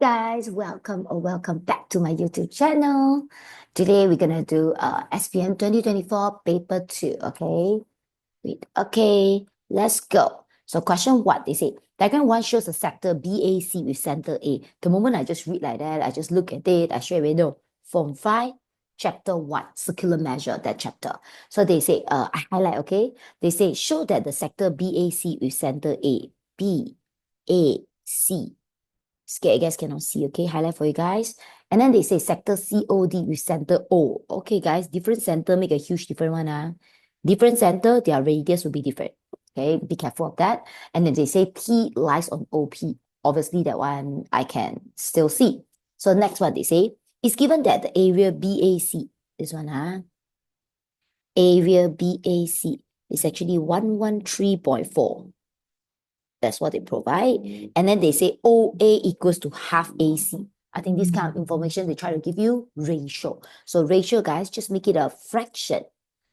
guys, welcome or welcome back to my YouTube channel. Today we're gonna do SPM 2024 paper 2, okay? Okay, let's go. So question 1, they say, diagram 1 shows a sector BAC with center A. The moment I just read like that, I just look at it, I straight away know. Form 5, chapter 1, circular measure, that chapter. So they say, I highlight, okay? They say, show that the sector BAC with center A, BAC. Scared you guys cannot see, okay? Highlight for you guys. And then they say sector COD with center O. Okay, guys, different center make a huge difference one. Different center, their radius will be different. Okay, be careful of that. And then they say T lies on OP. Obviously, that one I can still see. So next one, they say, it's given that the area BAC, this one, area BAC is actually 113.4. That's what they provide. And then they say OA equals to half AC. I think this kind of information they try to give you ratio. So ratio, guys, just make it a fraction.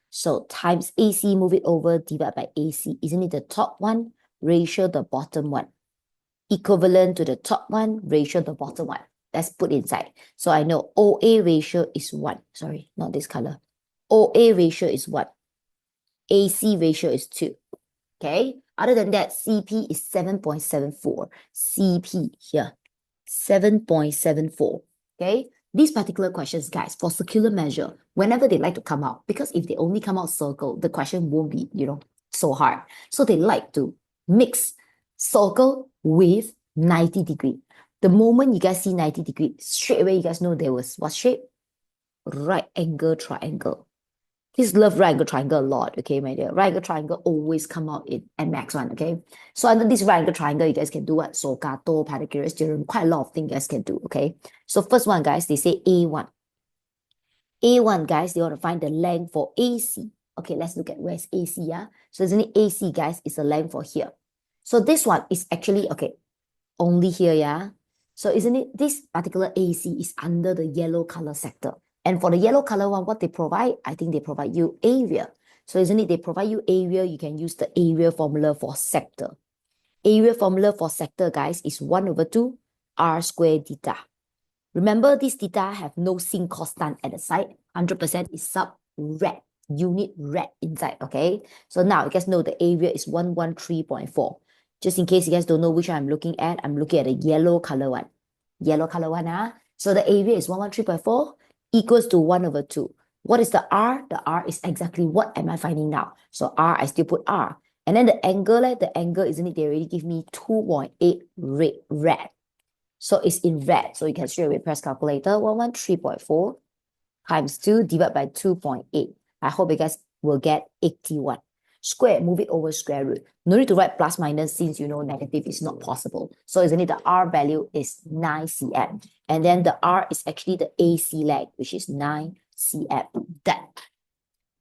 So times AC, move it over, divide by AC. Isn't it the top one? Ratio the bottom one. Equivalent to the top one, ratio the bottom one. Let's put inside. So I know OA ratio is 1. Sorry, not this color. OA ratio is 1. AC ratio is 2. Okay. Other than that, CP is 7.74. CP here, 7.74. Okay. These particular questions, guys, for circular measure, whenever they like to come out, because if they only come out circle, the question won't be, so hard. So they like to mix circle with 90 degree. The moment you guys see 90 degree, straight away you guys know there was what shape? Right angle triangle. Kids love right angle triangle a lot, okay, my dear. Right angle triangle always come out in MX one, okay? So under this right angle triangle, you guys can do what? Socato, Pythagoras theorem, quite a lot of things you guys can do, okay? So first one, guys, they say A1. A1, guys, they want to find the length for AC. Okay, let's look at where's AC, yeah? So isn't it AC, guys, is the length for here. So this one is actually, okay, only here, yeah? So isn't it, this particular AC is under the yellow color sector. And for the yellow color one, what they provide, I think they provide you area. So isn't it, they provide you area, you can use the area formula for sector. Area formula for sector, guys, is 1 over 2 r squared theta. Remember, this theta have no sin costan at the side. 100% is sub rad, unit rad inside, okay? So now you guys know the area is 113.4. Just in case you guys don't know which one I'm looking at the yellow color one. Yellow color one, So the area is 113.4 equals to 1 over 2. What is the R? The R is exactly what am I finding now? So R, I still put R. And then the angle, isn't it? They already give me 2.8 rad. So it's in rad. So you can straight away press calculator. 113.4 times 2 divided by 2.8. I hope you guys will get 81. Square, move it over square root. No need to write plus minus since you know negative is not possible. So isn't it the R value is 9 cm. And then the R is actually the AC leg, which is 9 cm. That.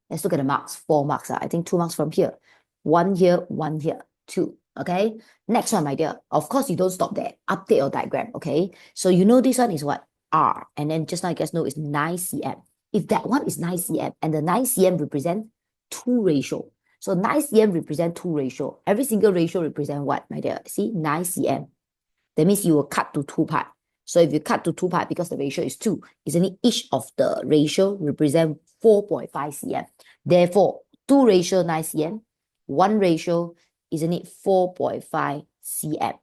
Let's look at the marks. 4 marks. I think 2 marks from here. 1 here, 1 here. 2. Okay. Next one, my dear. Of course, you don't stop there. Update your diagram. Okay. So you know this one is what? R. And then just now you guys know it's 9 cm. If that one is 9 cm and the 9 cm represent 2 ratio. So 9 cm represent 2 ratio. Every single ratio represent what, my dear? See, 9 cm. That means you will cut to 2 parts. So if you cut to 2 parts because the ratio is 2, isn't it each of the ratio represent 4.5 cm? Therefore, 2 ratio 9 cm, 1 ratio, isn't it 4.5 cm?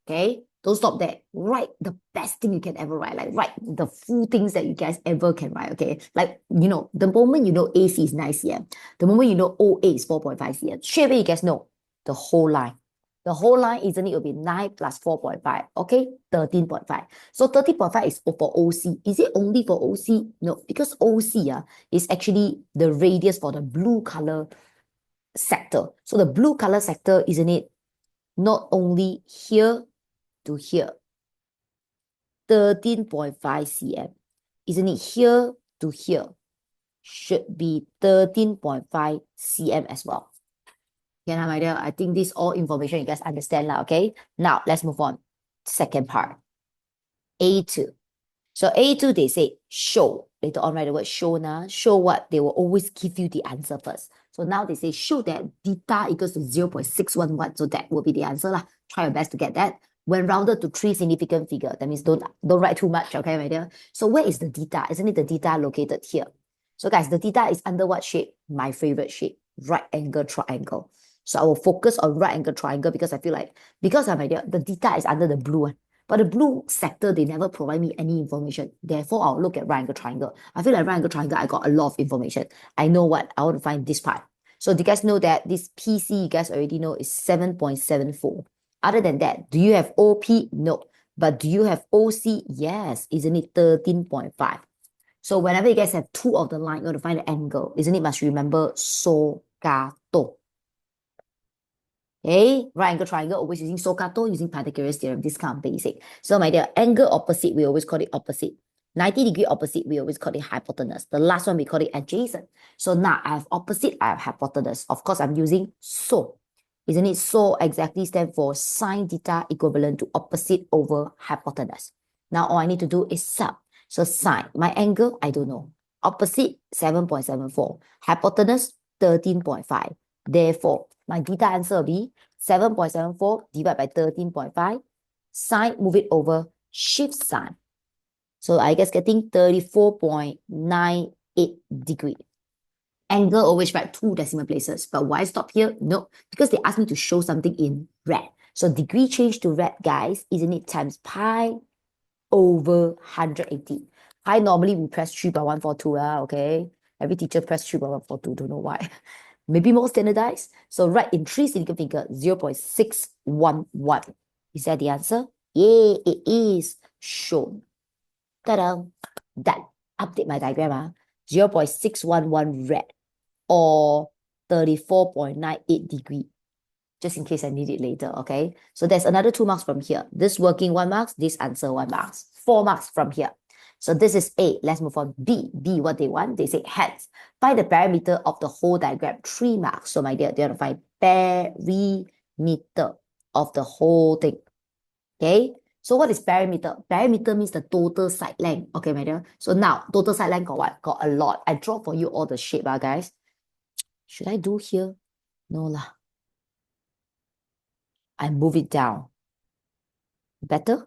Okay, don't stop there. Write the best thing you can ever write. Like write the full things that you guys ever can write. Okay, like the moment you know AC is 9 cm, the moment you know OA is 4.5 cm, straight away you guys know the whole line. The whole line, isn't it, will be 9 plus 4.5. Okay, 13.5. So 13.5 is for OC. Is it only for OC? No, because OC is actually the radius for the blue color sector. So the blue color sector, isn't it, not only here to here, 13.5 cm. Isn't it here to here? Should be 13.5 cm as well. Yeah, my dear, I think this all information you guys understand now, okay? Now, let's move on. Second part. A2. So A2, they say show. Later on, write the word show now. Show what? They will always give you the answer first. So now they say show that theta equals to 0.611. So that will be the answer lah. Try your best to get that. when rounded to three significant figure. That means don't write too much, okay, my dear? So where is the theta? Isn't it the theta located here? So guys, the theta is under what shape? My favorite shape, right angle triangle. So I will focus on right angle triangle because I feel like, because of my dear, the theta is under the blue one. But the blue sector, they never provide me any information. Therefore, I'll look at right angle triangle. I feel like right angle triangle, I got a lot of information. I know what, I want to find this part. So do you guys know that this PC, you guys already know, is 7.74. Other than that, do you have OP? No. But do you have OC? Yes. Isn't it 13.5? So whenever you guys have two of the line, you want to find the angle. Isn't it must remember SOHCAHTOA? Okay, right angle triangle, always using SOHCAHTOA, using Pythagoras theorem, this kind of basic. So my dear, angle opposite, we always call it opposite. 90-degree opposite, we always call it hypotenuse. The last one, we call it adjacent. So now I have opposite, I have hypotenuse. Of course, I'm using SO. Isn't it SO exactly stand for sine theta equivalent to opposite over hypotenuse. Now all I need to do is sub. So sine, my angle, I don't know. Opposite, 7.74. Hypotenuse, 13.5. Therefore, my theta answer will be 7.74 divided by 13.5. Sine, move it over, shift sine. So I guess getting 34.98 degree. Angle always write two decimal places. But why stop here? No, because they asked me to show something in red. So degree change to red, guys, isn't it times pi over 180? Pi normally we press 3/142, okay? Every teacher press 3/142, don't know why. Maybe more standardized. So write in three significant figure, 0.611. Is that the answer? Yay, it is shown. Ta-da! Done. Update my diagram. 0.611 red or 34.98 degree. Just in case I need it later, okay? So there's another 2 marks from here. This working 1 marks, this answer 1 marks. 4 marks from here. So this is A. Let's move on. B. B, what they want? They say hence. Find the perimeter of the whole diagram. 3 marks. So my dear, they want to find perimeter of the whole thing. Okay? So what is perimeter? Perimeter means the total side length. Okay, my dear? So now, total side length got what? Got a lot. I draw for you all the shape, guys. Should I do here? No lah. I move it down. Better?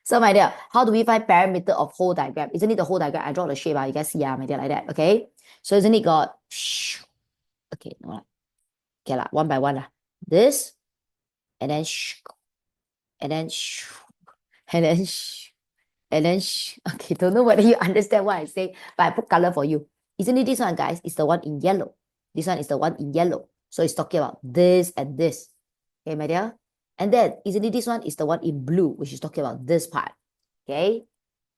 So my dear, how do we find perimeter of whole diagram? Isn't it the whole diagram? I draw the shape, you guys see, my dear, like that, okay? So isn't it got, okay, no lah. Okay lah, one by one lah. This, and then, and then, and then, and then, okay, don't know whether you understand what I say, but I put color for you. Isn't it this one, guys? It's the one in yellow. This one is the one in yellow. So it's talking about this and this. Okay, my dear? And then, isn't it this one is the one in blue, which is talking about this part. Okay?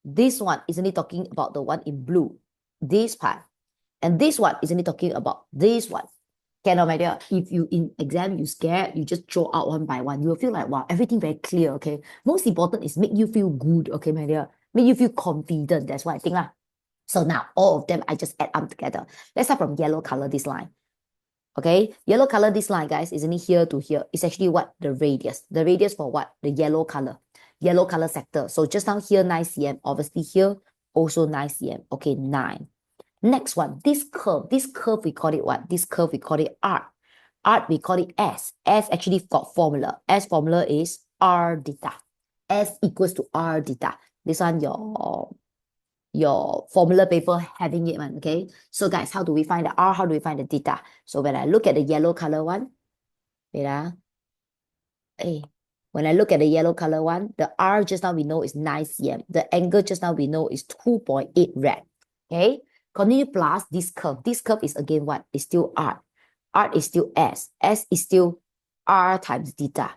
This one, isn't it talking about the one in blue? This part. And this one, isn't it talking about this one? Cannot, my dear. If you in exam, you scared, you just draw out one by one. You will feel like, wow, everything very clear, okay? Most important is make you feel good, okay, my dear? Make you feel confident. That's what I think lah. So now, all of them, I just add up together. Let's start from yellow color, this line. Okay, yellow color, this line, guys, isn't it here to here? It's actually what? The radius. The radius for what? The yellow color. Yellow color sector. So just now here, 9 cm. Obviously here, also 9 cm. Okay, 9. Next one, this curve, we call it what? This curve, we call it arc. Arc, we call it S. S actually got formula. S formula is R theta. S equals to R theta. This one, your formula paper having it, man, okay? So guys, how do we find the R? How do we find the theta? So when I look at the yellow color one, wait, when I look at the yellow color one, the R just now we know is 9 cm. The angle just now we know is 2.8 rad. Okay? Continue plus this curve. This curve is again what? It's still R. R is still S. S is still R times theta.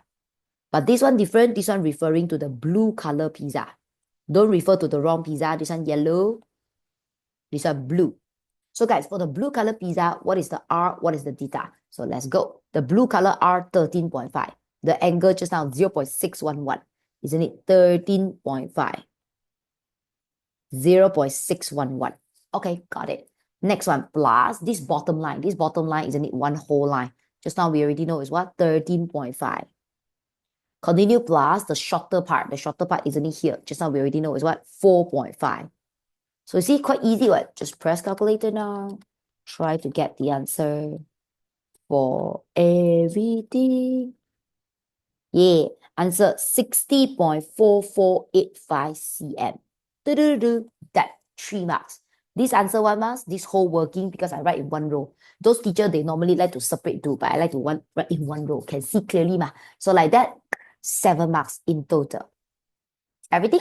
But this one different. This one referring to the blue color pizza. Don't refer to the wrong pizza. This one yellow. This one blue. So guys, for the blue color pizza, what is the R? What is the theta? So let's go. The blue color R, 13.5. The angle just now, 0.611. Isn't it 13.5? 0.611. Okay, got it. Next one, plus this bottom line. This bottom line, isn't it one whole line? Just now we already know is what? 13.5. Continue plus the shorter part. The shorter part, isn't it here? Just now we already know is what? 4.5. So you see, quite easy, what? Just press calculator now. Try to get the answer for everything. Yeah, answer 60.4485 cm. That 3 marks. This answer 1 marks, this whole working because I write in one row. Those teachers, they normally like to separate two, but I like to write in one row. Can see clearly ma. So like that, 7 marks in total. Everything?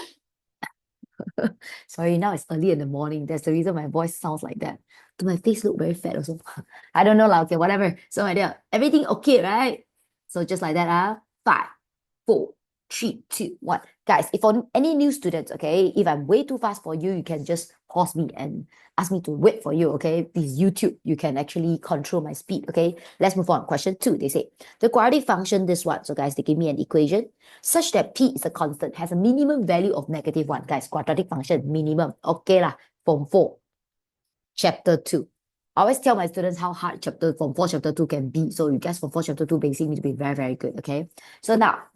Sorry, now it's early in the morning. That's the reason my voice sounds like that. Do my face look very fat also? I don't know lah. Okay, whatever. So my dear, everything okay, right? So just like that, 5, 4, 3, 2, 1. Guys, if for any new students, okay, if I'm way too fast for you, you can just pause me and ask me to wait for you, okay? This YouTube, you can actually control my speed, okay? Let's move on. Question 2, they say, the quadratic function, this one. So guys, they give me an equation such that p is a constant, has a minimum value of -1. Guys, quadratic function, minimum. Okay lah, Form 4, Chapter 2. I always tell my students how hard Form 4 Chapter 2 can be. So you guys Form 4 Chapter 2 basic need to be very, very good, okay? So now,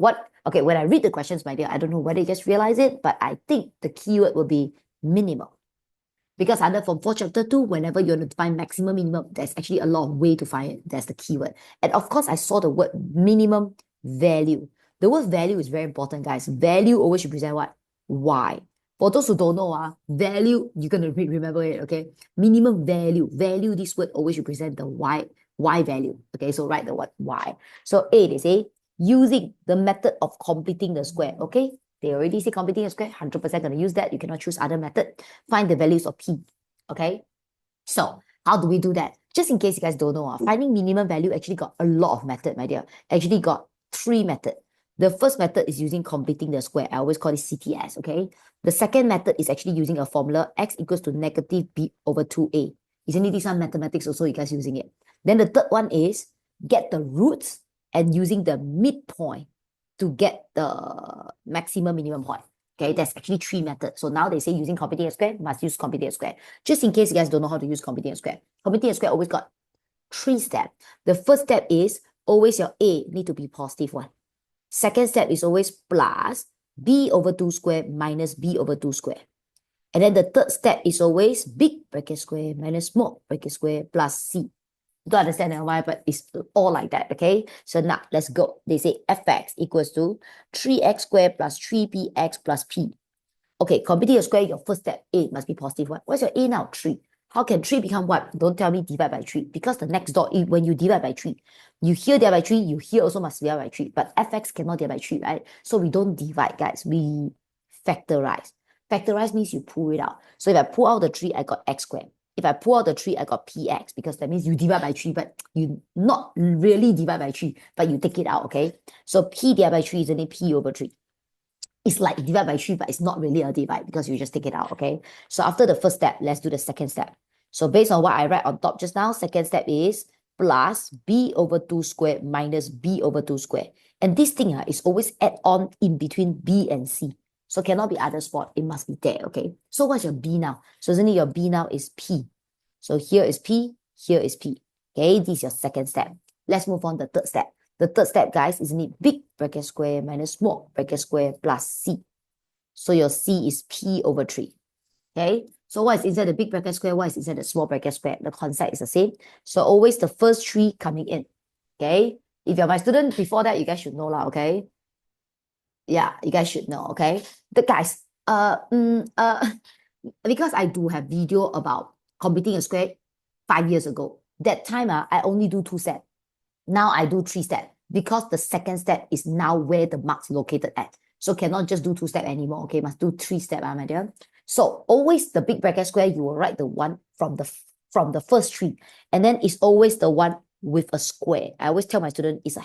okay, when I read the questions, my dear, I don't know whether you guys realize it, but I think the keyword will be minimum. Because under Form 4 Chapter 2, whenever you want to find maximum, minimum, there's actually a lot of way to find it. That's the keyword. And of course, I saw the word minimum value. The word value is very important, guys. Value always represent what? Y. For those who don't know, value, you're going to remember it, okay? Minimum value. Value, this word always represent the Y value. Okay, so write the word Y. So A, they say, using the method of completing the square, okay? They already say completing a square, 100% going to use that. You cannot choose other method. Find the values of P, okay? So how do we do that? Just in case you guys don't know, finding minimum value actually got a lot of method, my dear. Actually got 3 methods. The first method is using completing the square. I always call it CTS, okay? The second method is actually using a formula, x equals to negative b over 2a. Isn't it this one mathematics also, you guys using it? Then the third one is get the roots and using the midpoint to get the maximum minimum point. Okay, there's actually 3 methods. So now they say using completing a square, must use completing a square. Just in case you guys don't know how to use completing a square. Completing a square always got 3 steps. The first step is always your A need to be positive 1. Second step is always plus b over 2 square minus b over 2 square. And then the third step is always big bracket square minus small bracket square plus c. Don't understand why, but it's all like that, okay? So now, let's go. They say fx equals to 3x squared plus 3px plus p. Okay, completing a square, your first step, A must be positive 1. What's your A now? 3. How can 3 become 1? Don't tell me divide by 3. Because the next door, when you divide by 3, you here divide by 3, you here also must divide by 3. But fx cannot divide by 3, right? So we don't divide, guys. We factorize. Factorize means you pull it out. So if I pull out the 3, I got x squared. If I pull out the 3, I got px, because that means you divide by 3, but you not really divide by 3, but you take it out, okay? So p divided by 3 is only p over 3. It's like divide by 3, but it's not really a divide because you just take it out, okay? So after the first step, let's do the second step. So based on what I write on top just now, second step is plus b over 2 squared minus b over 2 squared. And this thing is always add on in between b and c. So cannot be other spot. It must be there, okay? So what's your b now? So isn't it your b now is p? So here is p, here is p. Okay, this is your second step. Let's move on to the third step. The third step, guys, isn't it big bracket square minus small bracket square plus c. So your c is p over 3. Okay, so what is inside the big bracket square? What is inside the small bracket square? The concept is the same. So always the first 3 coming in. Okay, if you're my student before that, you guys should know lah, okay? Yeah, you guys should know, okay? The guys, because I do have video about completing a square 5 years ago. That time, I only do 2 steps. Now I do 3 steps because the second step is now where the marks located at. So cannot just do 2 steps anymore, okay? Must do 3 steps, my dear. So always the big bracket square, you will write the one from the first 3. And then it's always the one with a square. I always tell my student it's a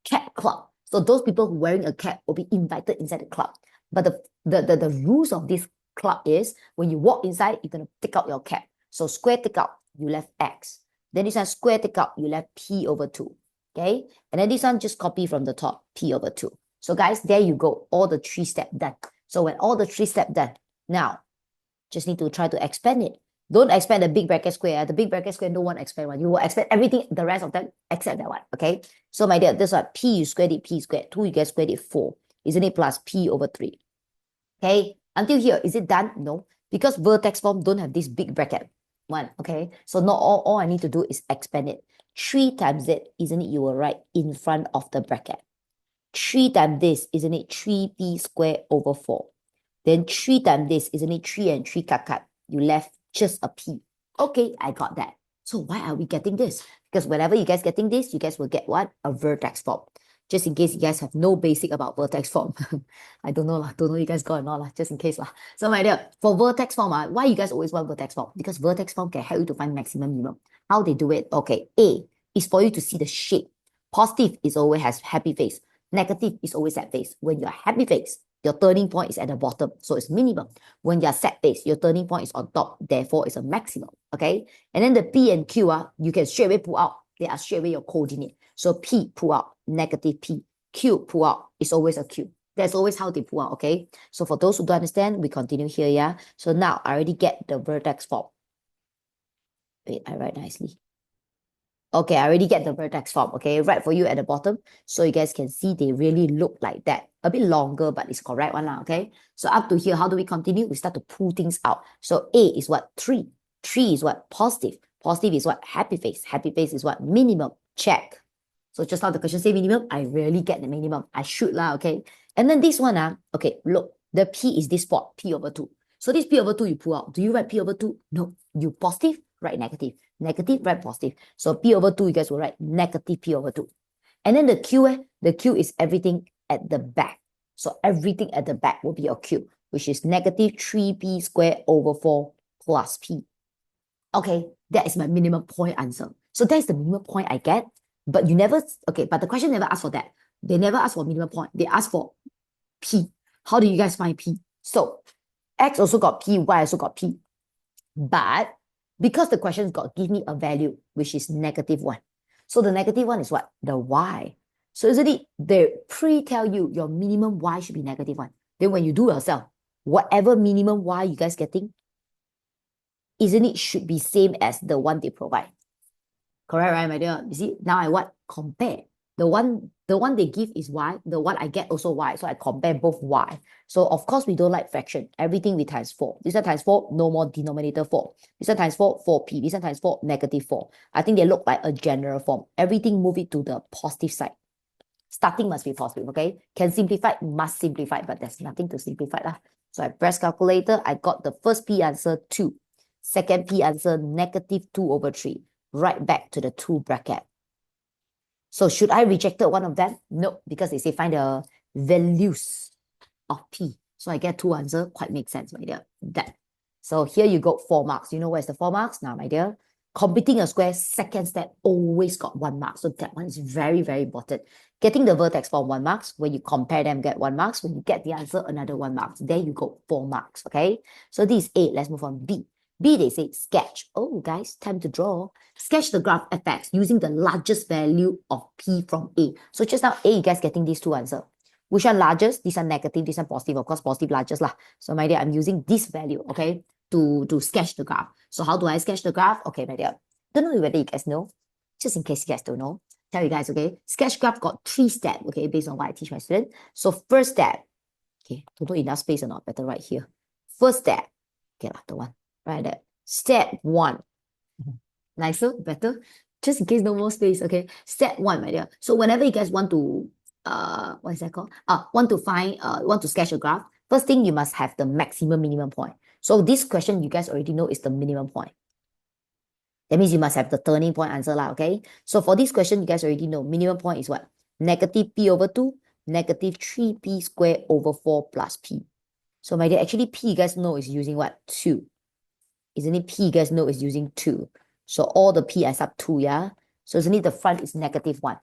cap club. So those people who wearing a cap will be invited inside the club. But the rules of this club is when you walk inside, you're going to take out your cap. So square take out, you left x. Then this one square take out, you left p over 2. Okay? And then this one just copy from the top, p over 2. So guys, there you go. All the 3 steps done. So when all the 3 steps done, now just need to try to expand it. Don't expand the big bracket square. The big bracket square, no one expand one. You will expand everything, the rest of them, except that one. Okay? So my dear, this one, p you squared it, p squared. 2 you get squared it, 4. Isn't it plus p over 3? Okay? Until here, is it done? No. Because vertex form don't have this big bracket. 1, okay? So not all I need to do is expand it. 3 times it, isn't it? You will write in front of the bracket. 3 times this, isn't it 3p squared over 4? Then 3 times this, isn't it 3 and 3 cut? You left just a p. Okay, I got that. So why are we getting this? Because whenever you guys getting this, you guys will get what? A vertex form. Just in case you guys have no basic about vertex form. I don't know lah. Don't know you guys got or not lah. Just in case lah. So my dear, for vertex form, why you guys always want vertex form? Because vertex form can help you to find maximum minimum. How they do it? Okay, A is for you to see the shape. Positive is always has happy face. Negative is always sad face. When you're happy face, your turning point is at the bottom, so it's minimum. When you're sad face, your turning point is on top, therefore it's a maximum. Okay, and then the P and Q you can straight away pull out. They are straight away your coordinate. So P pull out, negative P. Q pull out, it's always a Q. That's always how they pull out, okay? So for those who don't understand, we continue here, yeah? So now I already get the vertex form. Wait, I write nicely. Okay, I already get the vertex form, okay? Right for you at the bottom. So you guys can see they really look like that. A bit longer, but it's correct one, okay? So up to here, how do we continue? We start to pull things out. So A is what? 3. 3 is what? Positive. Positive is what? Happy face. Happy face is what? Minimum. Check. So just now the question say minimum, I really get the minimum. I should lah, okay? And then this one, okay, look, the P is this spot, P over 2. So this P over 2 you pull out. Do you write P over 2? No. You positive, write negative. Negative, write positive. So P over 2, you guys will write negative P over 2. And then the Q, the Q is everything at the back. So everything at the back will be your Q, which is negative 3p squared over 4 plus P. Okay, that is my minimum point answer. So that is the minimum point I get. But you never, okay, but the question never asked for that. They never ask for minimum point. They ask for P. How do you guys find P? So X also got P, Y also got P. But because the question's got give me a value, which is negative 1. So the negative 1 is what? The Y. So isn't it, they pre-tell you your minimum Y should be negative 1. Then when you do yourself, whatever minimum Y you guys getting, isn't it should be same as the one they provide? Correct, right, my dear? You see, now I what? Compare. The one they give is Y. The one I get also Y. So I compare both Y. So of course, we don't like fraction. Everything we times 4. This one times 4, no more denominator 4. This one times 4, 4p. This one times 4, negative 4. I think they look like a general form. Everything move it to the positive side. Starting must be positive, okay? Can simplify, must simplify, but there's nothing to simplify lah. So I press calculator. I got the first P answer 2. Second P answer negative 2 over 3. Right back to the 2 bracket. So should I rejected one of them? No, because they say find the values of P. So I get 2 answer. Quite makes sense, my dear. That. So here you got 4 marks. You know where's the 4 marks? Now, my dear, completing a square, second step, always got 1 mark. So that one is very, very important. Getting the vertex form 1 marks. When you compare them, get 1 marks. When you get the answer, another 1 marks. There you go, 4 marks, okay? So this is A. Let's move on. B. B, they say sketch. Oh, guys, time to draw. Sketch the graph fx using the largest value of P from A. So just now, A, you guys getting these 2 answers. Which one largest? This one negative, this one positive. Of course, positive largest lah. So my dear, I'm using this value, okay, to sketch the graph. So how do I sketch the graph? Okay, my dear. Don't know whether you guys know. Just in case you guys don't know. Tell you guys, okay. Sketch graph got 3 steps, okay, based on what I teach my student. So first step, okay, don't know enough space or not. Better right here. First step, okay lah, the one. Right there. Step 1. Nicer, better. Just in case no more space, okay. Step 1, my dear. So whenever you guys want to what is that called? Want to sketch a graph, first thing you must have the maximum minimum point. So this question you guys already know is the minimum point. That means you must have the turning point answer lah, okay? So for this question, you guys already know minimum point is what? Negative P over 2, negative 3p squared over 4 plus P. So my dear, actually P you guys know is using what? 2. Isn't it P you guys know is using 2? So all the P adds up 2, yeah? So isn't it the front is negative 1?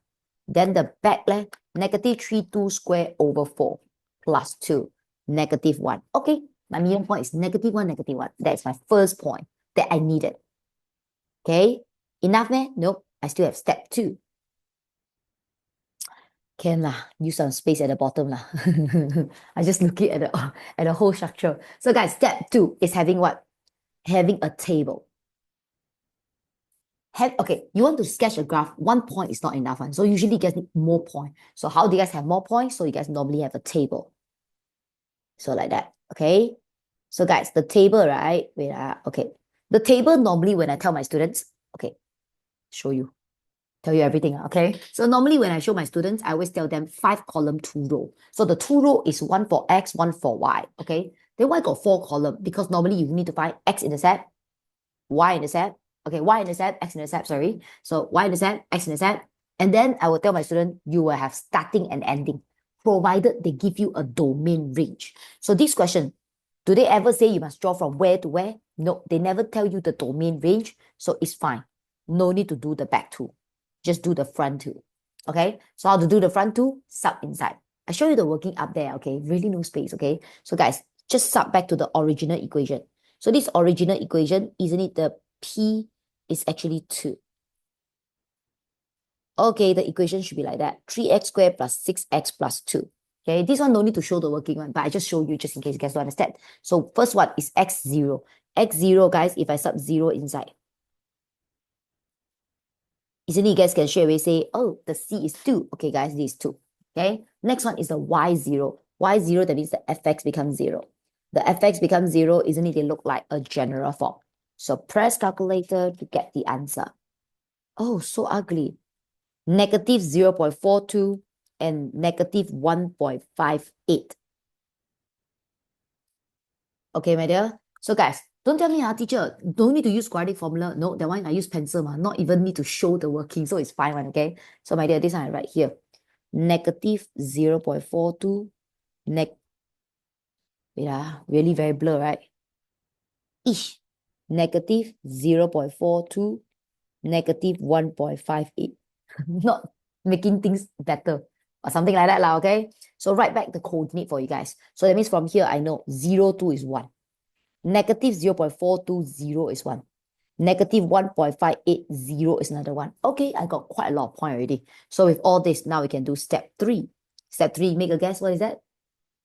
Then the back, negative 3, 2 squared over 4 plus 2, negative 1. Okay, my minimum point is negative 1, negative 1. That's my first point that I needed. Okay, enough, man? Nope, I still have step 2. Can lah, use some space at the bottom lah. I just looking at the whole structure. So guys, step 2 is having what? Having a table. Okay, you want to sketch a graph, 1 point is not enough. So usually you guys need more points. So how do you guys have more points? So you guys normally have a table. So like that, okay? So guys, the table, right? Wait, okay. The table normally when I tell my students, okay, show you. Tell you everything, okay? So normally when I show my students, I always tell them 5 column, 2 row. So the 2 row is 1 for X, 1 for Y, okay? Then why got 4 column? Because normally you need to find X-intercept, Y-intercept, okay, Y-intercept, X-intercept, sorry. So Y-intercept, X-intercept, and then I will tell my student, you will have starting and ending, provided they give you a domain range. So this question, do they ever say you must draw from where to where? No, they never tell you the domain range, so it's fine. No need to do the back two. Just do the front two. Okay, so how to do the front two? Sub inside. I show you the working up there, okay? Really no space, okay? So guys, just sub back to the original equation. So this original equation, isn't it the P is actually 2? Okay, the equation should be like that. 3x squared plus 6x plus 2. Okay, this one no need to show the working one, but I just show you just in case you guys don't understand. So first one is x0. X0, guys, if I sub 0 inside, isn't it you guys can straight away say, oh, the C is 2. Okay, guys, this is 2. Okay, next one is the y0. Y0, that means the fx becomes 0. The fx becomes 0, isn't it? They look like a general form. So press calculator to get the answer. Oh, so ugly. Negative 0.42 and negative 1.58. Okay, my dear? So guys, don't tell me, teacher, don't need to use quadratic formula. No, that one I use pencil, not even need to show the working, so it's fine, okay? So my dear, this one I write here. Negative 0.42, really very blur, right? Ish. Negative 0.42, negative 1.58. Not making things better or something like that, okay? So write back the coordinate for you guys. So that means from here, I know 0, 2 is 1. Negative 0.420 is 1. Negative 1.580 is another one. Okay, I got quite a lot of points already. So with all this, now we can do step 3. Step 3, make a guess. What is that?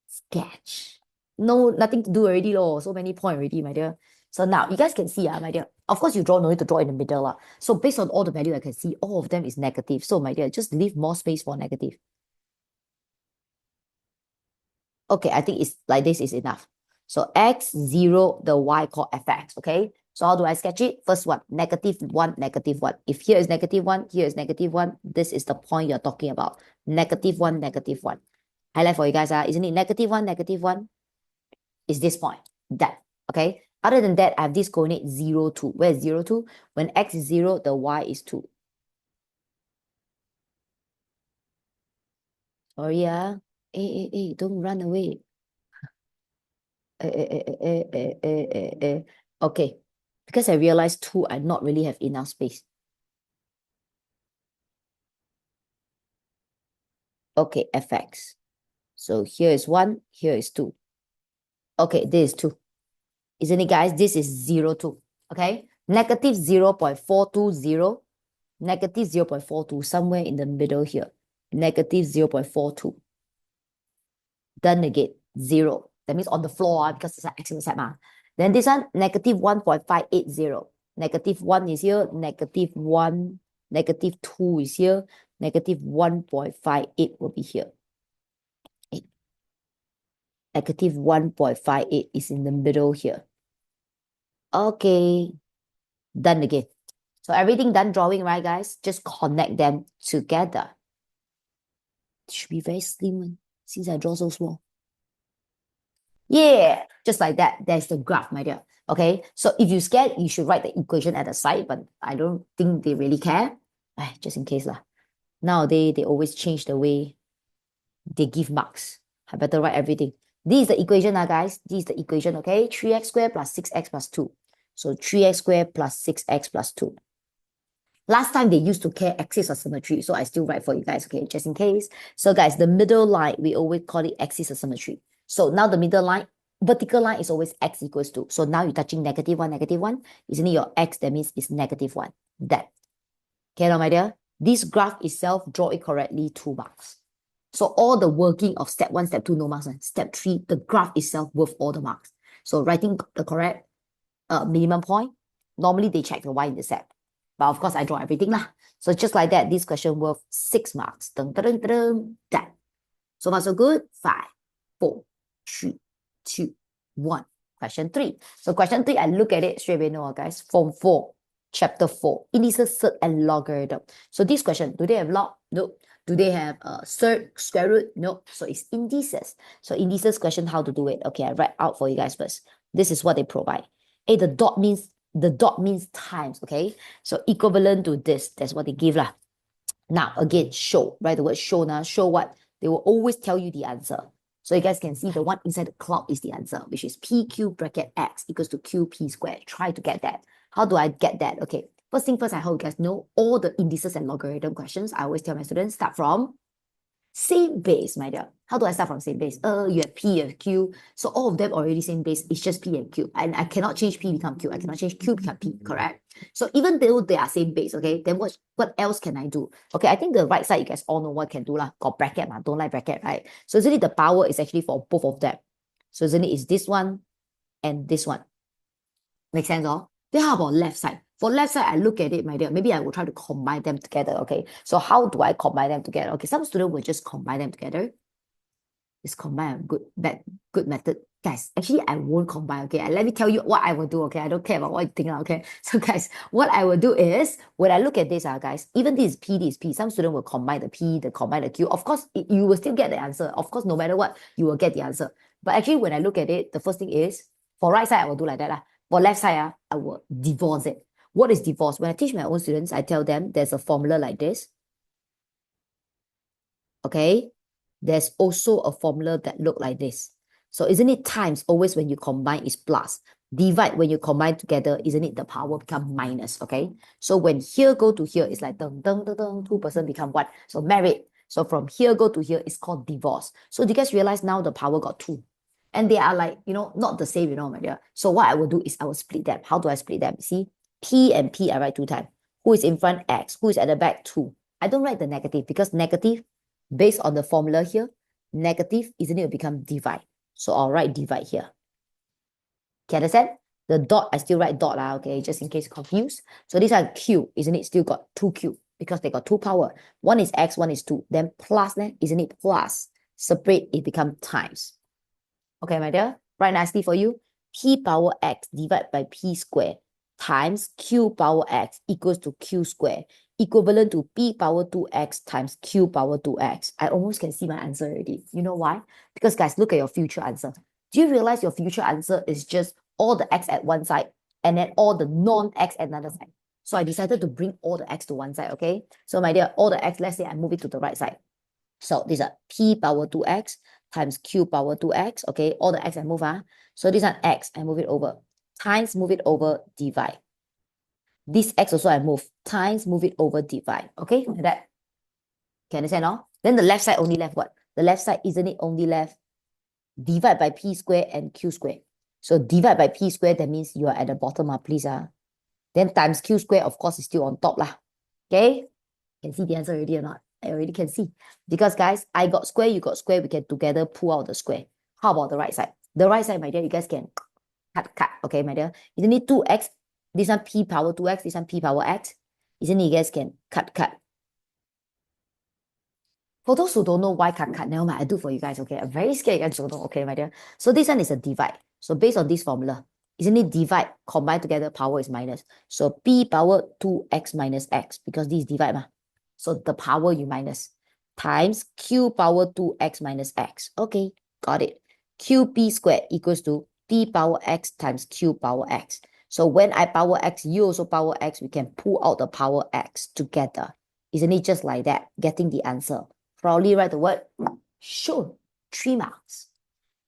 Sketch. No, nothing to do already, lor. So many points already, my dear. So now, you guys can see, my dear. Of course, you draw, no need to draw in the middle. So based on all the value, I can see all of them is negative. So, my dear, just leave more space for negative. Okay, I think it's like this is enough. So x0, the y called fx, okay? So how do I sketch it? First one, negative 1, negative 1. If here is negative 1, here is negative 1, this is the point you're talking about. Negative 1, negative 1. Highlight for you guys, isn't it negative 1, negative 1? Is this point. That, okay? Other than that, I have this coordinate 0, 2. Where is 0, 2? When x is 0, the y is 2. Sorry, don't run away. Okay, because I realized 2, I not really have enough space. Okay, fx. So here is 1, here is 2. Okay, this is 2. Isn't it, guys? This is 0, 2. Okay, negative 0.420, negative 0.42, somewhere in the middle here. Negative 0.42. Done again, 0. That means on the floor, because it's an x-intercept. Then this one, negative 1.580. Negative 1 is here, negative 1, negative 2 is here, negative 1.58 will be here. Negative 1.58 is in the middle here. Okay, done again. So everything done drawing, right, guys? Just connect them together. It should be very slim since I draw so small. Yeah, just like that. There's the graph, my dear. Okay, so if you're scared, you should write the equation at the side, but I don't think they really care. Just in case lah. Nowadays, they always change the way they give marks. I better write everything. This is the equation, guys. This is the equation, okay? 3x squared plus 6x plus 2. So 3x squared plus 6x plus 2. Last time they used to care axis of symmetry, so I still write for you guys, okay, just in case. So guys, the middle line, we always call it axis of symmetry. So now the middle line, vertical line is always x equals 2. So now you're touching negative 1, negative 1. Isn't it your x? That means it's negative 1. That. Okay, now, my dear? This graph itself, draw it correctly, 2 marks. So all the working of step 1, step 2, no marks. Step 3, the graph itself worth all the marks. So writing the correct minimum point, normally they check the y-intercept. But of course, I draw everything lah. So just like that, this question worth 6 marks. Dun, dun, dun, dun, that. So far, so good. 5, 4, 3, 2, 1. Question 3. So question 3, I look at it straight away, no, guys. Form 4. Chapter 4, indices, surd, and logarithm. So this question, do they have log? No. Do they have surd, square root? No. So it's indices. So indices question, how to do it. Okay, I write out for you guys first. This is what they provide. A, the dot means times, okay? So equivalent to this, that's what they give lah. Now, again, show, right? The word show now, show what? They will always tell you the answer. So you guys can see the one inside the cloud is the answer, which is PQ bracket X equals to QP squared. Try to get that. How do I get that? Okay, first thing first, I hope you guys know all the indices and logarithm questions. I always tell my students, start from same base, my dear. How do I start from same base? You have P, you have Q. So all of them already same base. It's just P and Q. And I cannot change P become Q. I cannot change Q become P, correct? So even though they are same base, okay, then what else can I do? Okay, I think the right side, you guys all know what can do lah. Got bracket, don't like bracket, right? So isn't it the power is actually for both of them? So isn't it is this one and this one? Make sense, all? Then how about left side? For left side, I look at it, my dear. Maybe I will try to combine them together, okay? So how do I combine them together? Okay, some students will just combine them together. Just combine a good method. Guys, actually, I won't combine, okay? Let me tell you what I will do, okay? I don't care about what you think, okay? So guys, what I will do is, when I look at this, guys, even this is P. Some student will combine the P, combine the Q. Of course, you will still get the answer. Of course, no matter what, you will get the answer. But actually, when I look at it, the first thing is, for right side, I will do like that lah. For left side, I will divorce it. What is divorce? When I teach my own students, I tell them there's a formula like this. Okay? There's also a formula that look like this. So isn't it times always when you combine is plus? Divide when you combine together, isn't it the power become minus? Okay? So when here go to here, it's like 2% become what? So married. So from here go to here, it's called divorce. So do you guys realize now the power got 2? And they are like, not the same, my dear. So what I will do is I will split them. How do I split them? See, P and P I write 2 times. Who is in front? X. Who is at the back? 2. I don't write the negative because negative, based on the formula here, negative, isn't it will become divide. So I'll write divide here. Can you understand? The dot, I still write dot, okay, just in case you're confused. So these are Q, isn't it? Still got 2Q because they got 2 power. One is X, one is 2. Then plus, then, isn't it plus? Separate, it become times. Okay, my dear, write nicely for you. P power X divided by P square times Q power X equals to Q square, equivalent to P power 2X times Q power 2X. I almost can see my answer already. You know why? Because guys, look at your future answer. Do you realize your future answer is just all the X at one side and then all the non-X at another side? So I decided to bring all the X to one side, okay? So my dear, all the X, let's say I move it to the right side. So these are P power 2X times Q power 2X, okay? All the X I move, So this one X, I move it over. Times, move it over, divide. This X also I move. Times, move it over, divide. Okay, like that. Can you understand all? Then the left side only left what? The left side, isn't it only left divide by P square and Q square? So divide by P square, that means you are at the bottom, please. Then times Q square, of course, is still on top lah. Okay? Can see the answer already or not? I already can see. Because guys, I got square, you got square, we can together pull out the square. How about the right side? The right side, my dear, you guys can cut. Okay, my dear. Isn't it 2X? This one P power 2X, this one P power X. Isn't it you guys can cut. For those who don't know why cut, never mind, I do for you guys, okay? I'm very scared you guys don't know, okay, my dear? So this one is a divide. So based on this formula, isn't it divide, combine together, power is minus. So P power 2X minus X, because this is divide, so the power you minus, times Q power 2X minus X. Okay, got it. QP squared equals to P power X times Q power X. So when I power X, you also power X, we can pull out the power X together. Isn't it just like that? Getting the answer. Proudly write the word, sure, 3 marks.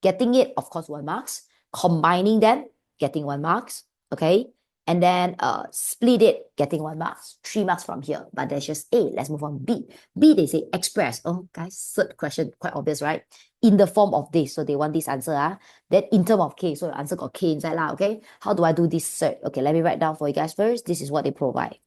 Getting it, of course, 1 marks. Combining them, getting 1 marks, okay? And then split it, getting 1 marks. 3 marks from here, but that's just A. Let's move on. B. B, they say express. Oh, guys, third question, quite obvious, right? In the form of this, so they want this answer. Then in term of K, so your answer got K inside lah, okay? How do I do this third? Okay, let me write down for you guys first. This is what they provide.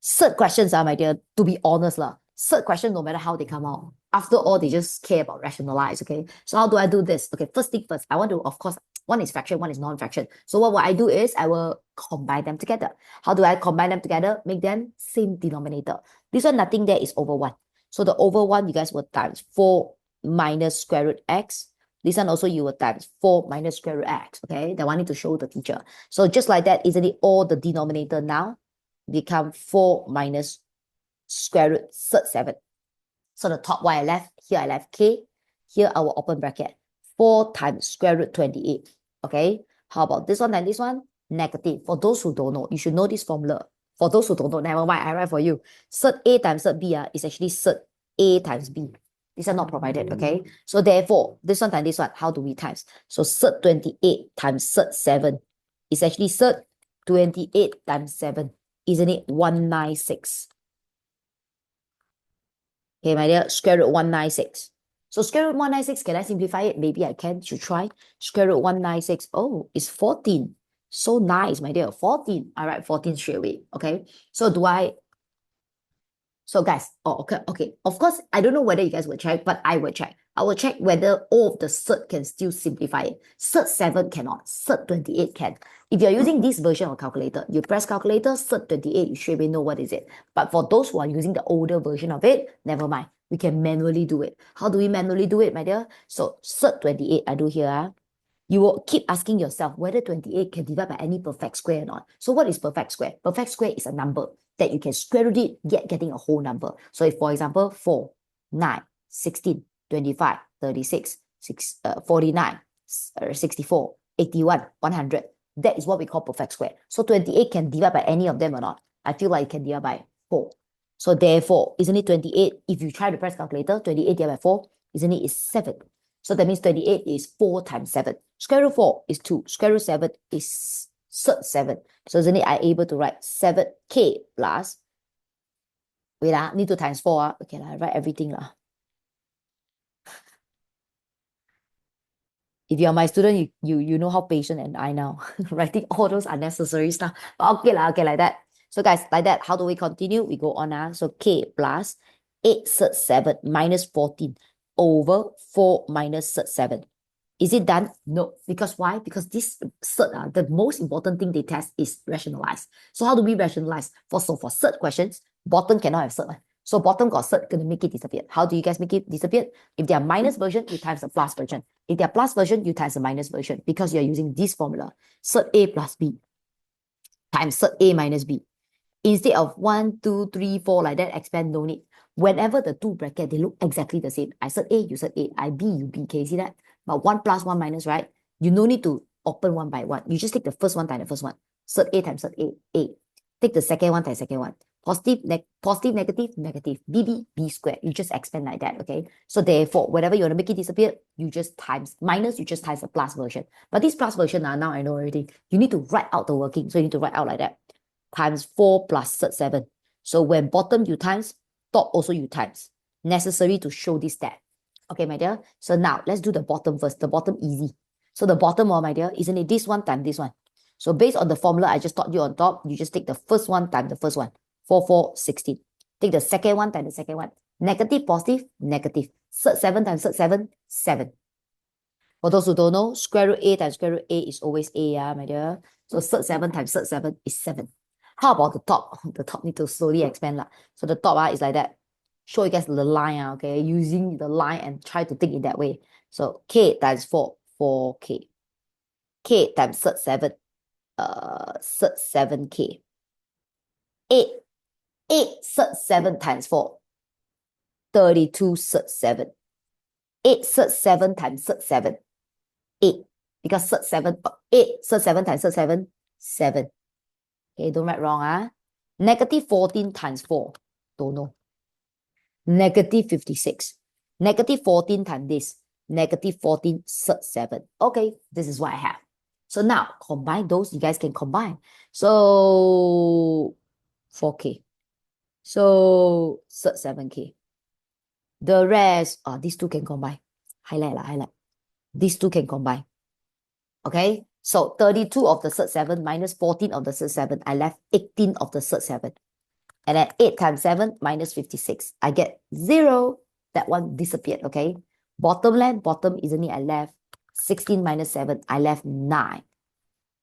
Third questions, my dear, to be honest lah. Third question, no matter how they come out, after all, they just care about rationalize, okay? So how do I do this? Okay, first thing first, I want to, of course, one is fraction, one is non-fraction. So what I do is I will combine them together. How do I combine them together? Make them same denominator. This one, nothing there is over 1. So the over 1, you guys will times 4 minus square root x This one also you will times 4 minus square root x, okay? That one need to show the teacher. So just like that, isn't it all the denominator now become 4 minus square root 7. So the top one I left, here I left k, here our open bracket, 4 times square root 28, okay? How about this one and this one? Negative. For those who don't know, you should know this formula. For those who don't know, never mind, I write for you. Cert A times cert B is actually cert A times B. These are not provided, okay? So therefore, this one times this one, how do we times? So cert 28 times cert 7 is actually cert 28 times 7. Isn't it 196? Okay, my dear, square root 196. So square root 196, can I simplify it? Maybe I can. Should try. Square root 196. Oh, it's 14. So nice, my dear. 14. I write 14 straight away. Okay. So guys, okay. Of course, I don't know whether you guys will check, but I will check. I will check whether all of the cert can still simplify it. Cert 7 cannot. Cert 28 can. If you're using this version of calculator, you press calculator, cert 28, you straight away know what is it. But for those who are using the older version of it, never mind. We can manually do it. How do we manually do it, my dear? So cert 28, I do here. You will keep asking yourself whether 28 can divide by any perfect square or not. So what is perfect square? Perfect square is a number that you can square root it, yet getting a whole number. So if, for example, 4, 9, 16, 25, 36, 49, 64, 81, 100. That is what we call perfect square. So 28 can divide by any of them or not? I feel like it can divide by 4. So therefore, isn't it 28? If you try to press calculator, 28 divided by 4, isn't it is 7? So that means 28 is 4 times 7. Square root 4 is 2. Square root 7 is 7. So isn't it I able to write 7k plus, wait need to times 4 okay I write everything If you are my student, you know how patient and I now writing all those unnecessary stuff. But okay like that. So guys, like that, how do we continue? We go on so k plus 8 cert 7 minus 14 over 4 minus cert 7. Is it done? No. Because why? Because this cert, the most important thing they test is rationalize. So how do we rationalize? For cert questions, bottom cannot have cert. So bottom got cert, gonna make it disappear. How do you guys make it disappear? If they are minus version, you times the plus version. If they are plus version, you times the minus version because you're using this formula. Cert A plus B times cert A minus B. Instead of 1, 2, 3, 4 like that, expand, no need. Whenever the two brackets, they look exactly the same. I said A, you said A. I B, you B. Can you see that? But 1 plus 1 minus, right? You no need to open one by one. You just take the first one times the first one. Cert A times cert A, A. Take the second one times second one. Positive, negative, negative. B, B squared. You just expand like that, okay? So therefore, whenever you want to make it disappear, you just times minus, you just times the plus version. But this plus version, now I know already. You need to write out the working. So you need to write out like that. Times 4 plus cert 7. So when bottom you times, top also you times. Necessary to show this step. Okay, my dear. So now let's do the bottom first. The bottom easy. So the bottom, my dear, isn't it this one times this one? So based on the formula I just taught you on top, you just take the first one times the first one. 4, 4, 16. Take the second one times the second one. Negative, positive, negative. Cert 7 times cert 7, 7. For those who don't know, square root A times square root A is always A, my dear. So cert 7 times cert 7 is 7. How about the top? The top need to slowly expand. So the top is like that. Show you guys the line, okay? Using the line and try to think in that way. So K times 4, 4K. K times cert 7, cert 7K. 8 cert 7 times 4, 32 cert 7. 8 cert 7 times cert 7, 8. Because cert 7, 8 cert 7 times cert 7, 7. Okay, don't write wrong. Negative 14 times 4, don't know. Negative 56. Negative 14 times this. Negative 14 cert 7. Okay, this is what I have. So now, combine those. You guys can combine. So, 4K. So, cert 7K. The rest, these two can combine. Highlight. These two can combine. Okay, so 32 of the cert 7 minus 14 of the cert 7. I left 18 of the cert 7. And then 8 times 7 minus 56. I get 0. That one disappeared, okay? Bottom left, bottom, isn't it? I left 16 minus 7. I left 9.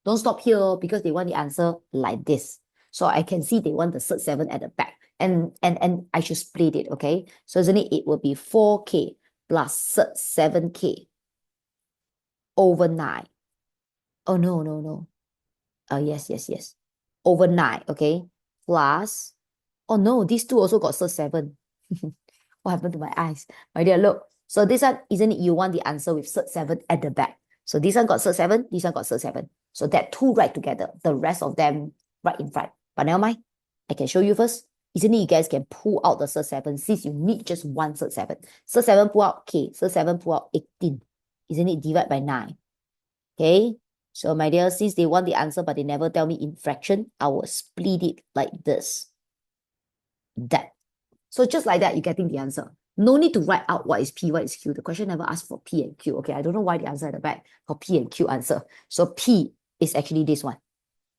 Don't stop here because they want the answer like this. So I can see they want the cert 7 at the back. And I should split it, okay? So isn't it? It will be 4K plus cert 7K over 9. Oh, no. Yes. Over 9, okay? Plus, oh no, these two also got cert 7. What happened to my eyes? My dear, look. So this one, isn't it you want the answer with cert 7 at the back? So this one got cert 7, this one got cert 7. So that two right together, the rest of them right in front. But never mind, I can show you first. Isn't it you guys can pull out the cert 7 since you need just one cert 7. Cert 7 pull out, okay. Cert 7 pull out 18. Isn't it divide by 9? Okay. So my dear, since they want the answer but they never tell me in fraction, I will split it like this. That. So just like that, you're getting the answer. No need to write out what is P, what is Q. The question never asks for P and Q. Okay, I don't know why the answer at the back for P and Q answer. So P is actually this one.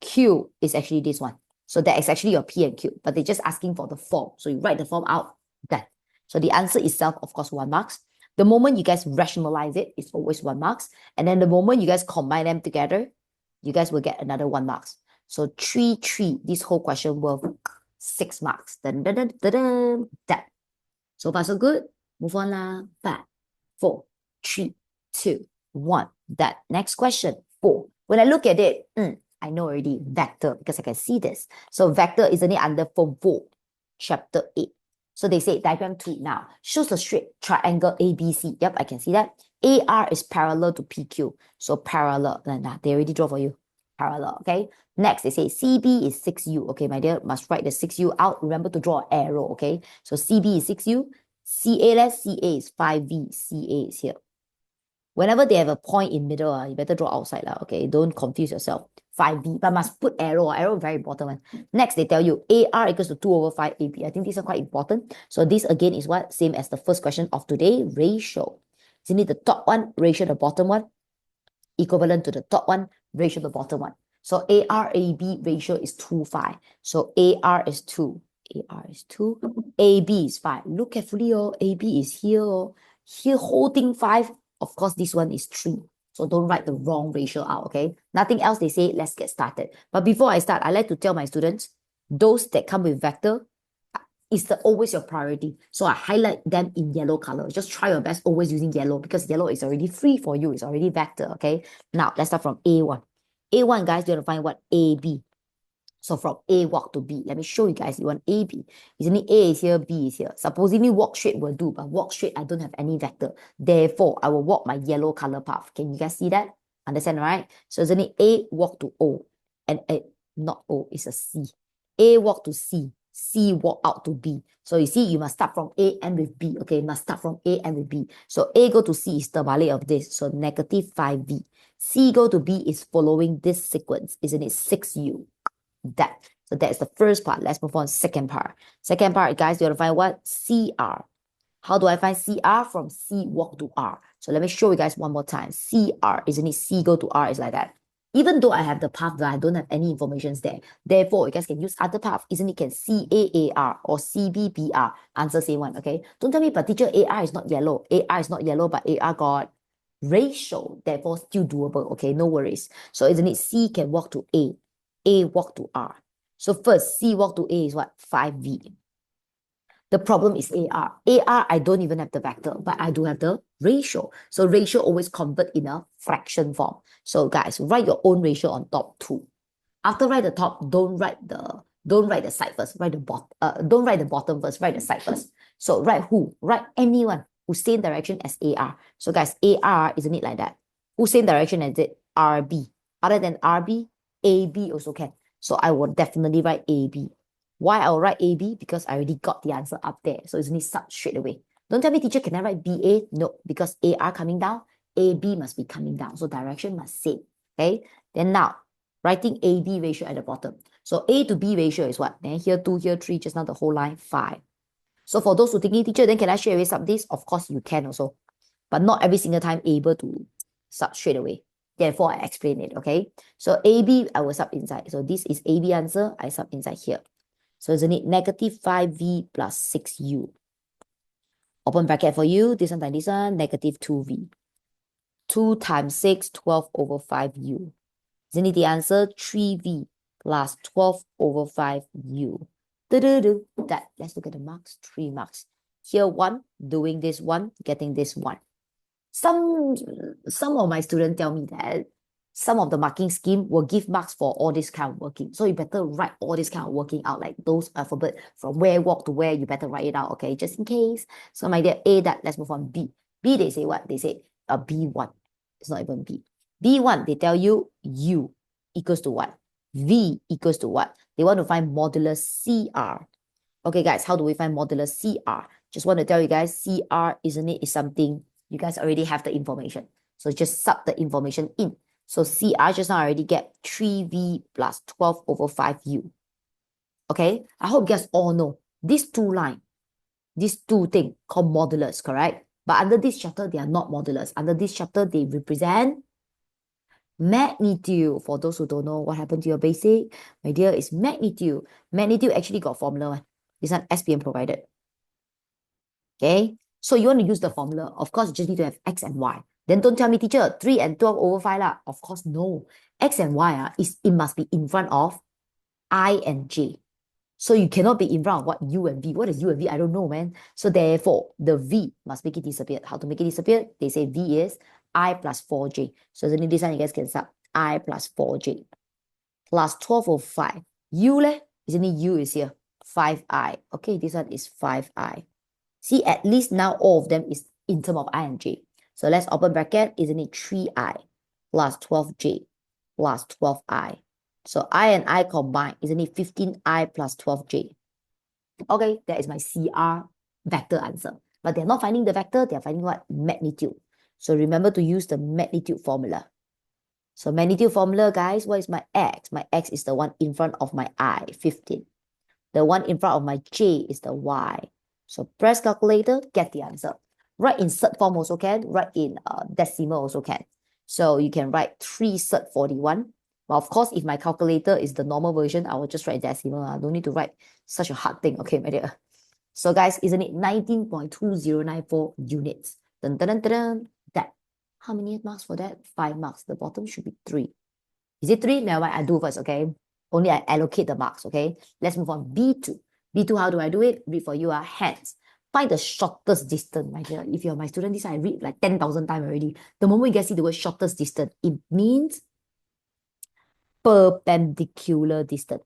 Q is actually this one. So that is actually your P and Q, but they're just asking for the form. So you write the form out, done. So the answer itself, of course, 1 marks. The moment you guys rationalize it, it's always 1 marks. And then the moment you guys combine them together, you guys will get another 1 marks. So 3, this whole question worth 6 marks. Dun, dun, dun, dun, dun, done. So far, so good. Move on lah. 5, 4, 3, 2, 1. That next question, 4. When I look at it, I know already vector because I can see this. So vector, isn't it under form 4, chapter 8? So they say diagram 2 now shows a straight triangle ABC. Yep, I can see that. AR is parallel to PQ. So parallel. They already draw for you. Parallel, okay? Next, they say CB is 6U. Okay, my dear, must write the 6U out. Remember to draw an arrow, okay? So CB is 6U. CA is 5V. CA is here. Whenever they have a point in middle, you better draw outside, okay? Don't confuse yourself. 5V, but must put arrow. Arrow very important one. Next, they tell you AR equals to 2 over 5 AB. I think these are quite important. So this again is what? Same as the first question of today, ratio. Isn't it the top one, ratio the bottom one? Equivalent to the top one, ratio the bottom one. So AR-AB ratio is 2:5. So AR is 2. AR is 2. AB is 5. Look carefully, AB is here. Here holding 5. Of course, this one is 3. So don't write the wrong ratio out, okay? Nothing else they say, let's get started. But before I start, I like to tell my students, those that come with vector, is always your priority. So I highlight them in yellow color. Just try your best always using yellow because yellow is already free for you. It's already vector, okay? Now, let's start from A1. A1, guys, you want to find what? AB. So from A walk to B. Let me show you guys. You want AB. Isn't it A is here, B is here. Supposedly walk straight will do, but walk straight, I don't have any vector. Therefore, I will walk my yellow color path. Can you guys see that? Understand, right? So isn't it A walk to O? And not O, it's a C. A walk to C. C walk out to B. So you see, you must start from A and with B. Okay, you must start from A and with B. So A go to C is the terbalik of this. So negative 5V. C go to B is following this sequence. Isn't it 6U? That. So that's the first part. Let's move on to second part. Second part, guys, you want to find what? CR. How do I find CR? From C walk to R. So let me show you guys one more time. CR, isn't it? C go to R is like that. Even though I have the path that I don't have any information there. Therefore, you guys can use other path. Isn't it? Can CAAR or CBBR. Answer same one, okay? Don't tell me, but teacher, AR is not yellow. AR is not yellow, but AR got ratio. Therefore, still doable, okay? No worries. So isn't it? C can walk to A walk to R. So first, C walk to A is what? 5V. The problem is AR. AR, I don't even have the vector, but I do have the ratio. So ratio always convert in a fraction form. So guys, write your own ratio on top too. After write the top, don't write the side first. Write the bottom. Don't write the bottom first. Write the side first. So write who? Write anyone who same direction as AR. So guys, AR, isn't it like that? Who same direction as it? RB. Other than RB, AB also can. So I will definitely write AB. Why I will write AB? Because I already got the answer up there. So it's only sub straight away. Don't tell me, teacher, can I write BA? No, because AR coming down, AB must be coming down. So direction must same. Okay. Then now, writing AB ratio at the bottom. So A to B ratio is what? Then here 2, here 3, just now the whole line 5. So for those who thinking, teacher, then can I straight away sub this? Of course you can also. But not every single time able to sub straight away. Therefore, I explain it, okay? So AB, I will sub inside. So this is AB answer, I sub inside here. So isn't it negative 5V plus 6U? Open bracket for you. This one times this one, negative 2V. 2 times 6, 12 over 5U. Isn't it the answer? 3V plus 12 over 5U. That. Let's look at the marks. 3 marks. Here 1, doing this 1, getting this 1. Some of my students tell me that some of the marking scheme will give marks for all this kind of working. So you better write all this kind of working out, like those alphabet from where walk to where, you better write it out, okay? Just in case. So my dear, A that, let's move on. B. B, they say what? They say B1. It's not even B. B1, they tell you U equals to what? V equals to what? They want to find modulus CR. Okay, guys, how do we find modulus CR? Just want to tell you guys, CR, isn't it, is something you guys already have the information. So just sub the information in. So CR just now I already get 3V plus 12 over 5U. Okay, I hope you guys all know these two lines, these two things called modulus, correct? But under this chapter, they are not modulus. Under this chapter, they represent magnitude. For those who don't know what happened to your basic, my dear, is magnitude. Magnitude actually got formula. This one SPM provided. Okay, so you want to use the formula. Of course, you just need to have X and Y. Then don't tell me, teacher, 3 and 12 over 5 lah. Of course, no. X and Y, it must be in front of I and J. So you cannot be in front of what U and V. What is U and V? I don't know, man. So therefore, the V must make it disappear. How to make it disappear? They say V is I plus 4J. So then this one you guys can sub I plus 4J plus 12 over 5. U leh? Isn't it U is here? 5I. Okay, this one is 5I. See, at least now all of them is in terms of I and J. So let's open bracket, isn't it 3I plus 12J plus 12I. So I and I combined, isn't it 15I plus 12J? Okay, that is my CR vector answer. But they're not finding the vector, they're finding what? Magnitude. So remember to use the magnitude formula. So magnitude formula, guys, what is my X? My X is the one in front of my I, 15. The one in front of my J is the Y. So press calculator, get the answer. Write in cert form also can, write in decimal also can. So you can write 3 cert 41. But of course, if my calculator is the normal version, I will just write decimal. I don't need to write such a hard thing. Okay, my dear. So guys, isn't it 19.2094 units? Dun, dun, dun, dun, dun. That. How many marks for that? 5 marks. The bottom should be 3. Is it 3? Never mind, I do first, okay? Only I allocate the marks, okay? Let's move on. B2. B2, how do I do it? Read for you, hands. Find the shortest distance, my dear. If you're my student, this I read like 10,000 times already. The moment you guys see the word shortest distance, it means perpendicular distance.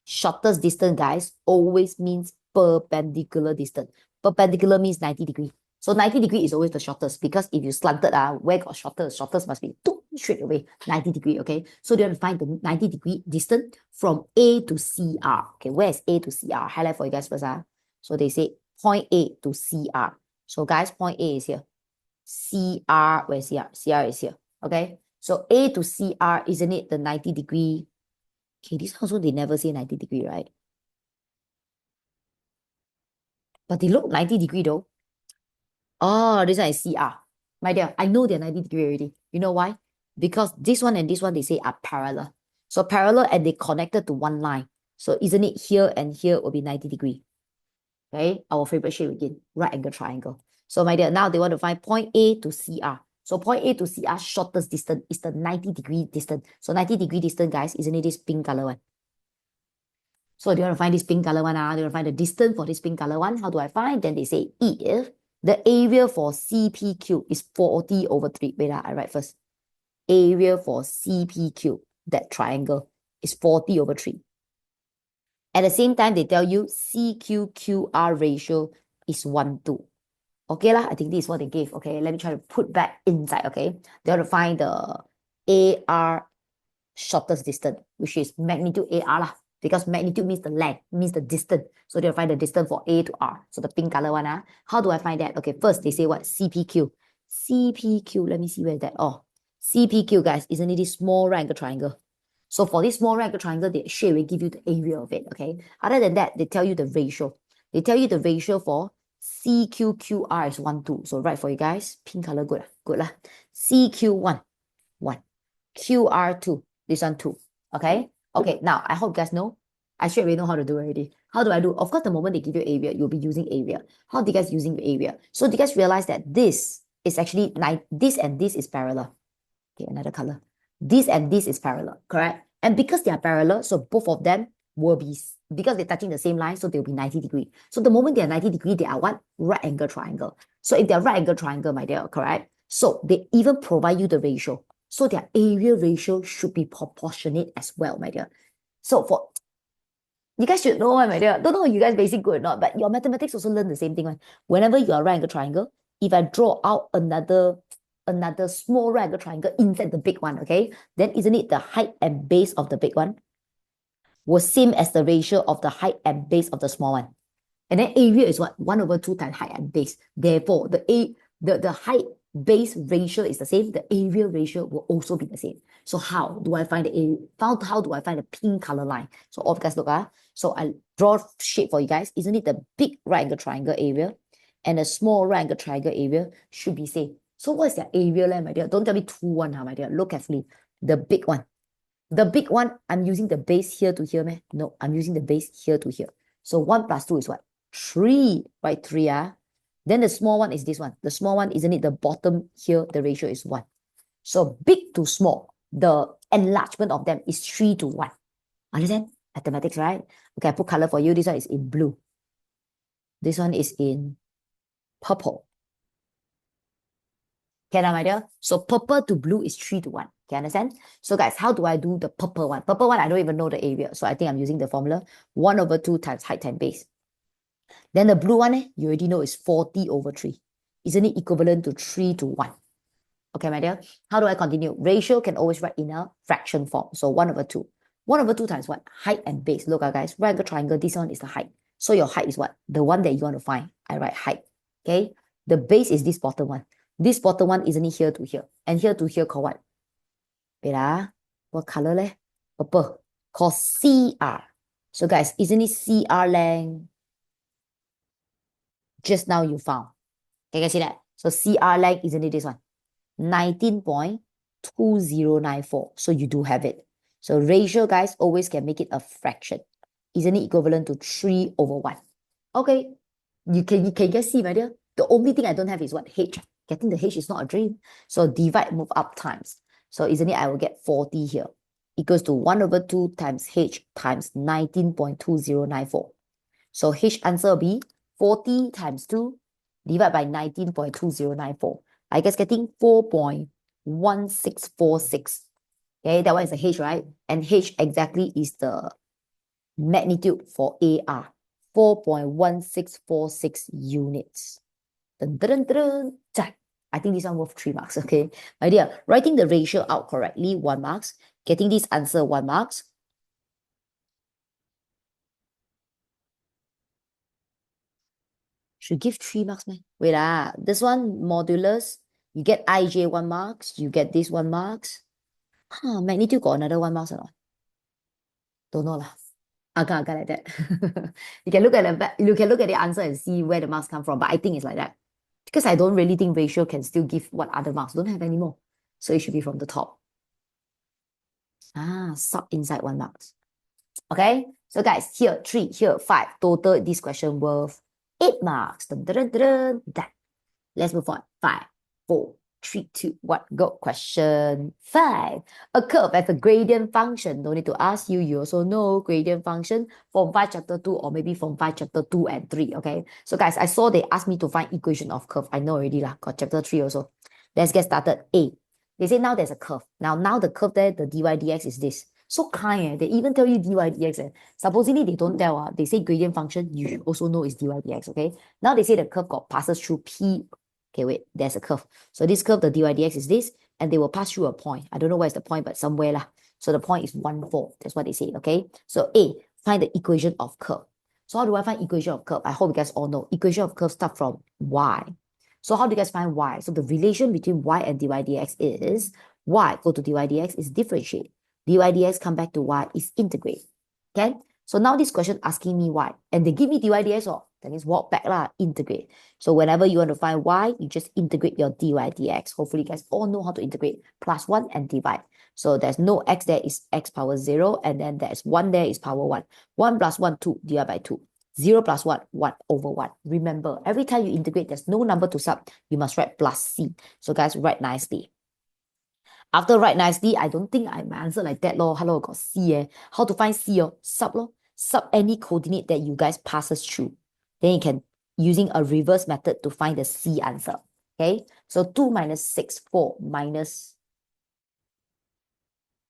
Shortest distance, guys, always means perpendicular distance. Perpendicular means 90 degrees. So 90 degrees is always the shortest, because if you slanted, where got shortest? Shortest must be straight away, 90 degrees, okay? So they want to find the 90 degree distance from A to CR. Okay, where is A to CR? Highlight for you guys first. So they say point A to CR. So guys, point A is here. CR, where's CR? CR is here, okay? So A to CR, isn't it the 90 degree? Okay, this also they never say 90 degree, right? But they look 90 degree though. Oh, this one is CR. My dear, I know they're 90 degree already. You know why? Because this one and this one, they say are parallel. So parallel and they connected to one line. So isn't it here and here will be 90 degree? Okay, our favorite shape again, right angle triangle. So my dear, now they want to find point A to CR. So point A to CR shortest distance is the 90 degree distance. So 90 degree distance, guys, isn't it this pink color one? So they want to find this pink color one. They want to find the distance for this pink color one. How do I find? Then they say if the area for CPQ is 40 over 3. Wait, I write first. Area for CPQ, that triangle, is 40 over 3. At the same time, they tell you CQQR ratio is 1:2. Okay lah, I think this is what they gave. Okay, let me try to put back inside. Okay, they want to find the AR shortest distance, which is magnitude AR lah, because magnitude means the length, means the distance. So they'll find the distance for A to R. So the pink color one. How do I find that? Okay, first they say what? CPQ. CPQ, let me see where is that. Oh, CPQ, guys, isn't it this small right angle triangle? So for this small right angle triangle, they straight away give you the area of it, okay? Other than that, they tell you the ratio. They tell you the ratio for CQQR is 1:2. So right for you guys, pink color, good, good lah. CQ1, 1. QR2, this one 2, okay? Okay, now I hope you guys know. I straight away know how to do already. How do I do? Of course, the moment they give you area, you'll be using area. How do you guys using area? So do you guys realize that this is actually, this and this is parallel? Okay, another color. This and this is parallel, correct? And because they are parallel, so both of them will be, because they're touching the same line, so they'll be 90 degree. So the moment they're 90 degree, they are what? Right angle triangle. So if they're right angle triangle, my dear, correct? So they even provide you the ratio. So their area ratio should be proportionate as well, my dear. So for, you guys should know, my dear. Don't know you guys basic good or not, but your mathematics also learn the same thing. Whenever you are right angle triangle, if I draw out another small right angle triangle inside the big one, okay, then isn't it the height and base of the big one was same as the ratio of the height and base of the small one? And then area is what? 1 over 2 times height and base. Therefore, the height base ratio is the same. The area ratio will also be the same. So how do I find the area? How do I find the pink color line? So all of you guys look. So I draw shape for you guys. Isn't it the big right angle triangle area and the small right angle triangle area should be same? So what's their area, my dear? Don't tell me 2, 1, my dear. Look carefully. The big one. The big one, I'm using the base here to here, man. No, I'm using the base here to here. So 1 plus 2 is what? 3, right? 3, Then the small one is this one. The small one, isn't it the bottom here? The ratio is 1. So big to small, the enlargement of them is 3 to 1. Understand? Mathematics, right? Okay, I put color for you. This one is in blue. This one is in purple. Okay, my dear? So purple to blue is 3 to 1. Okay, understand? So guys, how do I do the purple one? Purple one, I don't even know the area. So I think I'm using the formula 1 over 2 times height times base. Then the blue one, you already know is 40 over 3. Isn't it equivalent to 3 to 1? Okay, my dear. How do I continue? Ratio can always write in a fraction form. So 1 over 2. 1 over 2 times what? Height and base. Look, guys, right angle triangle, this one is the height. So your height is what? The one that you want to find. I write height. Okay? The base is this bottom one. This bottom one, isn't it here to here? And here to here called what? Wait, what color leh? Purple. Called CR. So guys, isn't it CR length? Just now you found. Can you guys see that? So CR length, isn't it this one? 19.2094. So you do have it. So ratio, guys, always can make it a fraction. Isn't it equivalent to 3 over 1? Okay. You can guys see, my dear? The only thing I don't have is what? H. Getting the H is not a dream. So divide, move up times. So isn't it I will get 40 here. Equals to 1 over 2 times H times 19.2094. So H answer will be 40 times 2 divided by 19.2094. I guess getting 4.1646. Okay, that one is the H, right? And H exactly is the magnitude for AR. 4.1646 units. Dun, dun, dun, dun. I think this one worth 3 marks, okay? My dear, writing the ratio out correctly, 1 marks. Getting this answer, 1 marks. Should give 3 marks, man. Wait, this one, modulus, you get IJ 1 marks, you get this 1 marks. Magnitude got another 1 marks or not? Don't know lah. Agak like that. You can look at the answer and see where the marks come from, but I think it's like that. Because I don't really think ratio can still give what other marks. Don't have anymore. So it should be from the top. Sub inside 1 marks. Okay, so guys, here 3, here 5. Total this question worth 8 marks. Dun, dun, dun, dun, dun. Let's move on. 5, 4, 3, 2, 1, go. Question 5. A curve has a gradient function. No need to ask you. You also know gradient function from 5 chapter 2 or maybe from 5 chapter 2 and 3. Okay, so guys, I saw they asked me to find equation of curve. I know already lah. Got chapter 3 also. Let's get started. A. They say now there's a curve. Now the curve there, the dy dx is this. So kind, they even tell you dy dx. Supposedly they don't tell. They say gradient function, you should also know is dy dx, okay? Now they say the curve got passes through P. Okay, wait, there's a curve. So this curve, the dy dx is this, and they will pass through a point. I don't know where's the point, but somewhere lah. So the point is 1, 4. That's what they say, okay? So A, find the equation of curve. So how do I find equation of curve? I hope you guys all know. Equation of curve start from y. So how do you guys find y? So the relation between y and dy dx is y go to dy dx is differentiate. Dy dx come back to y is integrate. Okay? So now this question asking me y. And they give me dy dx, that means walk back lah, integrate. So whenever you want to find y, you just integrate your dy dx. Hopefully you guys all know how to integrate. Plus 1 and divide. So there's no x there is x power 0. And then there's 1 there is power 1. 1 plus 1, 2 divided by 2. 0 plus 1, 1 over 1. Remember, every time you integrate, there's no number to sub. You must write plus c. So guys, write nicely. After write nicely, I don't think I my answer like that lor. Hello, got c. How to find c? Sub lor. sub any coordinate that you guys passes through. Then you can, using a reverse method to find the C answer. Okay, so 2 minus 6, 4 minus,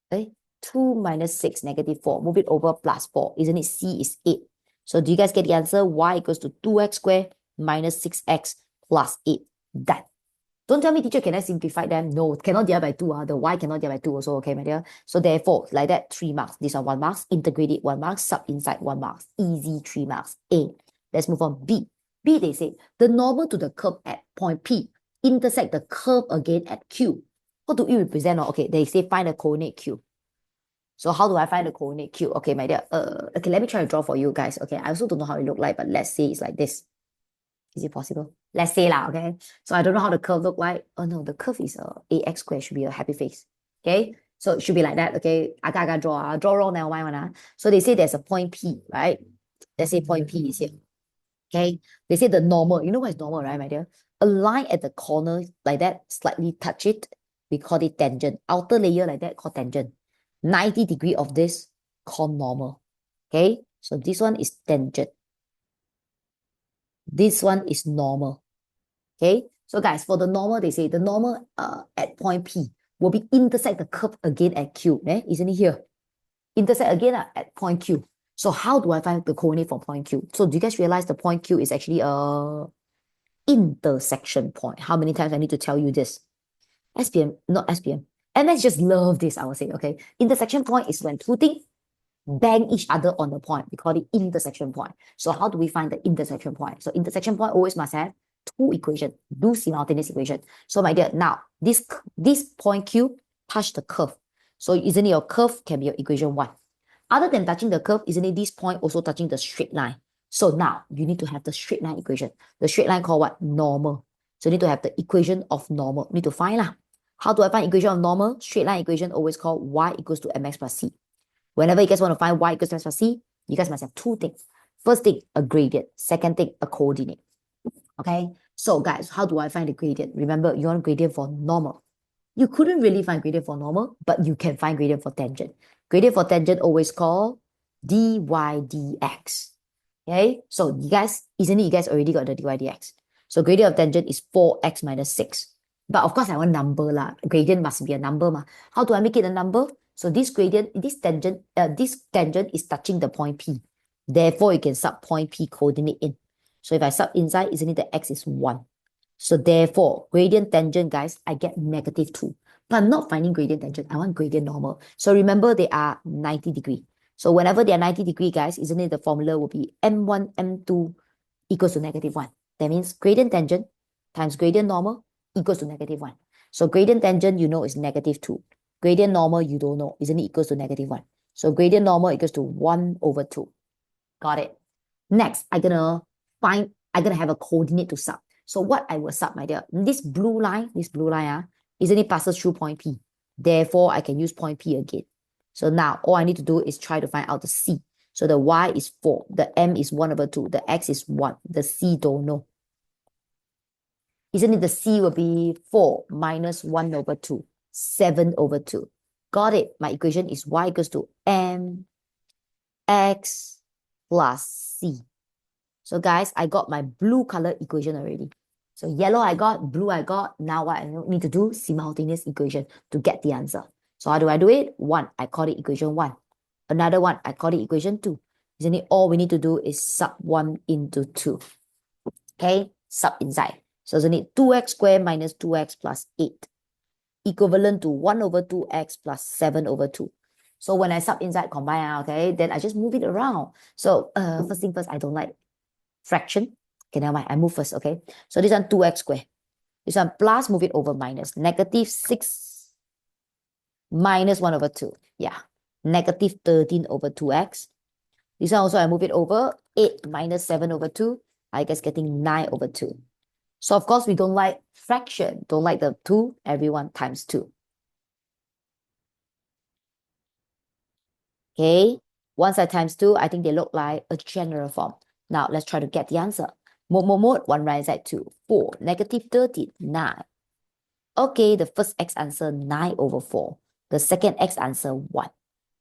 2 minus 6, negative 4. Move it over, plus 4. Isn't it? C is 8. So do you guys get the answer? Y equals to 2x squared minus 6x plus 8. Done. Don't tell me, teacher, can I simplify them? No, cannot divide by 2. The y cannot divide by 2 also, okay, my dear? So therefore, like that, 3 marks. This one 1 marks. Integrate it 1 marks. Sub inside 1 marks. Easy 3 marks. A. Let's move on. B. B, they say, the normal to the curve at point P intersect the curve again at Q. How do you represent? Okay, they say find the coordinate Q. So how do I find the coordinate Q? Okay, my dear. Okay, let me try to draw for you guys. Okay, I also don't know how it look like, but let's say it's like this. Is it possible? Let's say lah, okay? So I don't know how the curve look like. Oh no, the curve is ax squared, should be a happy face. Okay? So it should be like that, okay? I gotta draw. I'll draw wrong, never mind one. So they say there's a point P, right? Let's say point P is here. Okay? They say the normal, you know what is normal, right, my dear? A line at the corner like that, slightly touch it, we call it tangent. Outer layer like that, called tangent. 90 degree of this, called normal. Okay? So this one is tangent. This one is normal. Okay, so guys, for the normal, they say the normal at point P will be intersect the curve again at Q. Isn't it here? Intersect again at point Q. So how do I find the coordinate for point Q? So do you guys realize the point Q is actually a intersection point? How many times I need to tell you this? SPM, not SPM. MS just love this, I would say, okay? Intersection point is when two things bang each other on the point. We call it intersection point. So how do we find the intersection point? So intersection point always must have two equations, two simultaneous equations. So my dear, now this point Q touch the curve. So isn't it your curve can be your equation 1? Other than touching the curve, isn't it this point also touching the straight line? So now you need to have the straight line equation. The straight line called what? Normal. So you need to have the equation of normal. You need to find lah. How do I find equation of normal? Straight line equation always called y equals to mx plus c. Whenever you guys want to find y equals to mx plus c, you guys must have two things. First thing, a gradient. Second thing, a coordinate. Okay, so guys, how do I find the gradient? Remember, you want gradient for normal. You couldn't really find gradient for normal, but you can find gradient for tangent. Gradient for tangent always called dy dx. Okay, so you guys, isn't it you guys already got the dy dx? So gradient of tangent is 4x minus 6. But of course, I want number lah. Gradient must be a number ma. How do I make it a number? So this gradient, this tangent is touching the point P. Therefore, you can sub point P coordinate in. So if I sub inside, isn't it the x is 1? So therefore, gradient tangent, guys, I get negative 2. But I'm not finding gradient tangent. I want gradient normal. So remember, they are 90 degree. So whenever they are 90 degree, guys, isn't it the formula will be m1, m2 equals to negative 1. That means gradient tangent times gradient normal equals to negative 1. So gradient tangent, you know, is negative 2. Gradient normal, you don't know. Isn't it equals to negative 1? So gradient normal equals to 1 over 2. Got it. Next, I'm going to have a coordinate to sub. So what I will sub, my dear, this blue line, isn't it passes through point P? Therefore, I can use point P again. So now, all I need to do is try to find out the C. So the Y is 4, the M is 1 over 2, the X is 1, the C don't know. Isn't it the C will be 4 minus 1 over 2, 7 over 2. Got it. My equation is Y equals to M X plus C. So guys, I got my blue color equation already. So yellow I got, blue I got. Now what I need to do? Simultaneous equation to get the answer. So how do I do it? 1, I call it equation 1. Another one, I call it equation 2. Isn't it all we need to do is sub 1 into 2. Okay, sub inside. So isn't it 2x squared minus 2x plus 8 equivalent to 1 over 2x plus 7 over 2. So when I sub inside, combine, okay, then I just move it around. So first thing first, I don't like fraction. Okay, never mind. I move first, okay? So this one 2x squared. This one plus, move it over minus. Negative 6 minus 1 over 2. Yeah. Negative 13 over 2x. This one also I move it over. 8 minus 7 over 2. I guess getting 9 over 2. So of course we don't like fraction. Don't like the 2. Everyone times 2. Okay. Once I times 2, I think they look like a general form. Now let's try to get the answer. Mode, 1 right side 2, 4, negative 13, 9. Okay, the first x answer 9 over 4. The second x answer 1.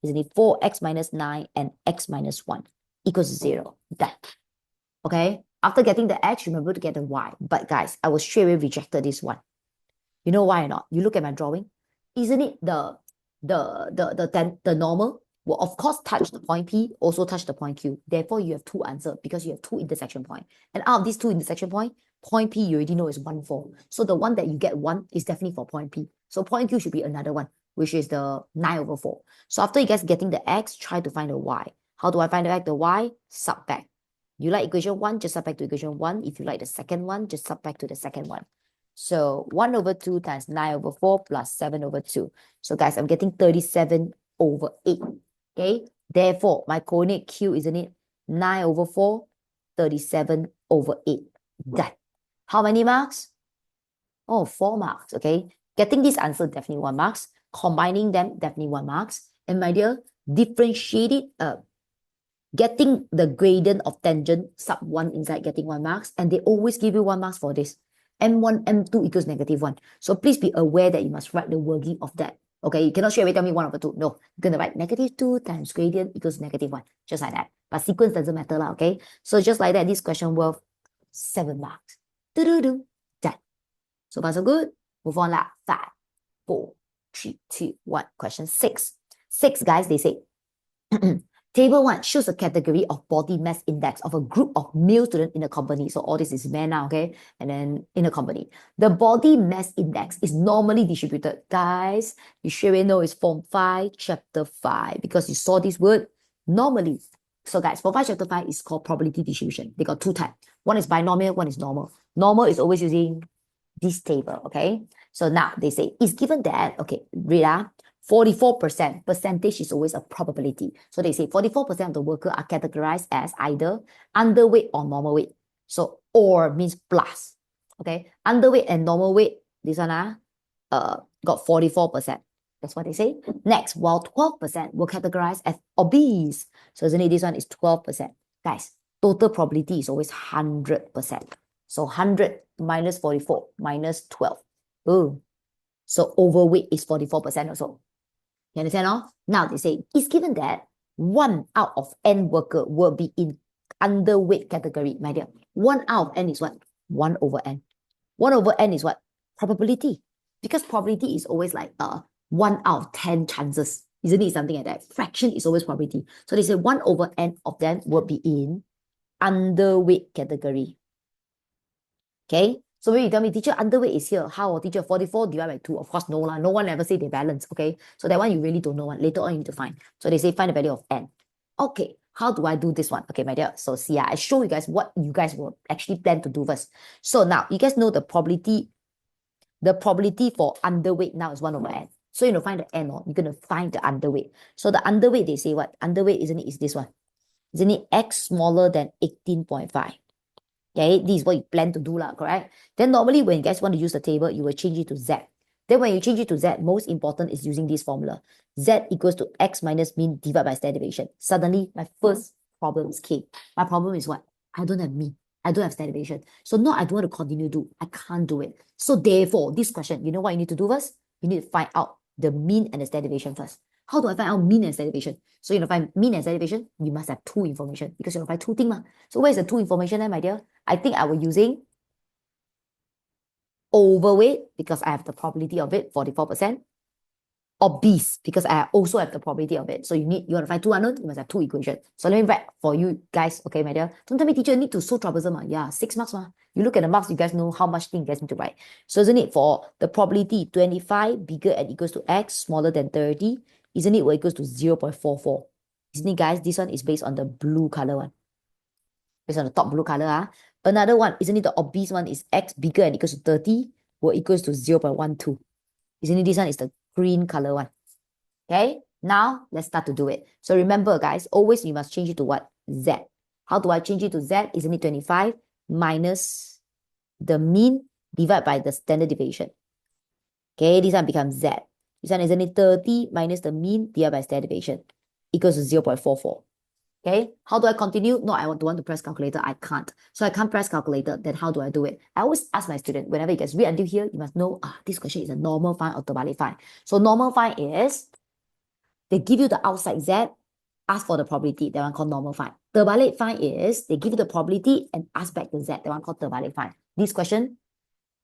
Isn't it 4x minus 9 and x minus 1? equals to 0. Done. Okay? After getting the x, remember to get the y. But guys, I was straight away rejected this one. You know why or not? You look at my drawing. Isn't it the normal will of course touch the point P, also touch the point Q. Therefore, you have two answers because you have two intersection points. And out of these two intersection points, point P you already know is 1, 4. So the one that you get 1 is definitely for point P. So point Q should be another one, which is the 9/4. So after you guys getting the x, try to find the y. How do I find the y? Sub back. You like equation 1, just sub back to equation 1. If you like the second one, just sub back to the second one. So 1/2 times 9/4 plus 7/2. So guys, I'm getting 37/8. Okay. Therefore, my coordinate Q, isn't it? 9/4, 37/8. Done. How many marks? Oh, 4 marks. Okay. Getting this answer, definitely 1 marks. Combining them, definitely 1 marks. And my dear, differentiate it, getting the gradient of tangent sub 1 inside, getting 1 marks. And they always give you 1 marks for this. M1, M2 equals -1. So please be aware that you must write the working of that. Okay, you cannot straight away tell me 1/2. No, you're going to write -2 times gradient equals -1. Just like that. But sequence doesn't matter, lah, okay? So just like that, this question worth 7 marks. Do-do-do. Done. So far, so good. Move on, lah. 5, 4, 3, 2, 1. Question 6. 6, guys, they say, Table 1 shows a category of body mass index of a group of male students in a company. So all this is men now, okay? And then in a company. The body mass index is normally distributed. Guys, you sure know it's Form 5, Chapter 5, because you saw this word normally. So guys, Form 5, Chapter 5 is called probability distribution. They got two types. One is binomial, one is normal. Normal is always using this table, okay? So now they say, it's given that, okay, read 44%, percentage is always a probability. So they say 44% of the worker are categorized as either underweight or normal weight. So or means plus. Okay, underweight and normal weight, this one got 44%. That's what they say. Next, while 12% were categorized as obese. So isn't it this one is 12%? Guys, total probability is always 100%. So 100 minus 44 minus 12. Oh, so overweight is 44% also. You understand? Now they say it's given that 1 out of n worker will be in underweight category, my dear. 1 out of n is what? 1/n. 1/n is what? Probability. Because probability is always like 1 out of 10 chances. Isn't it something like that? Fraction is always probability. So they say 1/n of them will be in underweight category. Okay? So when you tell me, teacher, underweight is here. How? Teacher, 44 divided by 2. Of course, no lah. No one ever say they balance. Okay? So that one you really don't know. Later on, you need to find. So they say find the value of n. Okay. How do I do this one? Okay, my dear. So see, I show you guys what you guys will actually plan to do first. So now, you guys know the probability for underweight now is 1/n. So you know, find the n, you're going to find the underweight. So the underweight, they say what? Underweight, isn't it, is this one. Isn't it x smaller than 18.5? Okay, this is what you plan to do, correct? Then normally when you guys want to use the table, you will change it to Z. Then when you change it to Z, most important is using this formula. Z equals to x minus mean divided by standard deviation. Suddenly, my first problem came. My problem is what? I don't have mean. I don't have standard deviation. So now I don't want to continue to do. I can't do it. So therefore, this question, you know what you need to do first? You need to find out the mean and the standard deviation first. How do I find out mean and standard deviation? So you know, find mean and standard deviation, you must have two information because you know, find two things. So where's the two information then, my dear? I think I will using overweight because I have the probability of it, 44%. Obese because I also have the probability of it. So you want to find two unknown, you must have two equations. So let me write for you guys, okay, my dear. Don't tell me, teacher, need to so troublesome. Yeah, 6 marks. You look at the marks, you guys know how much thing you guys need to write. So isn't it for the probability 25 bigger and equals to x smaller than 30? Isn't it equals to 0.44? Isn't it, guys? This one is based on the blue color one. Based on the top blue color. Another one, isn't it the obese one is x bigger and equals to 30 or equals to 0.12? Isn't it this one is the green color one? Okay, now let's start to do it. So remember, guys, always you must change it to what? Z. How do I change it to Z? Isn't it 25 minus the mean divided by the standard deviation? Okay, this one becomes Z. This one isn't it 30 minus the mean divided by standard deviation equals to 0.44. Okay, how do I continue? No, I don't want to press calculator. I can't. So I can't press calculator. Then how do I do it? I always ask my student, whenever you guys read until here, you must know, this question is a normal find or terbalik find. So normal find is, they give you the outside Z, ask for the probability. That one called normal find. Terbalik find is they give you the probability and ask back the Z. That one called terbalik find. This question,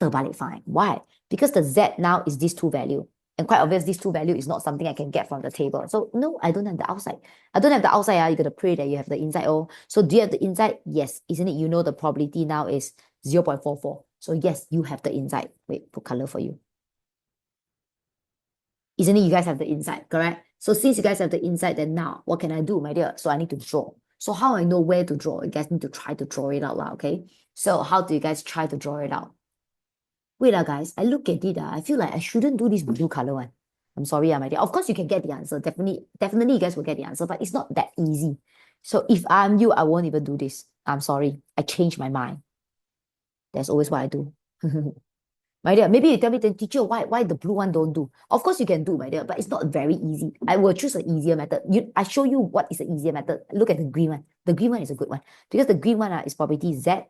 terbalik find. Why? Because the Z now is these two value. And quite obvious, these two value is not something I can get from the table. So no, I don't have the outside. I don't have the outside. You got to pray that you have the inside. Oh, so do you have the inside? Yes. Isn't it? You know the probability now is 0.44. So yes, you have the inside. Wait, put color for you. Isn't it? You guys have the inside, correct? So since you guys have the inside, then now what can I do, my dear? So I need to draw. So how I know where to draw? You guys need to try to draw it out, okay? So how do you guys try to draw it out? Wait, guys, I look at it, I feel like I shouldn't do this blue color one. I'm sorry, my dear. Of course, you can get the answer. Definitely, you guys will get the answer, but it's not that easy. So if I'm you, I won't even do this. I'm sorry. I changed my mind. That's always what I do. My dear, maybe you tell me, then teacher, why the blue one don't do? Of course you can do, my dear, but it's not very easy. I will choose an easier method. I show you what is the easier method. Look at the green one. The green one is a good one because the green one is probability Z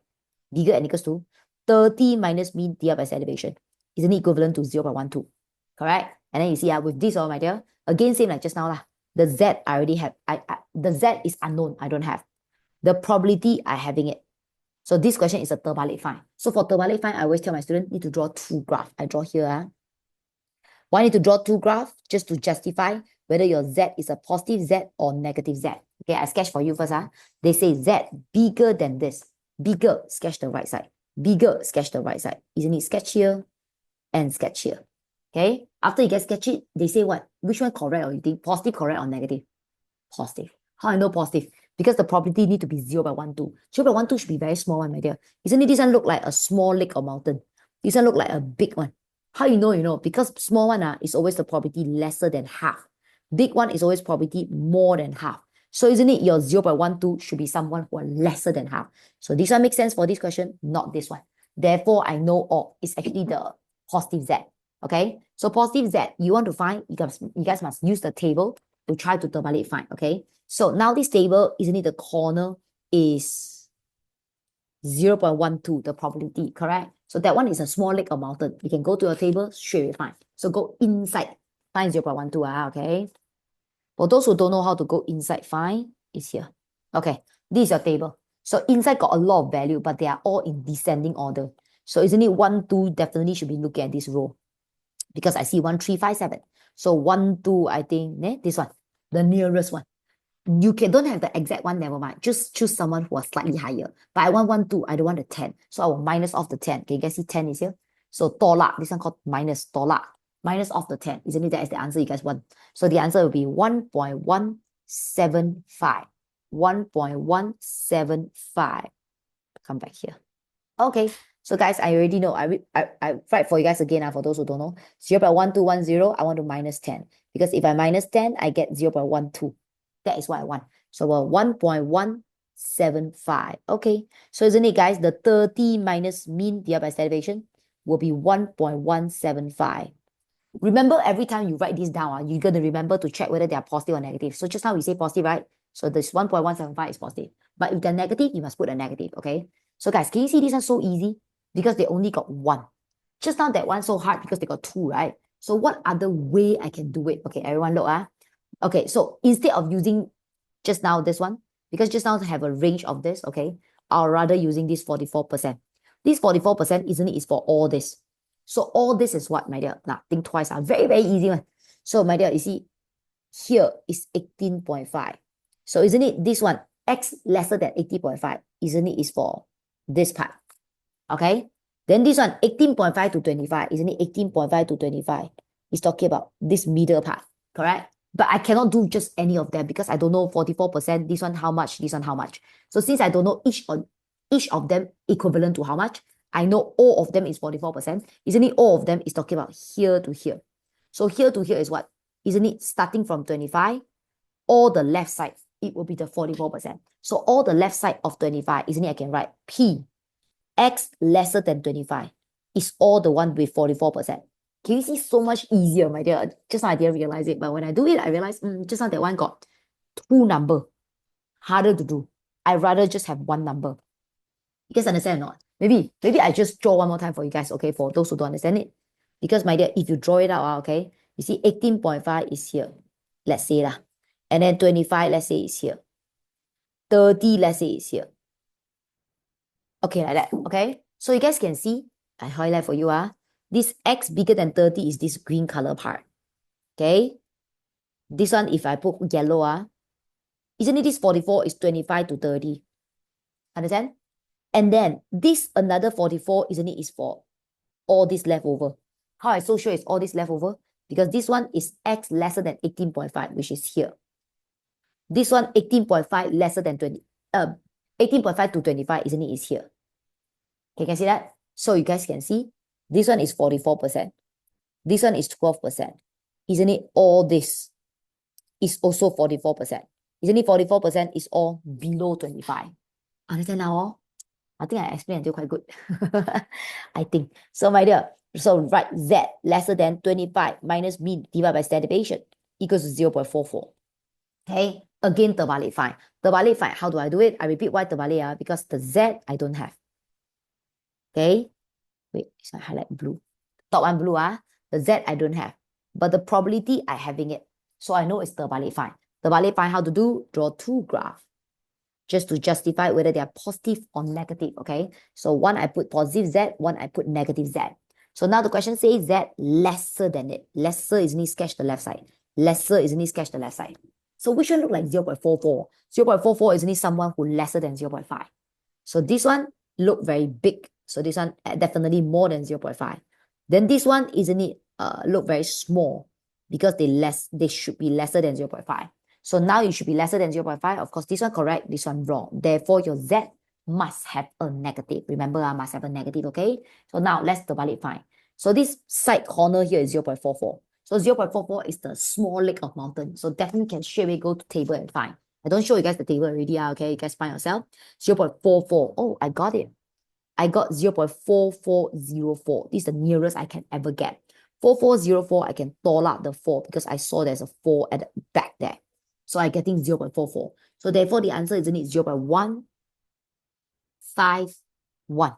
bigger and equals to 30 minus mean divided by standard deviation. Isn't it equivalent to 0.12? Correct? And then you see with this, my dear, again, same like just now. The Z I already have. The Z is unknown. I don't have. The probability I having it. So this question is a terbalik find. So for terbalik find, I always tell my student, need to draw two graphs. I draw here. Why need to draw two graphs? Just to justify whether your Z is a positive Z or negative Z. Okay, I sketch for you first. They say Z bigger than this. Bigger, sketch the right side. Bigger, sketch the right side. Isn't it? Sketch here and sketch here. Okay, after you get sketch it, they say what? Which one correct or you think? Positive correct or negative? Positive. How I know positive? Because the probability need to be 0.12. 0.12 should be very small one, my dear. Isn't it? This one look like a small lake or mountain. This one look like a big one. How you know? You know, because small one is always the probability lesser than half. Big one is always probability more than half. So isn't it your 0.12 should be someone who are lesser than half? So this one makes sense for this question, not this one. Therefore, I know it's actually the positive Z. Okay, so positive Z, you want to find, you guys must use the table to try to terbalik find, okay? So now this table, isn't it the corner is 0.12, the probability, correct? So that one is a small lake or mountain. You can go to your table, straight away find. So go inside, find 0.12, okay? For those who don't know how to go inside, find is here. Okay, this is your table. So inside got a lot of value, but they are all in descending order. So isn't it 1, 2, definitely should be looking at this row. Because I see 1, 3, 5, 7. So 1, 2, I think, this one, the nearest one. You don't have the exact one, never mind. Just choose someone who is slightly higher. But I want 1, 2, I don't want a 10. So I will minus off the 10. Can you guys see 10 is here? So tolak, this one called minus tolak. Minus off the 10. Isn't it that is the answer you guys want? So the answer will be 1.175. 1.175. Come back here. Okay. So guys, I already know. I write for you guys again for those who don't know. 0.1210, I want to minus 10. Because if I minus 10, I get 0.12. That is what I want. So 1.175. Okay. So isn't it, guys, the 30 minus mean divided by standard deviation will be 1.175. Remember, every time you write this down, you're going to remember to check whether they are positive or negative. So just now we say positive, right? So this 1.175 is positive. But if they're negative, you must put a negative, okay? So guys, can you see this one so easy? Because they only got one. Just now that one so hard because they got two, right? So what other way I can do it? Okay, everyone look. Okay, so instead of using just now this one, because just now to have a range of this, okay, I'll rather using this 44%. This 44%, isn't it, is for all this. So all this is what, my dear? Now, think twice. Very, very easy one. So, my dear, you see, here is 18.5. So, isn't it this one, x lesser than 80.5, isn't it, is for this part? Okay? Then this one, 18.5 to 25, isn't it 18.5 to 25? It's talking about this middle part, correct? But I cannot do just any of them because I don't know 44%, this one how much, this one how much. So since I don't know each of them equivalent to how much, I know all of them is 44%. Isn't it all of them is talking about here to here? So here to here is what? Isn't it starting from 25? All the left side, it will be the 44%. So all the left side of 25, isn't it, I can write P, x lesser than 25 is all the one with 44%. Can you see so much easier, my dear? Just now I didn't realize it, but when I do it, I realize just now that one got two number. Harder to do. I'd rather just have one number. You guys understand or not? Maybe I just draw one more time for you guys, okay, for those who don't understand it. Because, my dear, if you draw it out, okay, you see 18.5 is here. Let's say lah. And then 25, let's say, is here. 30, let's say, is here. Okay, like that. Okay. So you guys can see, I highlight for you. This X bigger than 30 is this green color part. Okay. This one, if I put yellow, isn't it this 44 is 25 to 30? Understand? And then this another 44, isn't it, is for all this leftover. How I so sure it's all this leftover? Because this one is X lesser than 18.5, which is here. This one 18.5 lesser than 18.5 to 25, isn't it, is here. Okay, you can see that? So you guys can see this one is 44%. This one is 12%. Isn't it all this is also 44%? Isn't it 44% is all below 25? Understand now? I think I explained until quite good. I think. So my dear, so write Z lesser than 25 minus mean divided by standard deviation equals to 0.44. Okay, again, terbalik find. Terbalik find, how do I do it? I repeat why terbalik, because the Z I don't have. Okay, wait, so I highlight blue. Top one blue, the Z I don't have. But the probability I having it. So I know it's terbalik find. Terbalik find, how to do? Draw two graphs, just to justify whether they are positive or negative, okay? So one I put positive Z, one I put negative Z. So now the question says Z lesser than it. Lesser is need sketch the left side. Lesser is need sketch the left side. So which one look like 0.44? 0.44 is need someone who lesser than 0.5. So this one look very big. So this one definitely more than 0.5. Then this one isn't it look very small because they should be lesser than 0.5. So now it should be lesser than 0.5. Of course, this one correct, this one wrong. Therefore, your Z must have a negative. Remember, I must have a negative, okay? So now let's terbalik find. So this side corner here is 0.44. So 0.44 is the small leg of mountain. So definitely can straight away go to table and find. I don't show you guys the table already, okay? You guys find yourself. 0.44. Oh, I got it. I got 0.4404. This is the nearest I can ever get. 4404, I can toll out the 4 because I saw there's a 4 at the back there. So I'm getting 0.44. So therefore, the answer is 0.151.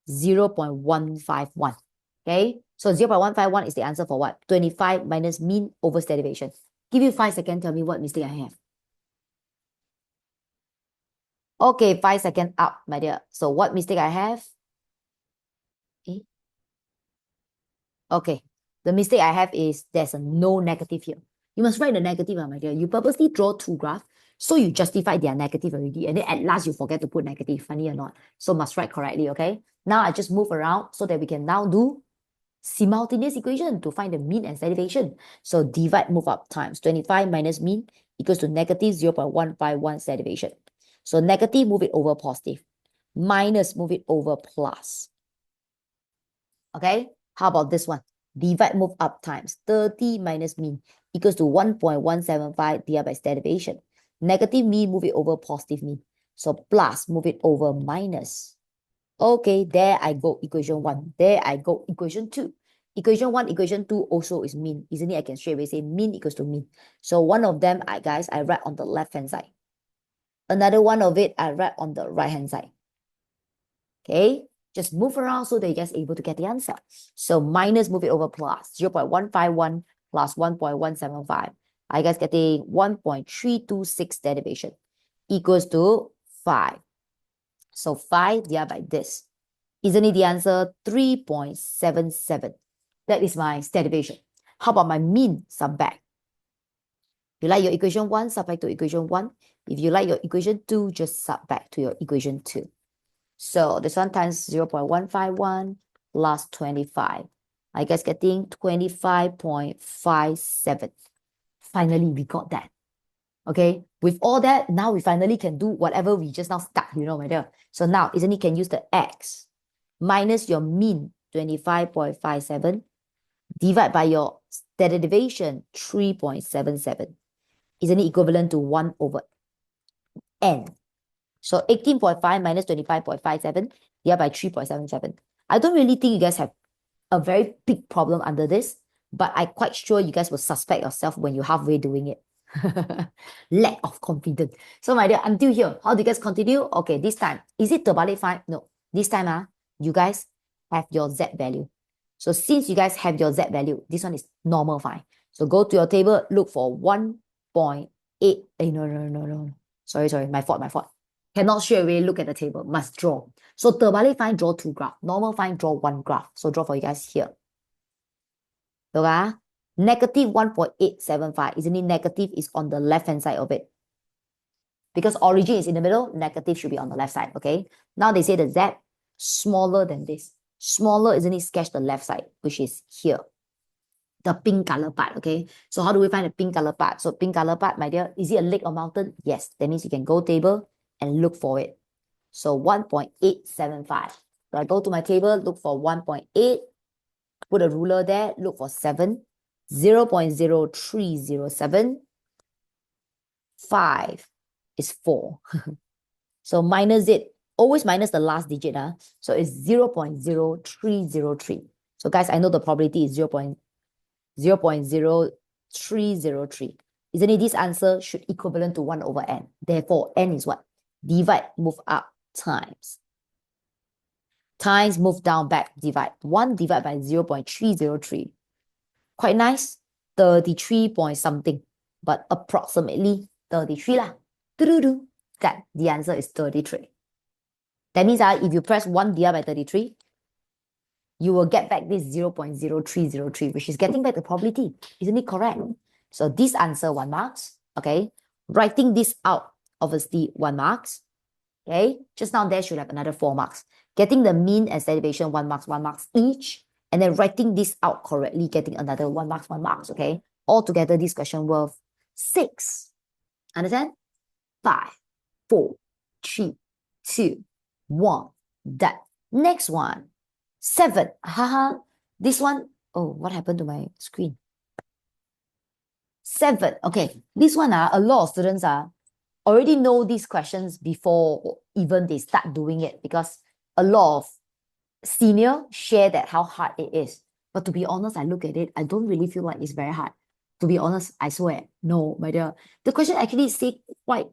0.151. Okay? So 0.151 is the answer for what? 25 minus mean over standard deviation. Give you 5 seconds, tell me what mistake I have. Okay, 5 seconds up, my dear. So what mistake I have? Okay, the mistake I have is there's a no negative here. You must write the negative, my dear. You purposely draw two graphs, so you justify their negative already, and then at last you forget to put negative, funny or not. So must write correctly, okay? Now I just move around so that we can now do simultaneous equation to find the mean and standard deviation. So divide, move up times 25 minus mean equals to negative 0.151 standard deviation. So negative, move it over positive. Minus, move it over plus. Okay, how about this one? Divide, move up times 30 minus mean equals to 1.175 divided by standard deviation. Negative mean, move it over positive mean. So plus, move it over minus. Okay, there I go, equation 1. There I go, equation 2. Equation 1, equation 2 also is mean. Isn't it? I can straight away say mean equals to mean. So one of them, guys, I write on the left-hand side. Another one of it, I write on the right-hand side. Okay, just move around so that you guys are able to get the answer. So minus, move it over plus. 0.151 plus 1.175. Are you guys getting 1.326 derivation equals to 5. So 5 divided by this. Isn't it the answer? 3.77. That is my derivation. How about my mean? Sub back. You like your equation 1, sub back to equation 1. If you like your equation 2, just sub back to your equation 2. So this one times 0.151 plus 25. I guess getting 25.57. Finally, we got that. Okay, with all that, now we finally can do whatever we just now start, my dear. So now, isn't it, can use the X minus your mean, 25.57, divide by your standard deviation, 3.77. Isn't it equivalent to 1 over N? So 18.5 minus 25.57 divided by 3.77. I don't really think you guys have a very big problem under this, but I'm quite sure you guys will suspect yourself when you're halfway doing it. Lack of confidence. So my dear, until here, how do you guys continue? Okay, this time, is it terbalik find? No, this time, you guys have your Z value. So since you guys have your Z value, this one is normal find. So go to your table, look for 1.8. No. Sorry, my fault. Cannot straight away look at the table, must draw. So terbalik fine, draw 2 graph. Normal fine, draw 1 graph. So draw for you guys here. Look negative 1.875, isn't it? Negative is on the left-hand side of it. Because origin is in the middle, negative should be on the left side, okay? Now they say the Z smaller than this. Smaller, isn't it? Sketch the left side, which is here. The pink color part, okay? So how do we find the pink color part? So pink color part, my dear, is it a lake or mountain? Yes, that means you can go table and look for it. So 1.875. So I go to my table, look for 1.8, put a ruler there, look for 7, 0.0307, 5 is 4. So minus it, always minus the last digit. So it's 0.0303. So guys, I know the probability is 0.0303. Isn't it? This answer should equivalent to 1 over n. Therefore, n is what? Divide, move up, times. Times, move down, back, divide. 1 divided by 0.303. Quite nice. 33 point something. But approximately 33 lah. That the answer is 33. That means if you press 1 divided by 33, you will get back this 0.0303, which is getting back the probability. Isn't it correct? So this answer 1 marks. Okay. Writing this out, obviously 1 marks. Okay. Just now there should have another 4 marks. Getting the mean and standard deviation 1 marks each. And then writing this out correctly, getting another 1 marks. Okay. Altogether, this question worth 6. Understand? 5, 4, 3, 2, 1. That. Next one. 7. Haha. This one. Oh, what happened to my screen? 7. Okay. This one, a lot of students already know these questions before even they start doing it, because a lot of senior share that how hard it is. But to be honest, I look at it, I don't really feel like it's very hard. To be honest, I swear. No, my dear. The question actually say quite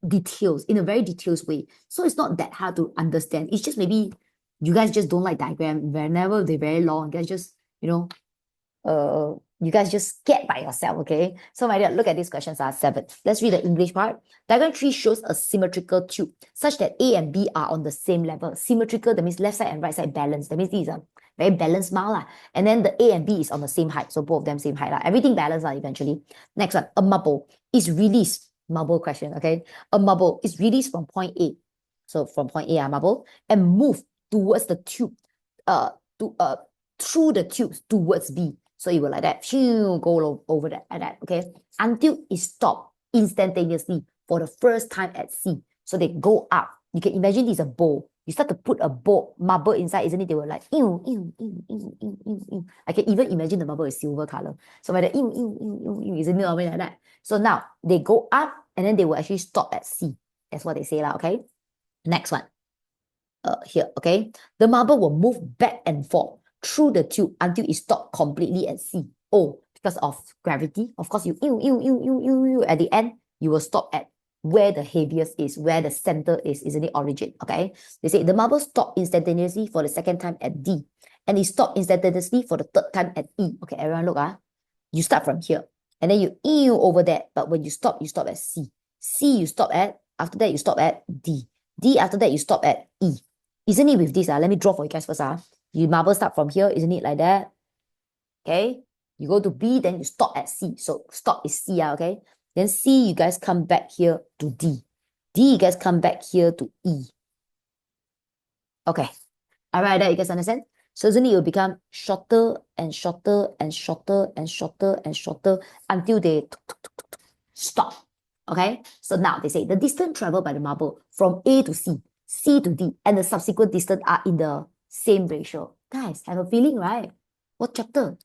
details, in a very detailed way. So it's not that hard to understand. It's just maybe you guys just don't like diagram. Whenever they're very long, you guys just, you guys just get by yourself, okay? So my dear, look at these questions 7. Let's read the English part. Diagram 3 shows a symmetrical tube such that A and B are on the same level. Symmetrical, that means left side and right side balanced. That means this is a very balanced mile. And then the A and B is on the same height. So both of them same height. Everything balanced eventually. Next one, a marble is released. Marble question, okay? A marble is released from point A. So from point A, marble, and move towards the tube, through the tube towards B. So it will like that, go over that, like that, okay? Until it stopped instantaneously for the first time at C. So they go up. You can imagine this is a bowl. You start to put a bowl, marble inside, isn't it? They were like, I can even imagine the marble is silver color. So by the isn't it like that? So now they go up and then they will actually stop at C. That's what they say, okay? Next one. Here, okay? The marble will move back and forth through the tube until it stopped completely at C. Oh, because of gravity. Of course, at the end, you will stop at where the heaviest is, where the center is, isn't it? Origin, okay? They say the marble stopped instantaneously for the second time at D, and it stopped instantaneously for the third time at E. Okay, everyone look, you start from here, and then you over there, but when you stop at C. C you stop at, after that you stop at D. D after that you stop at E. Isn't it with this? Let me draw for you guys first. You marble start from here, isn't it like that? Okay. You go to B, then you stop at C. So stop is C, okay? Then C, you guys come back here to D. D, you guys come back here to E. Okay. All right, that you guys understand? So isn't it will become shorter and shorter and shorter and shorter and shorter until they stop. Okay. So now they say the distance traveled by the marble from A to C, C to D, and the subsequent distance are in the same ratio. Guys, have a feeling, right? What chapter?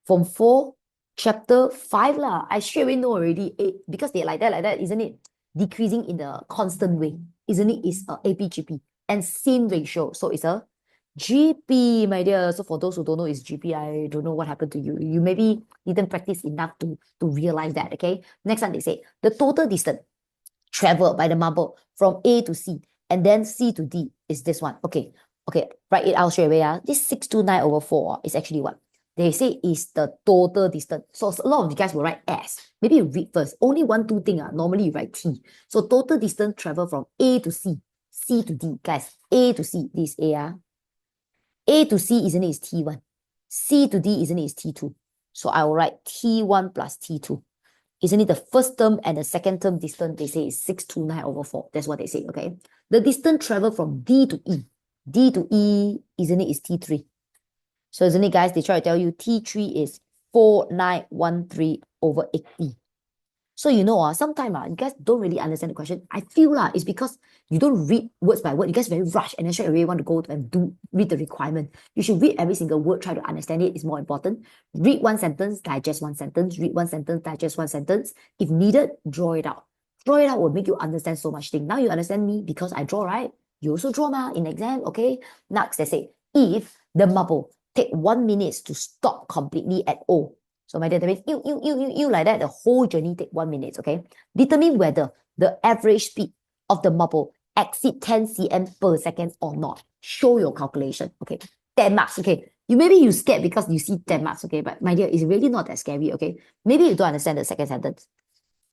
Form 4, chapter 5 lah. I straight away know already. Because they're like that, isn't it? Decreasing in the constant way, isn't it? It's a AP-GP and same ratio. So it's a GP, my dear. So for those who don't know, it's GP. I don't know what happened to you. You maybe didn't practice enough to realize that, okay? Next one, they say the total distance traveled by the marble from A to C and then C to D is this one. Okay, write it out straight away. This 629 over 4 is actually what? They say is the total distance. So a lot of you guys will write S. Maybe you read first. Only one, two thing. Normally you write T. So total distance travel from A to C, C to D. Guys, A to C, this is A. A to C, isn't it, is T1. C to D, isn't it, is T2. So I will write T1 plus T2. Isn't it the first term and the second term distance, they say is 629 over 4. That's what they say, okay? The distance traveled from D to E. D to E, isn't it, is T3. So isn't it, guys, they try to tell you T3 is 4913 over 80. So you know, sometimes you guys don't really understand the question. I feel it's because you don't read words by word. You guys very rush and then straight away want to go and read the requirement. You should read every single word, try to understand it. It's more important. Read one sentence, digest one sentence. Read one sentence, digest one sentence. If needed, draw it out. Draw it out will make you understand so much thing. Now you understand me because I draw, right? You also draw in exam, okay? Next, they say, if the marble take 1 minute to stop completely at O. So my dear, that means you like that, the whole journey take 1 minute, okay? Determine whether the average speed of the marble exceed 10 cm per second or not. Show your calculation, okay? 10 marks, okay? Maybe you scared because you see 10 marks, okay? But my dear, it's really not that scary, okay? Maybe you don't understand the second sentence.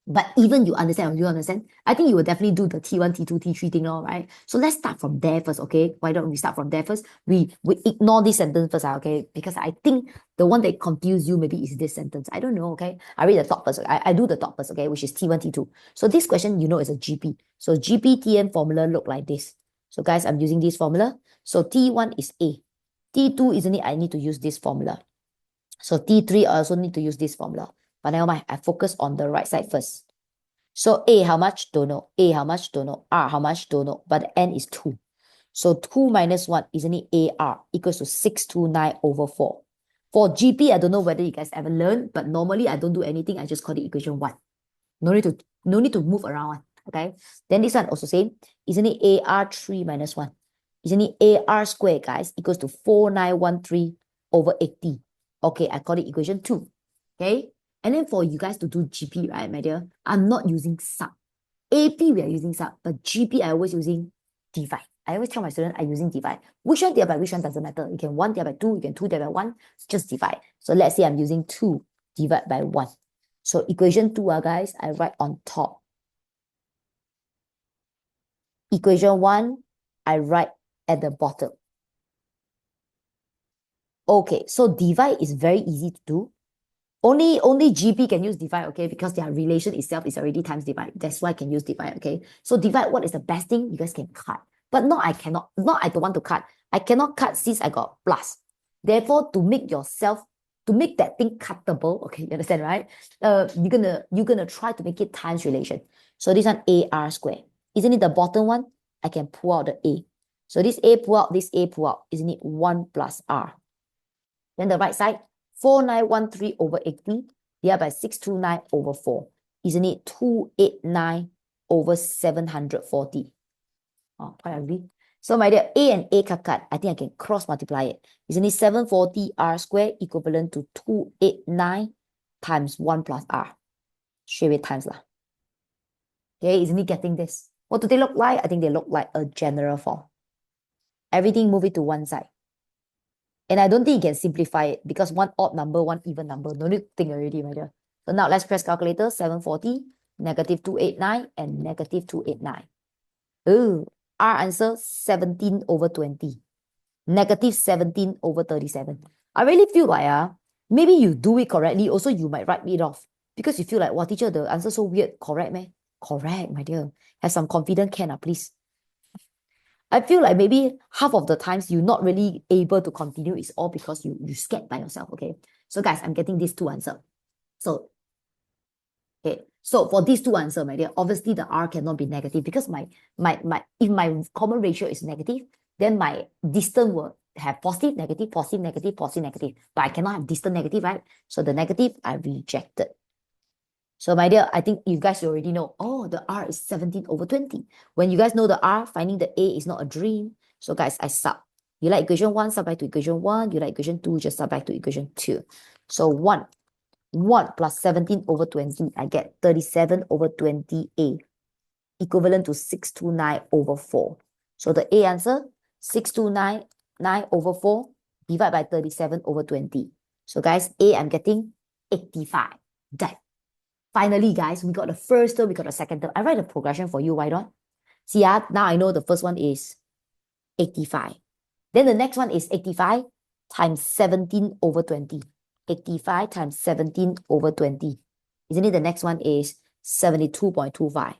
But even you understand or you understand, I think you will definitely do the T1, T2, T3 thing, all right? So let's start from there first, okay? Why don't we start from there first? We ignore this sentence first, okay? Because I think the one that confused you maybe is this sentence. I don't know, okay? I read the top first. I do the top first, okay? Which is T1, T2. So this question, you know, is a GP. So GP-TM formula look like this. So guys, I'm using this formula. So T1 is A. T2, isn't it? I need to use this formula. So T3, I also need to use this formula. But never mind, I focus on the right side first. So A, how much? Don't know. A, how much? Don't know. R, how much? Don't know. But the N is 2. So 2 minus 1, isn't it AR, equals to 629 over 4. For GP, I don't know whether you guys ever learned, but normally I don't do anything. I just call it equation 1. No need to move around, okay? Then this one also same. Isn't it AR 3 minus 1? Isn't it AR squared, guys, equals to 4913 over 80. Okay, I call it equation 2. Okay? And then for you guys to do GP, right, my dear, I'm not using sub. AP, we are using sub, but GP, I always using divide. I always tell my students I'm using divide. Which one divide by which one doesn't matter. You can 1 divide by 2, you can 2 divide by 1, just divide. So let's say I'm using 2 divided by 1. So equation 2, guys, I write on top. Equation 1, I write at the bottom. Okay, so divide is very easy to do. Only GP can use divide, okay, because their relation itself is already times divide. That's why I can use divide, okay. So divide, what is the best thing? You guys can cut. But not I cannot, not I don't want to cut. I cannot cut since I got plus. Therefore, to make that thing cuttable, okay, you understand, right? You're gonna try to make it times relation. So this one AR squared. Isn't it the bottom one? I can pull out the A. So this A pull out, this A pull out. Isn't it 1 plus R? Then the right side, 4913 over 80 divided by 629 over 4. Isn't it 289 over 740? Oh, quite ugly. So my dear, A and A cut. I think I can cross multiply it. Isn't it 740 R squared equivalent to 289 times 1 plus R? Straight away times lah. Okay, isn't it getting this? What do they look like? I think they look like a general form. Everything move it to one side. And I don't think you can simplify it because one odd number, one even number. No need to think already, my dear. So now let's press calculator. 740, negative 289, and negative 289. Oh, our answer 17 over 20. Negative 17 over 37. I really feel like maybe you do it correctly. Also, you might write it off. Because you feel like, wow, teacher, the answer so weird. Correct, man? Correct, my dear. Have some confidence, can please. I feel like maybe half of the times you're not really able to continue is all because you scared by yourself, okay? So guys, I'm getting these two answers. So, okay, so for these two answers, my dear, obviously the R cannot be negative because if my common ratio is negative, then my distance will have positive, negative, positive, negative, positive, negative. But I cannot have distant negative, right? So the negative, I rejected. So my dear, I think you guys already know, oh, the R is 17 over 20. When you guys know the R, finding the A is not a dream. So guys, I sub. You like equation 1, sub back to equation 1. You like equation 2, just sub back to equation 2. So 1 plus 17 over 20, I get 37 over 20A, equivalent to 629 over 4. So the A answer, 629 over 4, divided by 37 over 20. So guys, A, I'm getting 85. Done. Finally, guys, we got the first term, we got the second term. I write the progression for you, why not? See, now I know the first one is 85. Then the next one is 85 times 17 over 20. 85 times 17 over 20. Isn't it the next one is 72.25?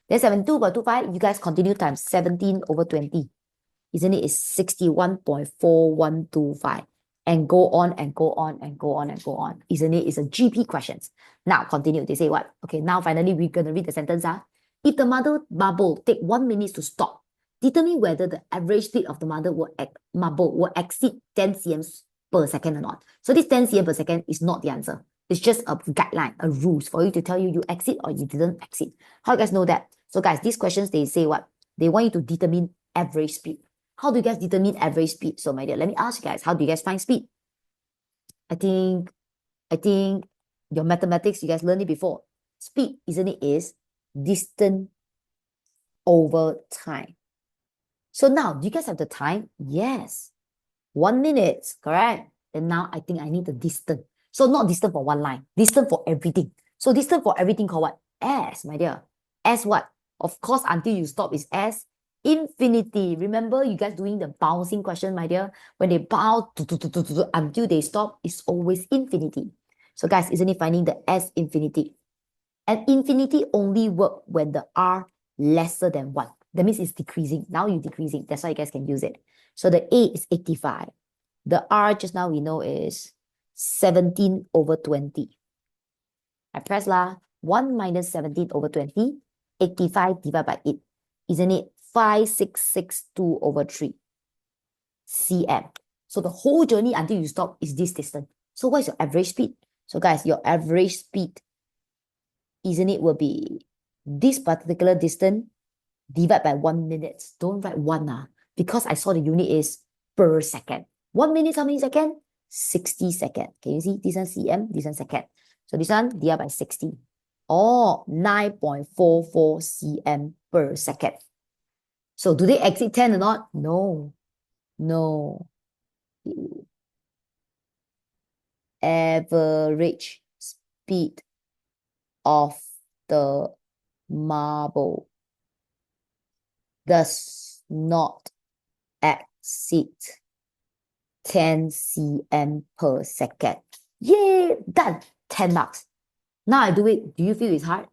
Then 72.25, you guys continue times 17 over 20. Isn't it is 61.4125? And go on and go on and go on and go on. Isn't it? It's a GP questions. Now continue. They say what? Okay, now finally we're gonna read the sentence. If the mother bubble take 1 minute to stop, determine whether the average speed of the mother bubble will exceed 10 cm per second or not. So this 10 cm per second is not the answer. It's just a guideline, a rules for you to tell you exceed or you didn't exceed. How you guys know that? So guys, these questions, they say what? They want you to determine average speed. How do you guys determine average speed? So my dear, let me ask you guys, how do you guys find speed? I think your mathematics, you guys learned it before. Speed, isn't it, is distance over time. So now, do you guys have the time? Yes. 1 minute, correct? And now I think I need the distance. So not distance for one line, distance for everything. So distance for everything called what? S, my dear. S what? Of course, until you stop is S infinity. Remember you guys doing the bouncing question, my dear? When they bounce until they stop, it's always infinity. So guys, isn't it finding the S infinity? And infinity only work when the R lesser than 1. That means it's decreasing. Now you're decreasing. That's why you guys can use it. So the A is 85. The R just now we know is 17 over 20. I press 1 minus 17 over 20. 85 divided by 8. Isn't it 5662 over 3 cm? So the whole journey until you stop is this distance. So what is your average speed? So guys, your average speed, isn't it, will be this particular distance divided by 1 minute. Don't write 1 because I saw the unit is per second. 1 minute, how many seconds? 60 seconds. Can you see? This one cm, this one second. So this one divided by 60. Or 9.44 cm per second. So do they exceed 10 or not? No. No. Average speed of the marble does not exceed 10 cm per second. Yay! Done! 10 marks. Now I do it. Do you feel it's hard?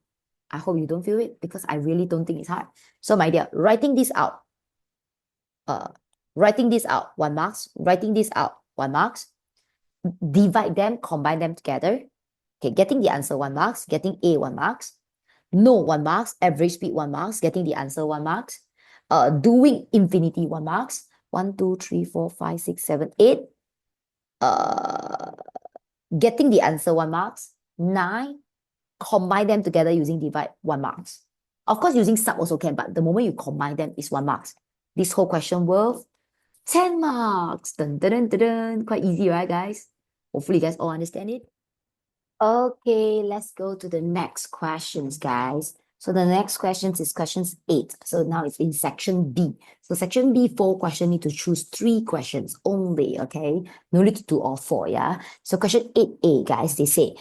I hope you don't feel it because I really don't think it's hard. So my dear, writing this out, 1 marks. Writing this out, 1 marks. Divide them, combine them together. Okay, getting the answer, 1 marks. Getting A, 1 marks. No, 1 marks. Average speed, 1 marks. Getting the answer, 1 marks. Doing infinity, 1 marks. 1, 2, 3, 4, 5, 6, 7, 8. Getting the answer, 1 marks. 9. Combine them together using divide, 1 marks. Of course, using sub also can, but the moment you combine them is 1 marks. This whole question worth 10 marks. Dun, dun, dun, dun, dun. Quite easy, right, guys? Hopefully, you guys all understand it. Okay, let's go to the next questions, guys. So the next questions is questions 8. So now it's in section B. So section B, 4 questions, need to choose 3 questions only, okay? No need to do all 4, yeah? So question 8A, guys, they say,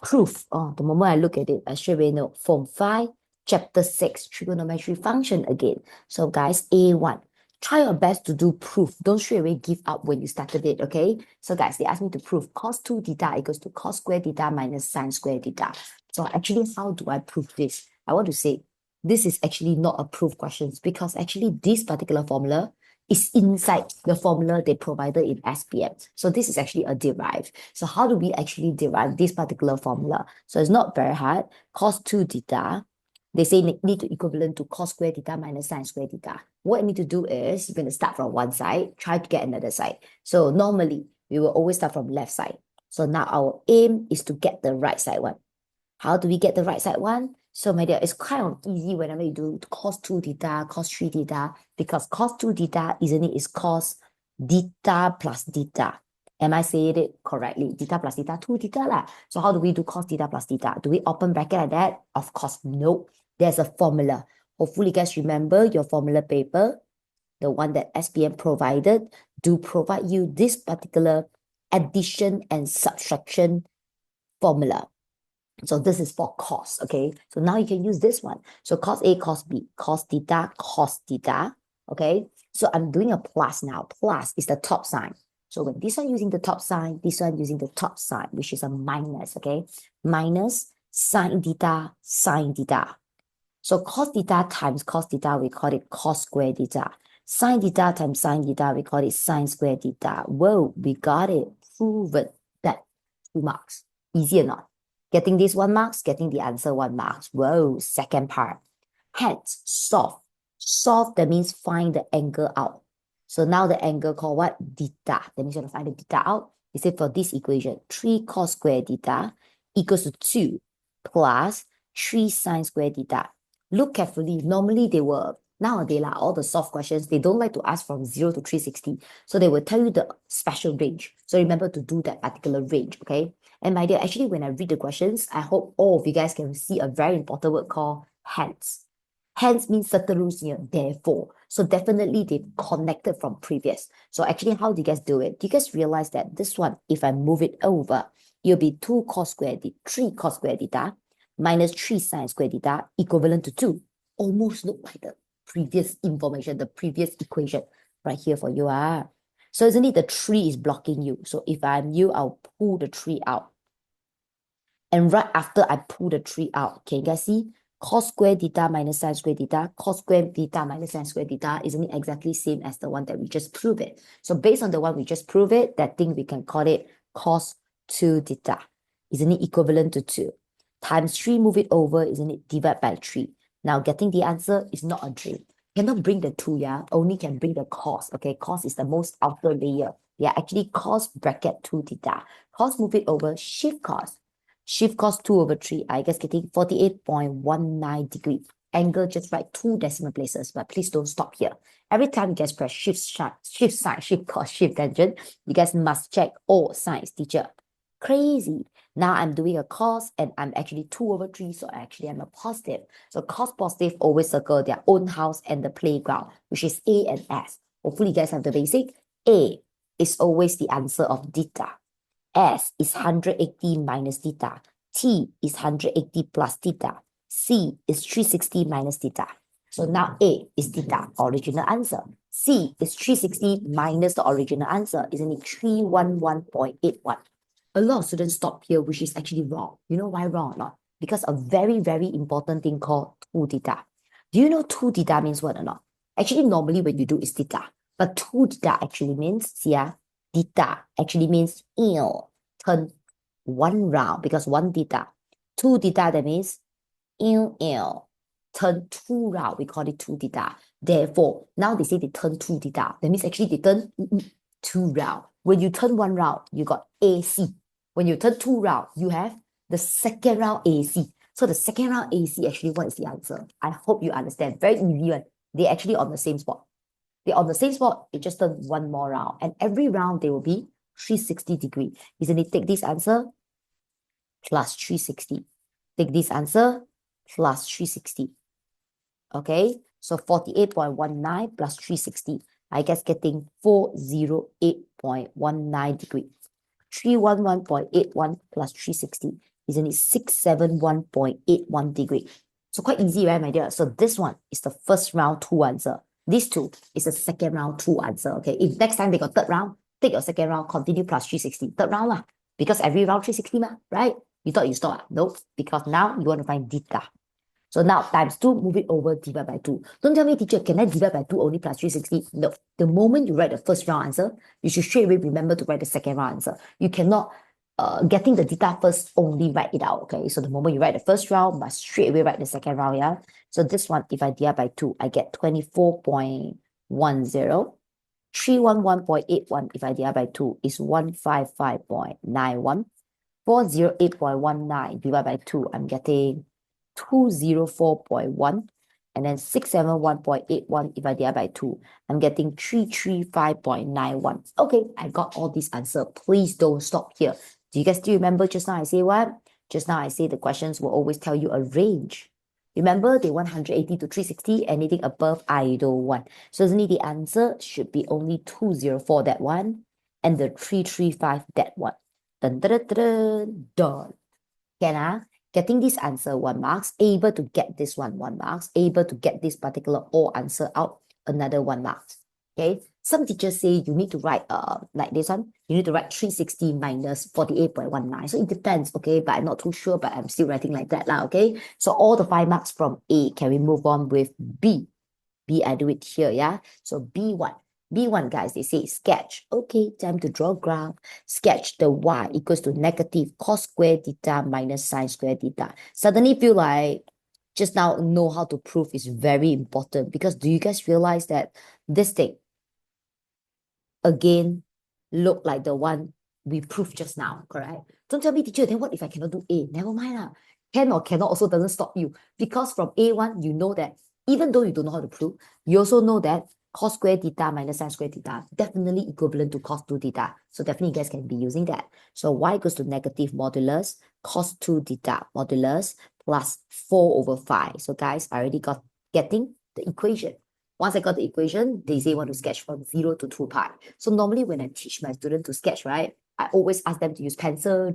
proof. Oh, the moment I look at it, I straight away know. Form 5, chapter 6, trigonometry function again. So guys, A1. Try your best to do proof. Don't straight away give up when you started it, okay? So guys, they asked me to prove cos 2 theta equals to cos square theta minus sin square theta. So actually, how do I prove this? I want to say this is actually not a proof question because actually this particular formula is inside the formula they provided in SPM. So this is actually a derived. So how do we actually derive this particular formula? So it's not very hard. Cos 2 theta, they say need to equivalent to cos square theta minus sin square theta. What you need to do is you're going to start from one side, try to get another side. So normally we will always start from left side. So now our aim is to get the right side one. How do we get the right side one? So my dear, it's kind of easy whenever you do cos 2 theta, cos 3 theta, because cos 2 theta, isn't it, is cos theta plus theta. Am I saying it correctly? Theta plus theta, 2 theta lah. So how do we do cos theta plus theta? Do we open bracket like that? Of course, no. There's a formula. Hopefully, you guys remember your formula paper, the one that SPM provided, do provide you this particular addition and subtraction formula. So this is for cos, okay? So now you can use this one. So cos A, cos B, cos theta, okay? So I'm doing a plus now. Plus is the top sign. So when this one using the top sign, this one using the top sign, which is a minus, okay? Minus sine theta, sine theta. So cos theta times cos theta, we call it cos square theta. Sine theta times sine theta, we call it sine square theta. Whoa, we got it. Proven that 2 marks. Easy or not? Getting this 1 marks, getting the answer 1 marks. Whoa, second part. Hence, solve. Solve, that means find the angle out. So now the angle called what? Theta. That means you want to find the theta out. You say for this equation, 3 cos square theta equals to 2 plus 3 sine square theta. Look carefully. Normally they will, nowadays all the soft questions, they don't like to ask from 0 to 360. So they will tell you the special range. So remember to do that particular range, okay? And my dear, actually when I read the questions, I hope all of you guys can see a very important word called hence. Hence means certain rules here, therefore. So definitely they've connected from previous. So actually, how do you guys do it? Do you guys realize that this one, if I move it over, it'll be 2 cos square theta, 3 cos square theta, minus 3 sine square theta, equivalent to 2. Almost look like the previous information, the previous equation right here for you. So isn't it the 3 is blocking you? So if I'm you, I'll pull the 3 out. And right after I pull the 3 out, can you guys see? Cos square theta minus sine square theta, cos square theta minus sine square theta, isn't it exactly same as the one that we just proved it? So based on the one we just proved it, that thing we can call it cos 2 theta. Isn't it equivalent to 2? Times 3, move it over, isn't it? Divide by 3. Now getting the answer is not a dream. Cannot bring the 2, yeah? Only can bring the cos, okay? Cos is the most outer layer. Yeah, actually cos bracket 2 theta. Cos, move it over, shift cos. Shift cos 2 over 3, I guess getting 48.19 degrees. Angle, just write 2 decimal places, but please don't stop here. Every time you guys press shift sign, shift cos, shift tangent, you guys must check all signs, teacher. Crazy. Now I'm doing a cos and I'm actually 2 over 3, so actually I'm a positive. So cos positive always circle their own house and the playground, which is A and S. Hopefully you guys have the basic. A is always the answer of theta. S is 180 minus theta. T is 180 plus theta. C is 360 minus theta. So now A is theta, original answer. C is 360 minus the original answer. Isn't it 311.81? A lot of students stop here, which is actually wrong. You know why wrong or not? Because a very, very important thing called 2 theta. Do you know 2 theta means what or not? Actually, normally when you do is theta. But 2 theta actually means, see theta actually means turn 1 round because 1 theta. 2 theta, that means turn 2 round. We call it 2 theta. Therefore, now they say they turn 2 theta. That means actually they turn 2 round. When you turn 1 round, you got AC. When you turn 2 round, you have the second round AC. So the second round AC, actually, what is the answer? I hope you understand. Very easy one. They're actually on the same spot. They're on the same spot. They just turn 1 more round. And every round, they will be 360 degrees. Isn't it? Take this answer plus 360. Take this answer plus 360. Okay, so 48.19 plus 360. I guess getting 408.19 degrees. 311.81 plus 360. Isn't it 671.81 degrees? So quite easy, right, my dear? So this one is the first round 2 answer. This 2 is the second round 2 answer. Okay, if next time they got third round, take your second round, continue plus 360. Third round lah, because every round 360 ma, right? You thought you stop? Nope, because now you want to find theta. So now times 2, move it over, divide by 2. Don't tell me, teacher, can I divide by 2 only plus 360? No. The moment you write the first round answer, you should straight away remember to write the second round answer. You cannot, getting the theta first, only write it out, okay? So the moment you write the first round, must straight away write the second round, yeah? So this one, if I divide by 2, I get 24.10. 311.81 if I divide by 2 is 155.91. 408.19 divided by 2, I'm getting 204.1, and then 671.81 if I divide by 2, I'm getting 335.91. Okay, I got all these answers. Please don't stop here. Do you guys still remember just now I say what? Just now I say the questions will always tell you a range. Remember, they want 180 to 360, anything above I don't want. So isn't it the answer should be only 204, that one? and the 335, that one. Dun, dun, dun, dun, dun. Can getting this answer 1 marks, able to get this one 1 marks, able to get this particular all answer out, another 1 marks. Okay, some teachers say you need to write like this one, you need to write 360 minus 48.19. So it depends, okay, but I'm not too sure, but I'm still writing like that lah, okay. So all the 5 marks from A. Can we move on with B? B, I do it here, yeah. So B1. B1, guys, they say sketch. Okay, time to draw a graph. Sketch the y equals to negative cos square theta minus sine square theta. Suddenly feel like just now know how to prove is very important, because do you guys realize that this thing again look like the one we proved just now, correct? Don't tell me, teacher, then what if I cannot do A? Never mind lah. Can or cannot also doesn't stop you, because from A1 you know that even though you don't know how to prove, you also know that cos square theta minus sine square theta definitely equivalent to cos 2 theta. So definitely you guys can be using that. So y equals to negative modulus cos 2 theta modulus plus 4 over 5. So guys, I already got getting the equation. Once I got the equation, they say want to sketch from 0 to 2 pi. So normally when I teach my student to sketch, right, I always ask them to use pencil,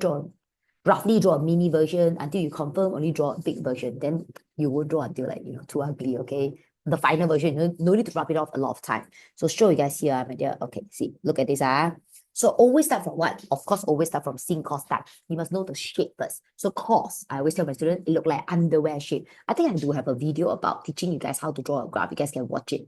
roughly draw a mini version until you confirm, only draw a big version. Then you won't draw until like, too ugly, okay? The final version, no need to rub it off a lot of time. So show you guys here, my dear. Okay, see, look at this. So always start from what? Of course, always start from sin cos start. You must know the shape first. So cos, I always tell my students, it look like underwear shape. I think I do have a video about teaching you guys how to draw a graph. You guys can watch it.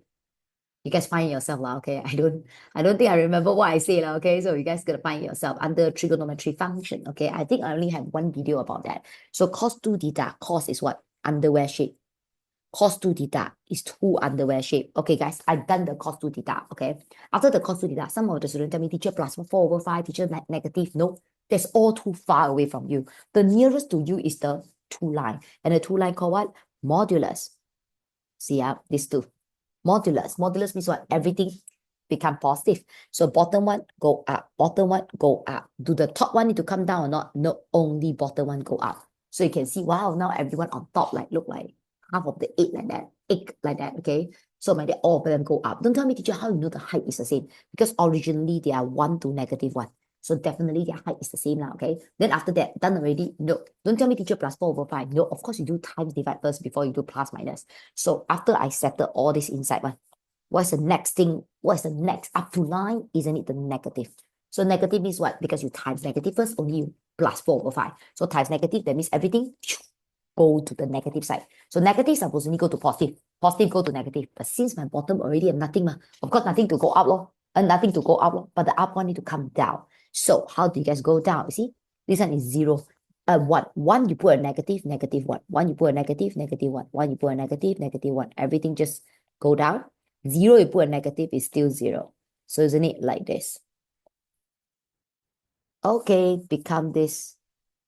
You guys find it yourself lah, okay? I don't think I remember what I say lah, okay? So you guys gotta find it yourself under trigonometry function, okay? I think I only have one video about that. So cos 2 theta, cos is what? Underwear shape. Cos 2 theta is 2 underwear shape. Okay, guys, I've done the cos 2 theta, okay? After the cos 2 theta, some of the students tell me, teacher, plus 4 over 5, teacher, negative. No, that's all too far away from you. The nearest to you is the 2 line. And the 2 line called what? Modulus. See, these two. Modulus. Modulus means what? Everything become positive. So bottom one go up, bottom one go up. Do the top one need to come down or not? No, only bottom one go up. So you can see, wow, now everyone on top like look like half of the egg like that, okay? So my dear, all of them go up. Don't tell me, teacher, how you know the height is the same? Because originally they are 1 to negative 1. So definitely their height is the same now, okay? Then after that, done already? No. Don't tell me, teacher, plus 4 over 5. No, of course you do times divide first before you do plus minus. So after I settle all this inside one, what's the next thing? What's the next? Up to 9, isn't it the negative? So negative means what? Because you times negative first, only you plus 4 over 5. So times negative, that means everything go to the negative side. So negative supposedly go to positive. Positive go to negative. But since my bottom already have nothing, of course nothing to go up, and nothing to go up, but the up one need to come down. So how do you guys go down? You see, this one is 0. 1. 1 you put a negative, negative 1. 1 you put a negative, negative 1. 1 you put a negative, negative 1. Everything just go down. 0 you put a negative is still 0. So isn't it like this? Okay, become this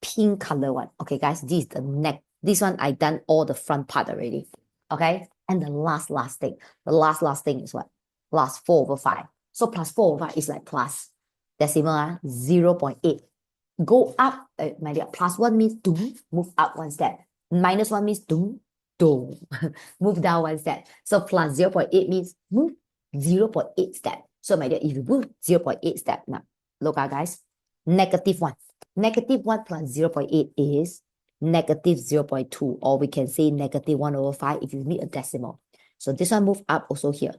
pink color one. Okay, guys, this is the neck. This one I done all the front part already. Okay, and the last thing. The last thing is what? Plus 4 over 5. So plus 4 over 5 is like plus decimal 0.8. Go up, my dear. Plus 1 means doom, move up 1 step. Minus 1 means doom, move down 1 step. So plus 0.8 means move 0.8 step. So my dear, if you move 0.8 step, now look out, guys. Negative 1. Negative 1 plus 0.8 is negative 0.2, or we can say negative 1 over 5 if you need a decimal. So this one move up also here.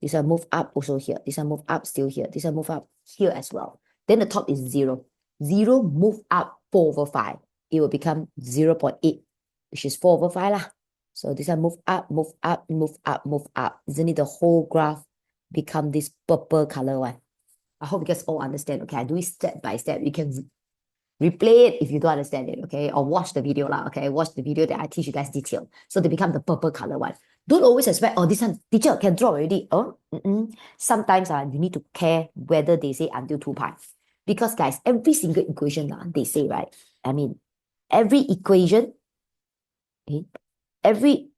This one move up also here. This one move up still here. This one move up here as well. Then the top is 0. 0 move up 4 over 5. It will become 0.8, which is 4 over 5 lah. So this one move up, move up, move up, move up. Isn't it the whole graph become this purple color one? I hope you guys all understand. Okay, I do it step by step. You can replay it if you don't understand it, okay? Or watch the video lah, okay? Watch the video that I teach you guys detail. So they become the purple color one. Don't always expect, oh, this one, teacher can draw already. Oh, sometimes you need to care whether they say until 2 pi. Because guys, every single equation they say, right? I mean, every equation, every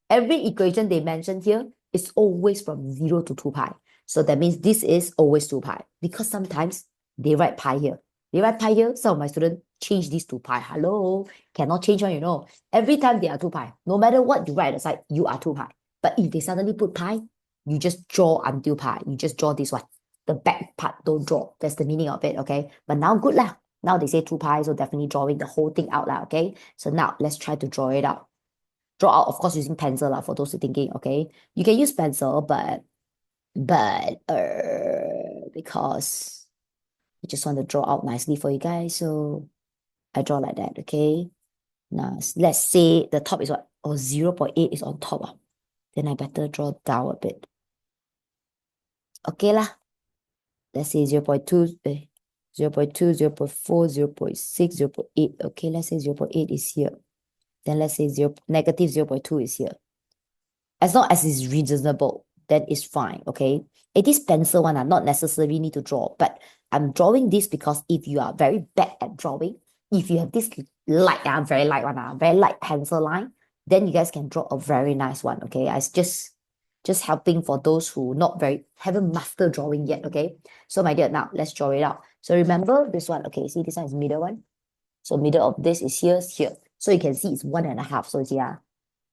equation they mentioned here is always from 0 to 2 pi. So that means this is always 2 pi. Because sometimes they write pi here. They write pi here, some of my students change this to pi. Hello, cannot change one, Every time they are 2 pi. No matter what you write at the side, you are 2 pi. But if they suddenly put pi, you just draw until pi. You just draw this one. the back part don't draw. That's the meaning of it, okay? But now good lah. Now they say 2 pi, so definitely drawing the whole thing out lah, okay? So now let's try to draw it out. Draw out, of course, using pencil lah, for those who thinking, okay? You can use pencil, but because I just want to draw out nicely for you guys, so I draw like that, okay? Now, let's say the top is what? Oh, 0.8 is on top. Then I better draw down a bit. Okay lah. Let's say 0.2, 0.2, 0.4, 0.6, 0.8. Okay, let's say 0.8 is here. Then let's say negative 0.2 is here. As long as it's reasonable, then it's fine, okay? It is pencil one, not necessarily need to draw, but I'm drawing this because if you are very bad at drawing, if you have this light, very light one, very light pencil line, then you guys can draw a very nice one, okay? I just helping for those who haven't mastered drawing yet, okay? So my dear, now let's draw it out. So remember this one, okay? See, this one is middle one. So middle of this is here. So you can see it's 1.5. So it's here,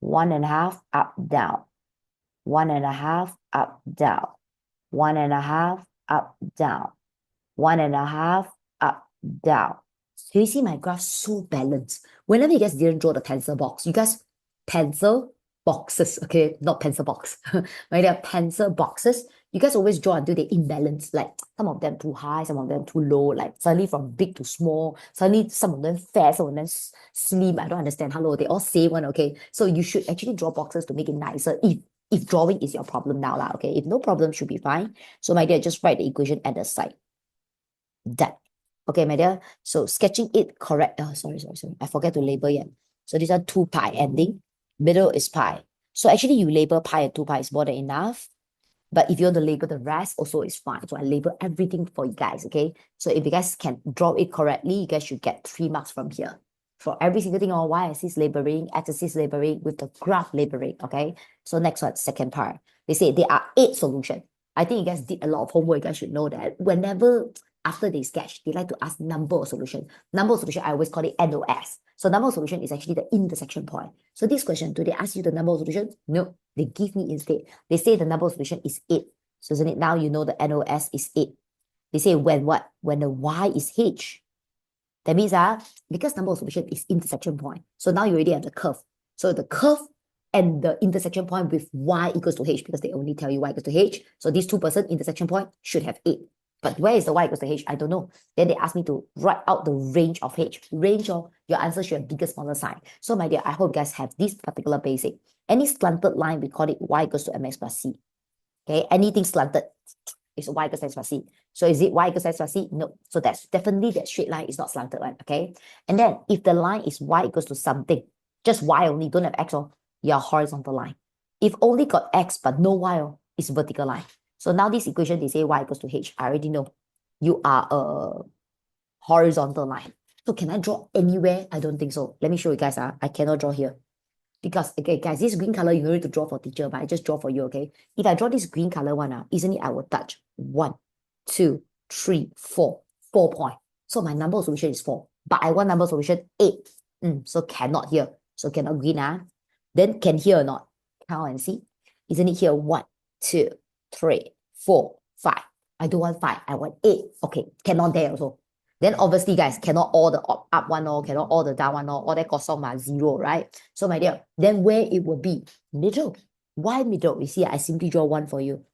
1.5 up, down, 1.5 up, down, 1.5 up, down, 1.5 up, down. So you see my graph so balanced. Whenever you guys didn't draw the pencil box, you guys pencil boxes, okay, not pencil box. When they are pencil boxes, you guys always draw until they imbalance, like some of them too high, some of them too low, like suddenly from big to small, suddenly some of them fat, some of them slim. I don't understand. Hello, they all say one, okay? So you should actually draw boxes to make it nicer if drawing is your problem now, lah, okay? If no problem, should be fine. So my dear, just write the equation at the side. Done. Okay, my dear. So sketching it correct. Oh, sorry. I forget to label yet. So these are 2 pi ending. Middle is pi. So actually you label pi and 2 pi is more than enough. But if you want to label the rest, also is fine. So I label everything for you guys, okay? So if you guys can draw it correctly, you guys should get 3 marks from here. For every single thing on y-axis labeling, x-axis labeling, with the graph labeling, okay? So next one, second part. They say there are 8 solutions. I think you guys did a lot of homework. You guys should know that whenever after they sketch, they like to ask number of solution. Number of solution, I always call it NOS. So number of solution is actually the intersection point. So this question, do they ask you the number of solutions? No, they give me instead. They say the number of solution is 8. So isn't it now you know the NOS is 8. They say when what? When the Y is H. That means because number of solution is intersection point. So now you already have the curve. So the curve and the intersection point with Y equals to H, because they only tell you Y equals to H. So these 2% intersection point should have 8. But where is the Y equals to H? I don't know. Then they ask me to write out the range of H. Range of your answer should have bigger, smaller sign. So my dear, I hope you guys have this particular basic. Any slanted line, we call it Y equals to MX plus C. Okay, anything slanted is Y equals to MX plus C. So is it Y equals to MX plus C? No. So that's definitely that straight line is not slanted one. Okay. And then if the line is Y equals to something, just Y only, don't have X, or you're horizontal line. If only got X but no Y, it's vertical line. So now this equation, they say Y equals to H. I already know you are a horizontal line. So can I draw anywhere? I don't think so. Let me show you guys. I cannot draw here. Because, okay, guys, this green color, you don't need to draw for teacher, but I just draw for you, okay? If I draw this green color one, isn't it I will touch 1, 2, 3, 4. 4 points. So my number of solution is 4. But I want number of solution 8. So cannot here. So cannot green. Then can here or not? Count and see. Isn't it here 1, 2, 3, 4, 5. I don't want 5. I want 8. Okay, cannot there also. Then obviously, guys, cannot all the up one or cannot all the down one or all that kosong 0, right? So my dear, then where it will be? Middle. Why middle? You see, I simply draw 1 for you.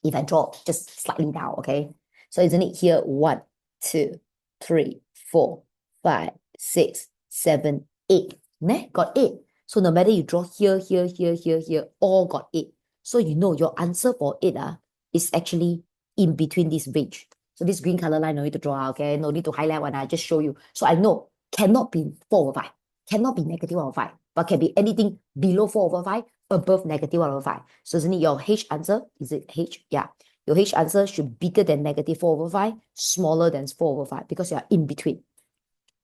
If I draw just slightly down, okay? So isn't it here 1, 2, 3, 4, 5, 6, 7, 8. Meh? Got 8. So no matter you draw here, all got 8. So you know your answer for it is actually in between this range. So this green color line, no need to draw, okay? No need to highlight one, I just show you. So I know cannot be 4 over 5, cannot be negative 1 over 5, but can be anything below 4 over 5, above negative 1 over 5. So isn't it your H answer? Is it H? Yeah. Your H answer should be bigger than negative 4 over 5, smaller than 4 over 5, because you are in between.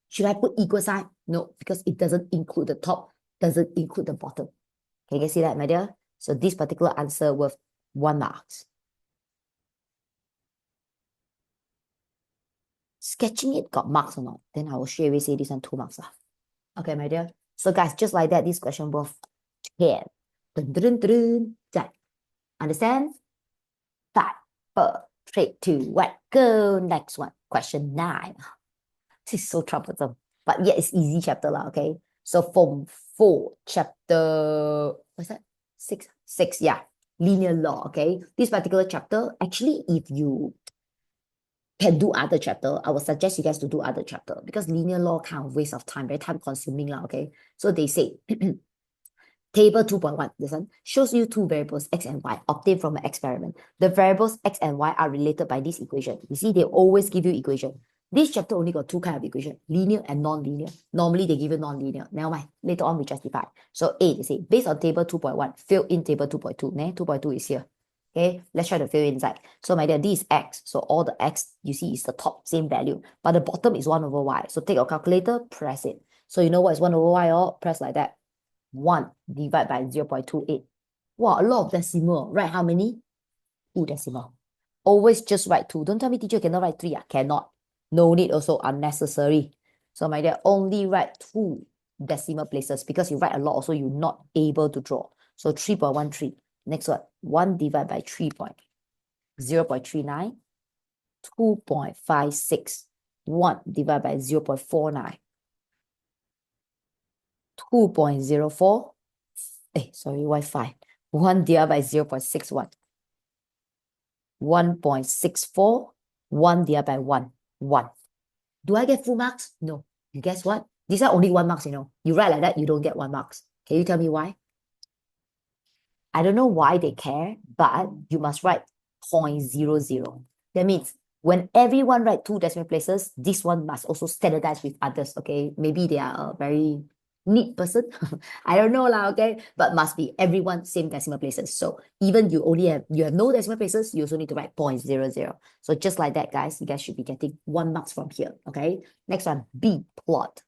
Should I put equal sign? No, because it doesn't include the top, doesn't include the bottom. Can you guys see that, my dear? So this particular answer worth 1 mark. Sketching it got marks or not? Then I will straight away say this one 2 marks. Okay, my dear. So guys, just like that, this question worth 10. Dun, dun, dun, dun, dun. Understand? 5. 3, 2, 1, go. Next one. Question 9. This is so troublesome. But yeah, it's easy chapter lah, okay? So Form 4, chapter, what's that? 6? 6, yeah. Linear law, okay? This particular chapter, actually, if you can do other chapter, I would suggest you guys to do other chapter because linear law kind of waste of time, very time consuming lah, okay? So they say, Table 2.1, this one, shows you two variables, x and y, obtained from an experiment. The variables x and y are related by this equation. You see, they always give you equation. This chapter only got two kind of equation, linear and non-linear. Normally, they give you non-linear. Never mind, later on we justify. So A, they say, based on table 2.1, fill in table 2.2. 2.2 is here. Okay, let's try to fill inside. So my dear, this is x. So all the x you see is the top, same value. But the bottom is 1 over y. So take your calculator, press it. So you know what is 1 over y, or press like that. 1 divided by 0.28. Wow, a lot of decimal. Write how many? 2 decimal. Always just write 2. Don't tell me teacher cannot write 3. Cannot. No need also, unnecessary. So my dear, only write 2 decimal places because you write a lot also you're not able to draw. So 3.13. Next one, 1 divided by 0.39. 2.56. 1 divided by 0.49. 2.04. Sorry, Wi-Fi. 1 divided by 0.61. 1.64. 1 divided by 1. 1. Do I get full marks? No. You guess what? These are only 1 marks, you know. You write like that, you don't get 1 marks. Can you tell me why? I don't know why they care, but you must write 0.00. That means when everyone write 2 decimal places, this one must also standardize with others, okay? Maybe they are a very neat person. I don't know lah, okay? But must be everyone same decimal places. So even you have no decimal places, you also need to write 0.00. So just like that, guys, you guys should be getting 1 marks from here, okay? Next one, B, plot.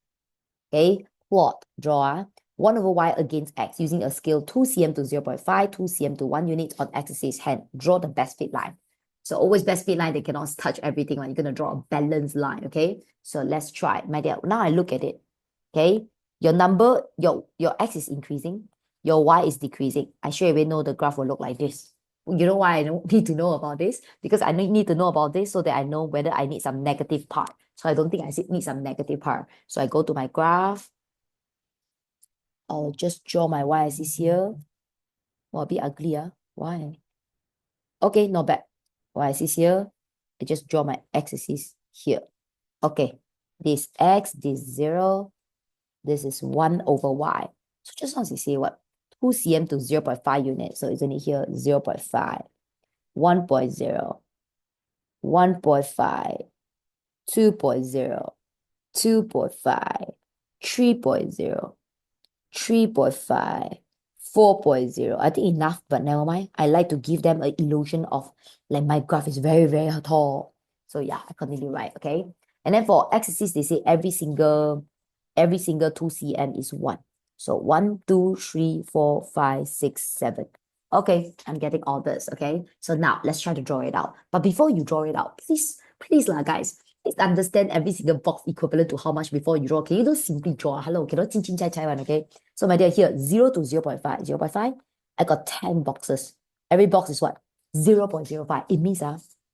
Okay, plot, draw 1 over y against x using a scale 2 cm to 0.5, 2 cm to 1 unit on x-axis. Hand, draw the best fit line. So always best fit line, they cannot touch everything. You're going to draw a balanced line, okay? So let's try. My dear, now I look at it, okay? Your number, your x is increasing, your y is decreasing. I sure away know the graph will look like this. You know why I don't need to know about this? Because I need to know about this so that I know whether I need some negative part. So I don't think I need some negative part. So I go to my graph. I'll just draw my y-axis here. Oh, a bit ugly, Why? Okay, not bad. Y-axis here. I just draw my x-axis here. Okay, this x, this 0. This is 1 over y. So just want to say what? 2 cm to 0.5 units. So isn't it here 0.5, 1.0, 1.5, 2.0, 2.5, 3.0, 3.5, 4.0. I think enough, but never mind. I like to give them an illusion of like my graph is very, very tall. So yeah, I continue right, okay? And then for x-axis, they say every single 2 cm is 1. So 1, 2, 3, 4, 5, 6, 7. Okay, I'm getting all this, okay? So now let's try to draw it out. But before you draw it out, please lah, guys, please understand every single box equivalent to how much before you draw. Okay, you don't simply draw. Hello, cannot chin chin chai chai one, okay? So my dear, here, 0 to 0.5. 0.5, I got 10 boxes. Every box is what? 0.05. It means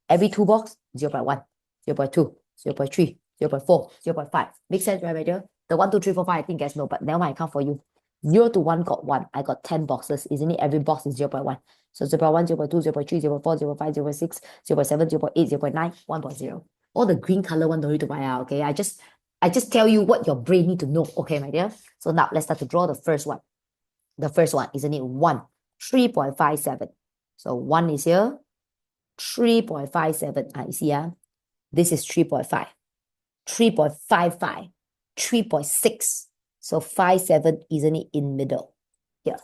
every 2 box, 0.1, 0.2, 0.3, 0.4, 0.5. Make sense, right, my dear? The 1, 2, 3, 4, 5, I think guys know, but never mind, I count for you. 0 to 1 got 1. I got 10 boxes. Isn't it? Every box is 0.1. So 0.1, 0.2, 0.3, 0.4, 0.5, 0.6, 0.7, 0.8, 0.9, 1.0. All the green color one don't need to buy out, okay? I just tell you what your brain need to know, okay, my dear? So now let's start to draw the first one. The first one, isn't it? 1, 3.57. So 1 is here, 3.57. You see, this is 3.5, 3.55, 3.6. So 5.7, isn't it in middle? Here.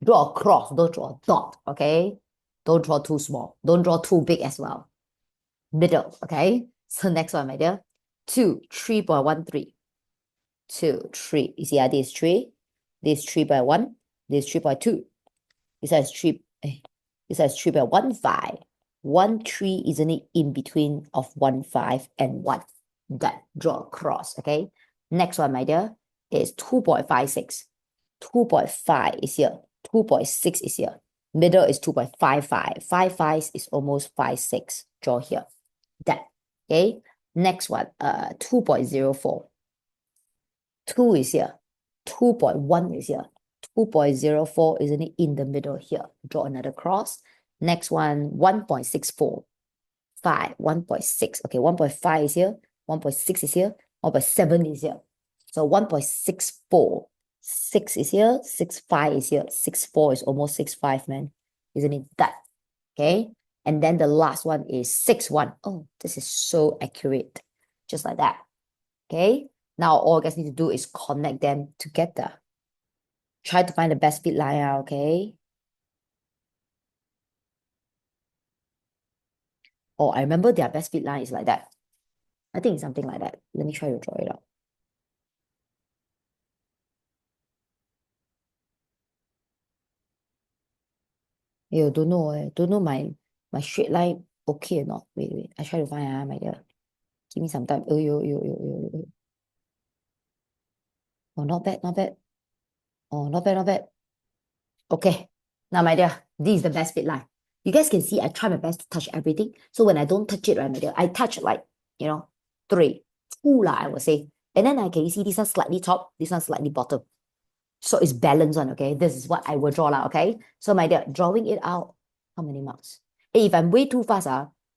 Draw a cross, don't draw a dot, okay? Don't draw too small. Don't draw too big as well. Middle, okay? So next one, my dear. 2, 3.13. 2, 3. You see, this is 3. This is 3.1. This is 3.2. This is 3. This is 3.15. 1, 3, isn't it in between of 1, 5 and 1? Done. Draw a cross, okay? Next one, my dear, is 2.56. 2.5 is here. 2.6 is here. Middle is 2.55. 5.5 is almost 5.6. draw here. That, okay? Next one, 2.04. 2 is here. 2.1 is here. 2.04 isn't it in the middle here? Draw another cross. Next one, 1.64. 5, 1.6. Okay, 1.5 is here. 1.6 is here. 1.7 is here. So 1.64. 6 is here. 6.5 is here. 6.4 is almost 6.5, man. Isn't it that? Okay. And then the last one is 6.1. Oh, this is so accurate. Just like that. Okay. Now all you guys need to do is connect them together. Try to find the best fit line out, okay? Oh, I remember their best fit line is like that. I think it's something like that. Let me try to draw it out. You don't know, don't know my straight line okay or not. Wait. I try to find my dear. Give me some time. Yo. Oh, not bad. Oh, not bad. Okay. Now, my dear, this is the best fit line. You guys can see I try my best to touch everything. So when I don't touch it, right, my dear, I touch like, 3, 2 lah, I would say. And then I can see this one slightly top, this one slightly bottom. So it's balanced one, okay? This is what I will draw lah, okay? So my dear, drawing it out, how many marks? Hey, if I'm way too fast,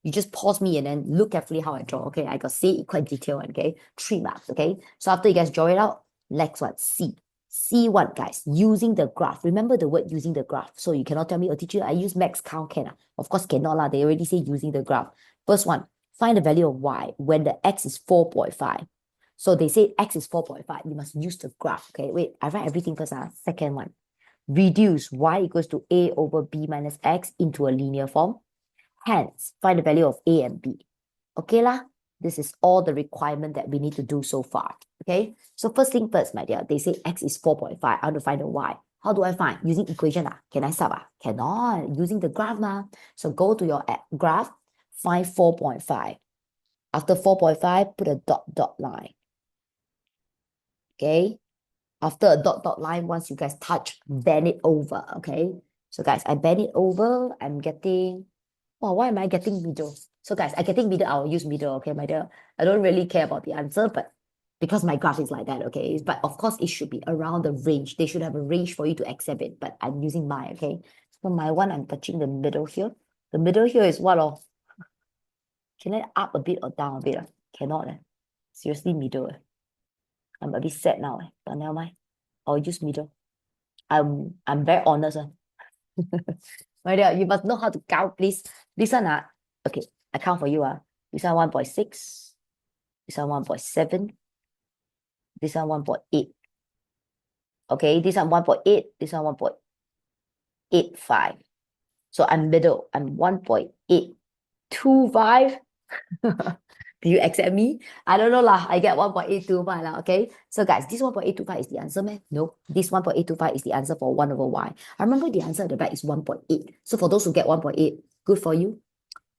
you just pause me and then look carefully how I draw, okay? I got say it quite detailed, okay? 3 marks, okay? So after you guys draw it out, next one, C. C1, guys, using the graph. Remember the word using the graph. So you cannot tell me, oh, teacher, I use max count, can? Of course, cannot lah. They already say using the graph. First one, find the value of y when the x is 4.5. So they say x is 4.5. You must use the graph. Okay, wait, I write everything first. Second one, reduce y equals to a over b minus x into a linear form. Hence, find the value of a and b. Okay lah. This is all the requirement that we need to do so far. Okay, so first thing first, my dear, they say x is 4.5. I want to find the y. How do I find? Using equation. Can I sub? Cannot. Using the graph. So go to your graph, find 4.5. After 4.5, put a dot line. Okay. After a dot line, once you guys touch, bend it over. Okay. So guys, I bend it over. I'm getting, why am I getting middle? So guys, I getting middle, I'll use middle, okay, my dear. I don't really care about the answer, but because my graph is like that, okay? But of course, it should be around the range. They should have a range for you to accept it, but I'm using mine, okay? So my one, I'm touching the middle here. The middle here is what of? Can I up a bit or down a bit? Cannot. Seriously, middle. I'm a bit sad now. But never mind. I'll use middle. I'm very honest. My dear, you must know how to count, please. This one, okay, I count for you. This one 1.6. This one 1.7. This one 1.8. Okay, this one 1.8. This one 1.85. So I'm middle. I'm 1.825. Do you accept me? I don't know lah. I get 1.825 lah. Okay. So guys, this 1.825 is the answer, man. No, this 1.825 is the answer for 1 over y. I remember the answer at the back is 1.8. So for those who get 1.8, good for you.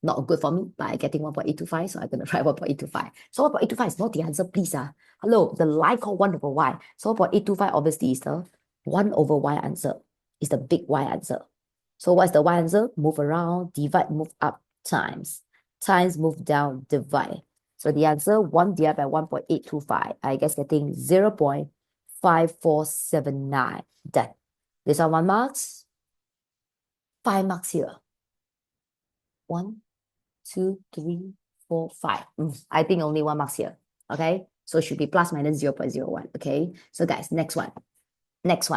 Not good for me, but I'm getting 1.825, so I'm going to write 1.825. So 1.825 is not the answer, please. Hello, the line called 1 over y. So 1.825 obviously is the 1 over y answer. Is the big y answer. So what's the y answer? Move around, divide, move up, times. Times, move down, divide. So the answer, 1 divided by 1.825. I guess getting 0.5479. Done. This one 1 marks. 5 marks here. 1, 2, 3, 4, 5. I think only 1 marks here. Okay. So it should be plus minus 0.01. Okay. So guys, next one. Let's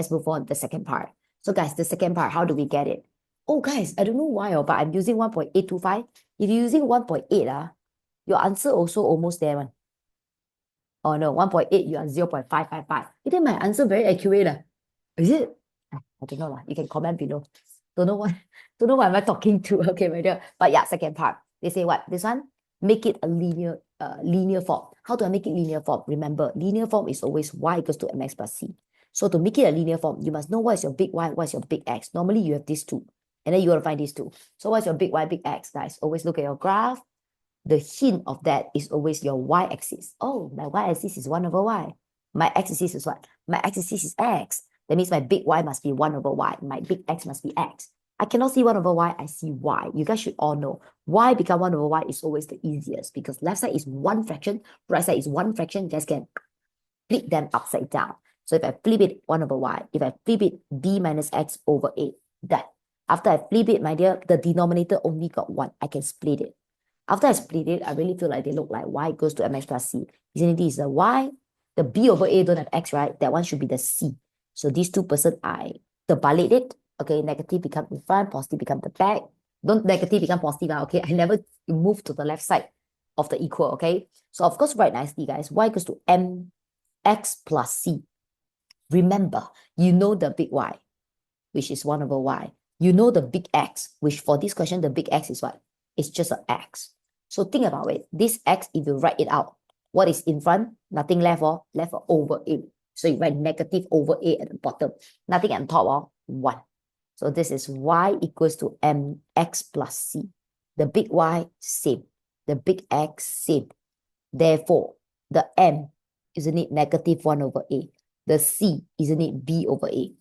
move on to the second part. So guys, the second part, how do we get it? Oh guys, I don't know why, but I'm using 1.825. If you're using 1.8, your answer also almost there one. Oh no, 1.8, you are 0.555. Then my answer very accurate. Is it? I don't know. You can comment below. Don't know what am I talking to. Okay, my dear. But yeah, second part. They say what? This one? Make it a linear form. How do I make it linear form? Remember, linear form is always y equals to mx plus c. So to make it a linear form, you must know what is your big y, what is your big x. Normally you have these two. And then you want to find these two. So what's your big y, big x, guys? Always look at your graph. The hint of that is always your y-axis. Oh, my y-axis is 1 over y. My x-axis is what? My x-axis is x. That means my big y must be 1 over y. My big x must be x. I cannot see 1 over y, I see y. You guys should all know. Y become 1 over y is always the easiest because left side is one fraction, right side is one fraction. You guys can flip them upside down. So if I flip it 1 over y, if I flip it b minus x over a, that. After I flip it, my dear, the denominator only got 1. I can split it. After I split it, I really feel like they look like y equals to mx plus c. Isn't it? This is the y. The b over a don't have x, right? That one should be the c. So these two person, I terbalik it. Okay, negative become in front, positive become the back. Don't negative become positive, okay? I never move to the left side of the equal, okay? So of course, write nicely, guys. Y equals to mx plus c. Remember, you know the big Y, which is 1 over y. You know the big X, which for this question, the big X is what? It's just an X. So think about it. This X, if you write it out, what is in front? Nothing left or left over A. So you write negative over A at the bottom. Nothing on top of 1. So this is Y equals to mx plus c. The big Y, same. The big X, same. Therefore, the m, isn't it negative 1 over A? The c, isn't it b over A?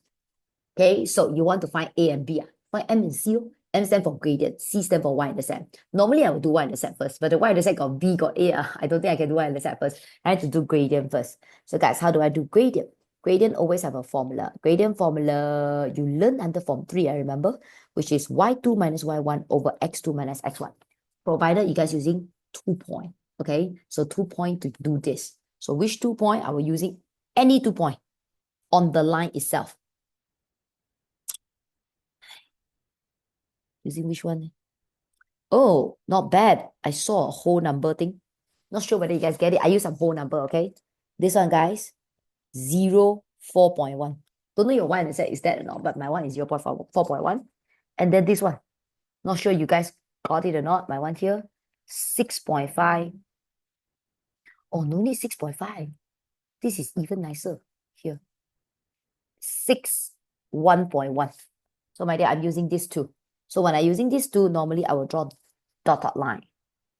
Okay, so you want to find A and B. Find M and C. M stand for gradient, C stand for y-intercept. Normally, I will do y-intercept first, but the y-intercept got B, got A. I don't think I can do y-intercept first. I have to do gradient first. So guys, how do I do gradient? Gradient always have a formula. Gradient formula, you learn under form 3, I remember, which is y2 minus y1 over x2 minus x1. Provided you guys using 2 point. Okay, so 2 point to do this. So which 2 point? I will using any 2 point on the line itself. Using which one? Oh, not bad. I saw a whole number thing. Not sure whether you guys get it. I use a whole number, okay? This one, guys, 0, 4.1. Don't know your one is that or not, but my one is 0 4.1. And then this one, not sure you guys got it or not. My one here, 6.5. Oh, no need 6.5. This is even nicer here. 1.1. So my dear, I'm using this too. So when I'm using this two, normally I will draw dot line.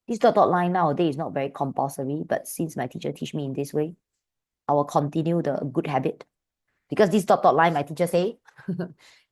This dot line nowadays is not very compulsory, but since my teacher teach me in this way, I will continue the good habit. Because this dot line, my teacher say,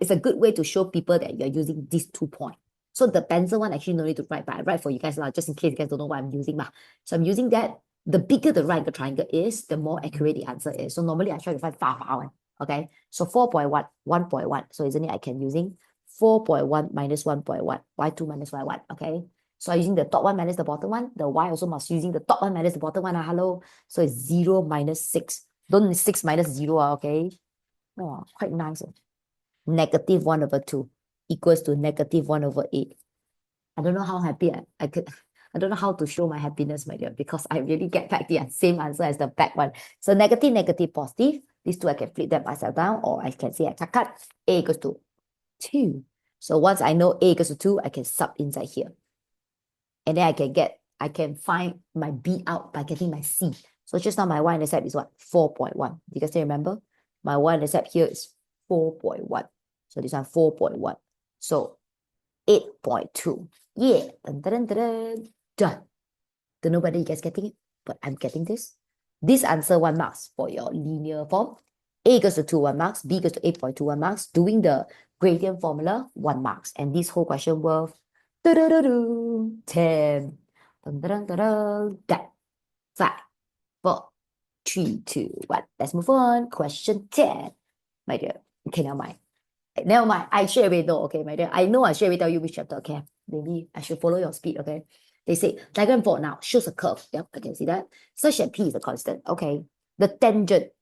it's a good way to show people that you're using this 2 point. So the pencil one actually no need to write, but I write for you guys just in case you guys don't know what I'm using. So I'm using that. The bigger the right triangle is, the more accurate the answer is. So normally I try to find far one. Okay, so 4.1, 1.1. So isn't it I can using 4.1 minus 1.1, y2 minus y1, okay? So I'm using the top one minus the bottom one. The y also must using the top one minus the bottom one. Hello. So it's 0 minus 6. Don't 6 minus 0, okay? Oh, quite nice. Negative 1 over 2 equals to negative 1 over 8. I don't know how happy I could. I don't know how to show my happiness, my dear, because I really get back the same answer as the back one. So negative, negative, positive. These two I can flip them upside down, or I can say I cut. A equals to 2. So once I know A equals to 2, I can sub inside here. And then I can find my B out by getting my C. So just now my y-intercept is what? 4.1. You guys still remember? My y-intercept here is 4.1. So this one 4.1. So 8.2. Yeah. Dun, dun, dun, dun, done. Don't know whether you guys getting it, but I'm getting this. This answer 1 marks for your linear form. A equals to 2, 1 marks. B equals to 8.2, 1 marks. Doing the gradient formula, 1 marks. And this whole question worth 10. Dun, dun, dun, dun, dun. Done. 5, 4, 3, 2, 1. Let's move on. Question 10. My dear. Okay, never mind. Never mind. I straight away know, okay, my dear. I know I straight away tell you which chapter, okay? Maybe I should follow your speed, okay? They say diagram 4 now shows a curve. Yep, I can see that. Such that P is a constant. Okay. The tangent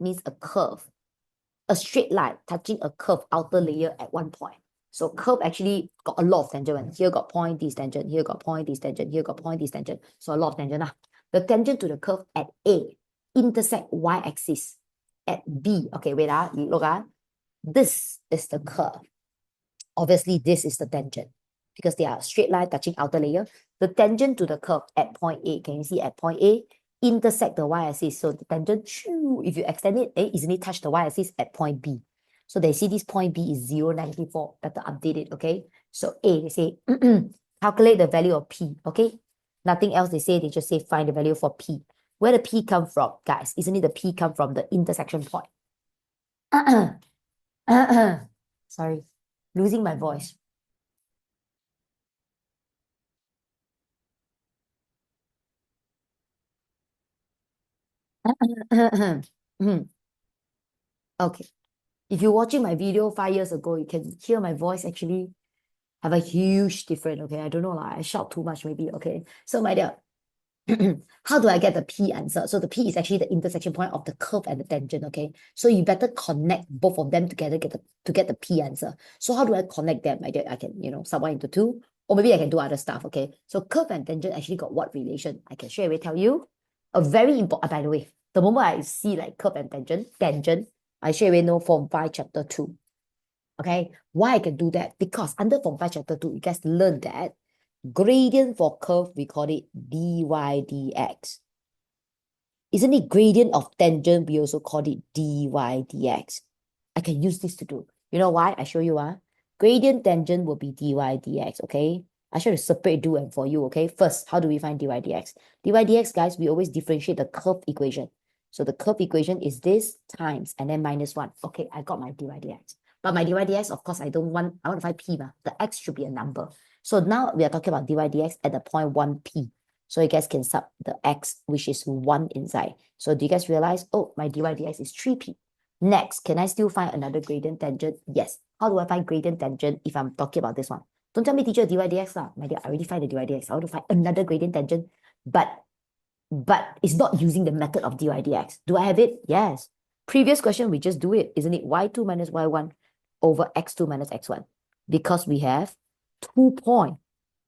means a curve. A straight line touching a curve outer layer at one point. So curve actually got a lot of tangent. Here got point, this tangent. Here got point, this tangent. Here got point, this tangent. So a lot of tangent. The tangent to the curve at A intersect y-axis at B. Okay, wait, look. This is the curve. Obviously, this is the tangent because they are straight line touching outer layer. The tangent to the curve at point A, can you see at point A, intersect the y-axis. So the tangent, if you extend it, easily touch the y-axis at point B. So they see this point B is 0, -4. Better update it, okay? So A, they say, calculate the value of P, okay? Nothing else they say, they just say find the value for P. Where the P come from, guys? Isn't it the P come from the intersection point? Sorry. Losing my voice. Okay. If you're watching my video 5 years ago, you can hear my voice actually have a huge difference. Okay. I don't know, like I shout too much, maybe. Okay. So my dear, how do I get the P answer? So the P is actually the intersection point of the curve and the tangent, okay? So you better connect both of them together to get the P answer. So how do I connect them? I can, sub one into two, or maybe I can do other stuff, okay? So curve and tangent actually got what relation? I can straight away tell you. A very important, by the way, the moment I see like curve and tangent, I straight away know Form 5 Chapter 2. Okay, why I can do that? Because under Form 5 Chapter 2, you guys learn that gradient for curve, we call it dy dx. Isn't it gradient of tangent? We also call it dy dx. I can use this to do. You know why? I show you. Gradient tangent will be dy dx, okay? I should separate do and for you, okay? First, how do we find dy dx? Dy dx, guys, we always differentiate the curve equation. So the curve equation is this times and then minus 1. Okay, I got my dy dx. But my dy dx, of course, I want to find p. The x should be a number. So now we are talking about dy dx at the point 1p. So you guys can sub the x, which is 1 inside. So do you guys realize, oh, my dy dx is 3p. Next, can I still find another gradient tangent? Yes. How do I find gradient tangent if I'm talking about this one? Don't tell me, teacher, dy dx lah. My dear, I already find the dy dx. I want to find another gradient tangent, but it's not using the method of dy dx. Do I have it? Yes. Previous question, we just do it. Isn't it y2 minus y1 over x2 minus x1? Because we have 2 points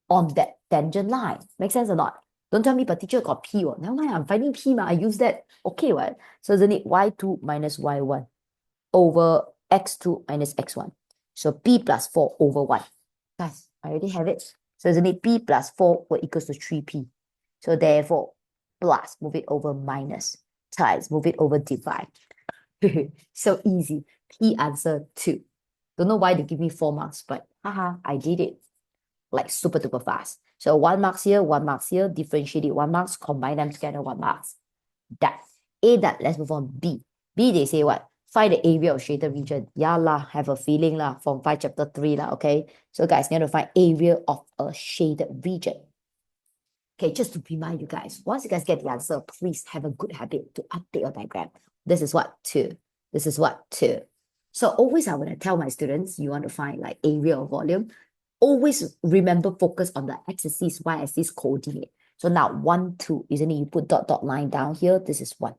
on that tangent line. Make sense or not? Don't tell me, but teacher got P. Never mind, I'm finding P. I use that. Okay, what? So isn't it y2 minus y1 over x2 minus x1? So P plus 4 over 1. Guys, I already have it. So isn't it P plus 4 will equals to 3P? So therefore, plus, move it over minus, times, move it over divide. So easy. P answer 2. Don't know why they give me 4 marks, but haha, I did it like super duper fast. So 1 marks here, 1 marks here, differentiate it 1 marks, combine them together 1 marks. Done. A done. Let's move on. B. B, they say what? Find the area of shaded region. Yeah lah, have a feeling lah, from 5 chapter 3 lah, okay? So guys, you have to find area of a shaded region. Okay, just to remind you guys, once you guys get the answer, please have a good habit to update your diagram. This is what 2. This is what 2. So always I want to tell my students, you want to find like area or volume, always remember focus on the x-axis, y-axis coordinate. So now 1, 2, isn't it? You put dot line down here, this is 1.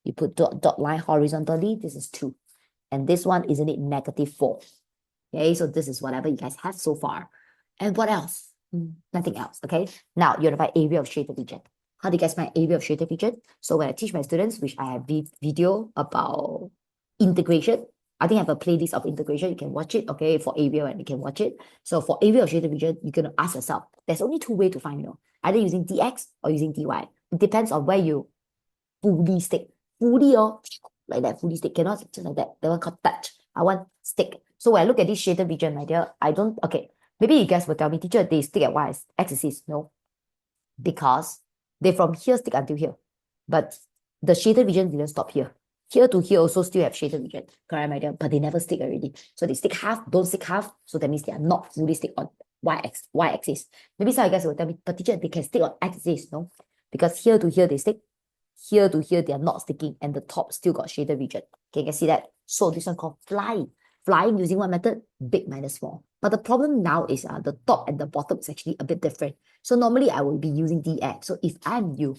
You put dot line horizontally, this is 2. And this one, isn't it, negative 4? Okay, so this is whatever you guys have so far. And what else? Nothing else, okay? Now, you're to find area of shaded region. How do you guys find area of shaded region? So when I teach my students, which I have video about integration, I think I have a playlist of integration. You can watch it, okay, for area, and you can watch it. So for area of shaded region, you're going to ask yourself, there's only 2 ways to find, either using dx or using dy. It depends on where you fully stick. Fully, like that, fully stick. Cannot just like that. That one called touch. I want stick. So when I look at this shaded region, my dear, I don't, okay, maybe you guys will tell me, teacher, they stick at y axis. No, because they from here stick until here. But the shaded region didn't stop here. Here to here also still have shaded region. Correct, my dear? But they never stick already. So they stick half, don't stick half. So that means they are not fully stick on y-axis. Maybe some of you guys will tell me, but teacher, they can stick on axis, no? Because here to here they stick. Here to here they are not sticking. And the top still got shaded region. Okay, you can see that? So this one called flying. Flying using what method? Big minus small. But the problem now is the top and the bottom is actually a bit different. So normally I will be using dx. So if I'm you,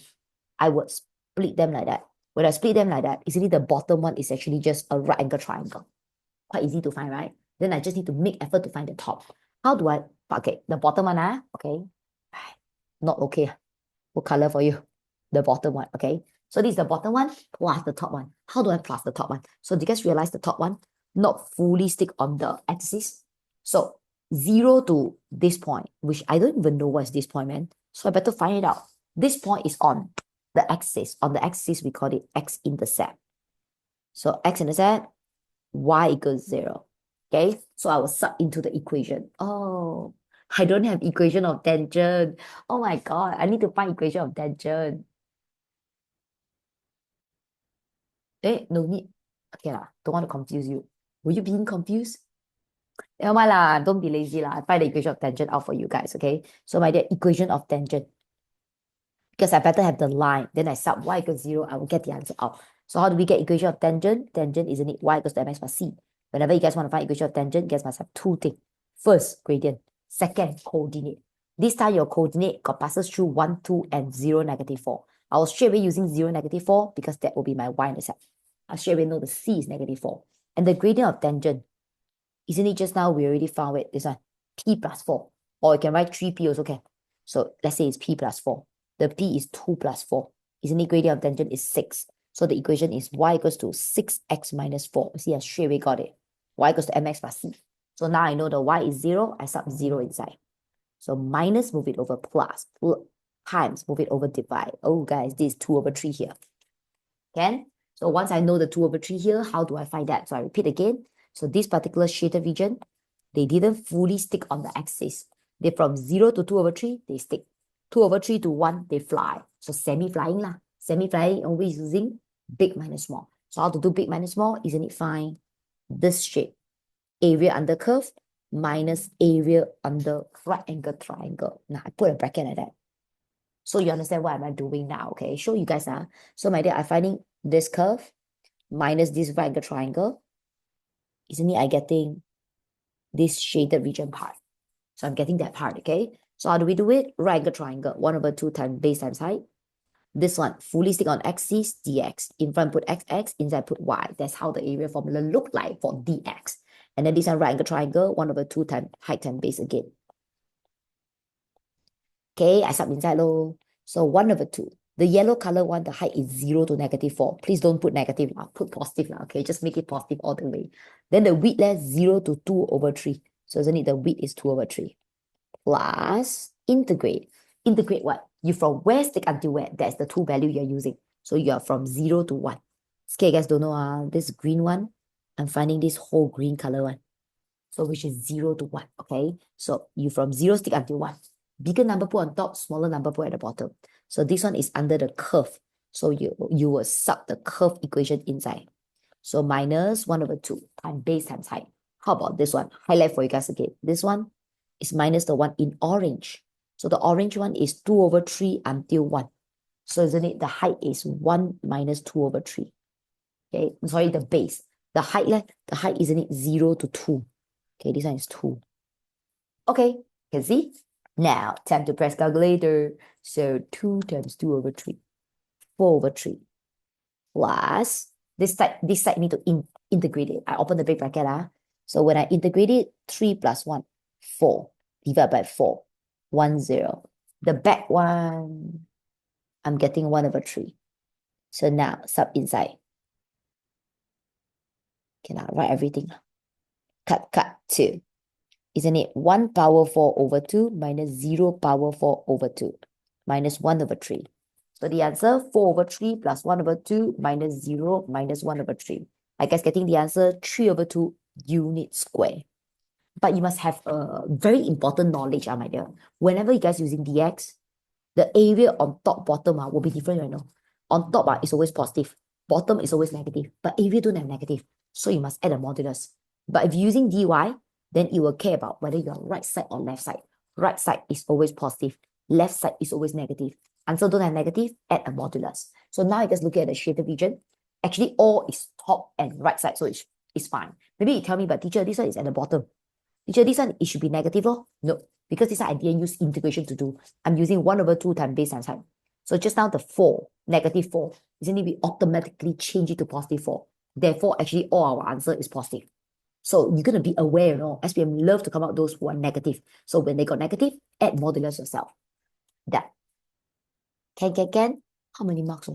I would split them like that. When I split them like that, easily the bottom one is actually just a right angle triangle. Quite easy to find, right? Then I just need to make effort to find the top. How do I? Okay, the bottom one, okay. Not okay. What color for you? The bottom one, okay. So this is the bottom one plus the top one. How do I plus the top one? So do you guys realize the top one not fully stick on the axis? So 0 to this point, which I don't even know what's this point, man. So I better find it out. This point is on the axis. On the axis, we call it x-intercept. So x-intercept, y equals 0. Okay, so I will sub into the equation. Oh, I don't have equation of tangent. Oh my God, I need to find equation of tangent. No need. Okay lah, don't want to confuse you. Were you being confused? Never mind lah, don't be lazy lah. I find the equation of tangent out for you guys, okay? So my dear, equation of tangent. Because I better have the line. Then I sub y equals 0, I will get the answer out. So how do we get equation of tangent? Tangent, isn't it y equals to mx plus c? Whenever you guys want to find equation of tangent, you guys must have two things. First, gradient. Second, coordinate. This time your coordinate got passes through 1, 2, and 0, -4. I was straight away using 0, -4 because that will be my y-intercept. I straight away know the c is -4. And the gradient of tangent, isn't it just now we already found it? This one, p plus 4. Or you can write 3p also can. So let's say it's p plus 4. The p is 2 plus 4. Isn't it gradient of tangent is 6? So the equation is y equals to 6x minus 4. See, I straight away got it. Y equals to mx plus c. So now I know the y is 0. I sub 0 inside. So minus, move it over plus. Times, move it over divide. Oh, guys, this is 2 over 3 here. Can? So once I know the 2 over 3 here, how do I find that? So I repeat again. So this particular shaded region, they didn't fully stick on the axis. They from 0 to 2 over 3, they stick. 2 over 3 to 1, they fly. So semi-flying lah. Semi-flying always using big minus small. So how to do big minus small? Isn't it fine? This shape. Area under curve minus area under right angle triangle. Now I put a bracket like that. So you understand what am I doing now, okay? Show you guys. So my dear, I'm finding this curve minus this right angle triangle. Isn't it I getting this shaded region part? So I'm getting that part, okay? So how do we do it? Right angle triangle, 1 over 2 times base times height. This one, fully stick on axis, dx. In front put xx, inside put y. That's how the area formula look like for dx. And then this one, right angle triangle, 1 over 2 times height times base again. Okay, I sub inside low. So 1 over 2. The yellow color one, the height is 0 to -4. Please don't put negative now. Put positive now, okay? Just make it positive all the way. Then the width less 0 to 2 over 3. So isn't it the width is 2 over 3. Plus integrate. Integrate what? You from where stick until where? That's the two value you're using. So you're from 0 to 1. Okay, you guys don't know this green one. I'm finding this whole green color one. So which is 0 to 1. Okay. So you from 0 stick until 1. Bigger number put on top, smaller number put at the bottom. So this one is under the curve. So you will sub the curve equation inside. So minus 1 over 2 times base times height. How about this one? Highlight for you guys again. This one is minus the one in orange. So the orange one is 2 over 3 until 1. So isn't it the height is 1 minus 2 over 3. Okay, sorry, the base. The height isn't it 0 to 2. Okay, this one is 2. Okay, can see? Now, time to press calculator. So 2 times 2 over 3. 4 over 3. Plus, this side need to integrate it. I open the big bracket. So when I integrate it, 3 plus 1, 4. Divide by 4. 1, 0. The back one, I'm getting 1 over 3. So now, sub inside. Okay, now write everything. Cut 2. Isn't it 1 power 4 over 2 minus 0 power 4 over 2 minus 1 over 3. So the answer 4 over 3 plus 1 over 2 minus 0 minus 1 over 3. I guess getting the answer 3 over 2 unit square. But you must have a very important knowledge, my dear. Whenever you guys using dx, the area on top, bottom will be different, you know. On top is always positive. Bottom is always negative. But area don't have negative. So you must add a modulus. But if you're using dy, then it will care about whether you're right side or left side. Right side is always positive. Left side is always negative. Answer don't have negative, add a modulus. So now you guys look at the shaded region. Actually, all is top and right side, so it's fine. Maybe you tell me, but teacher, this one is at the bottom. Teacher, this one, it should be negative, no? No, because this one I didn't use integration to do. I'm using 1 over 2 times base times height. So just now the 4, -4, isn't it we automatically change it to +4. Therefore, actually, all our answer is positive. So you're going to be aware, SPM love to come out those who are negative. So when they got negative, add modulus yourself. That. Can. How many marks?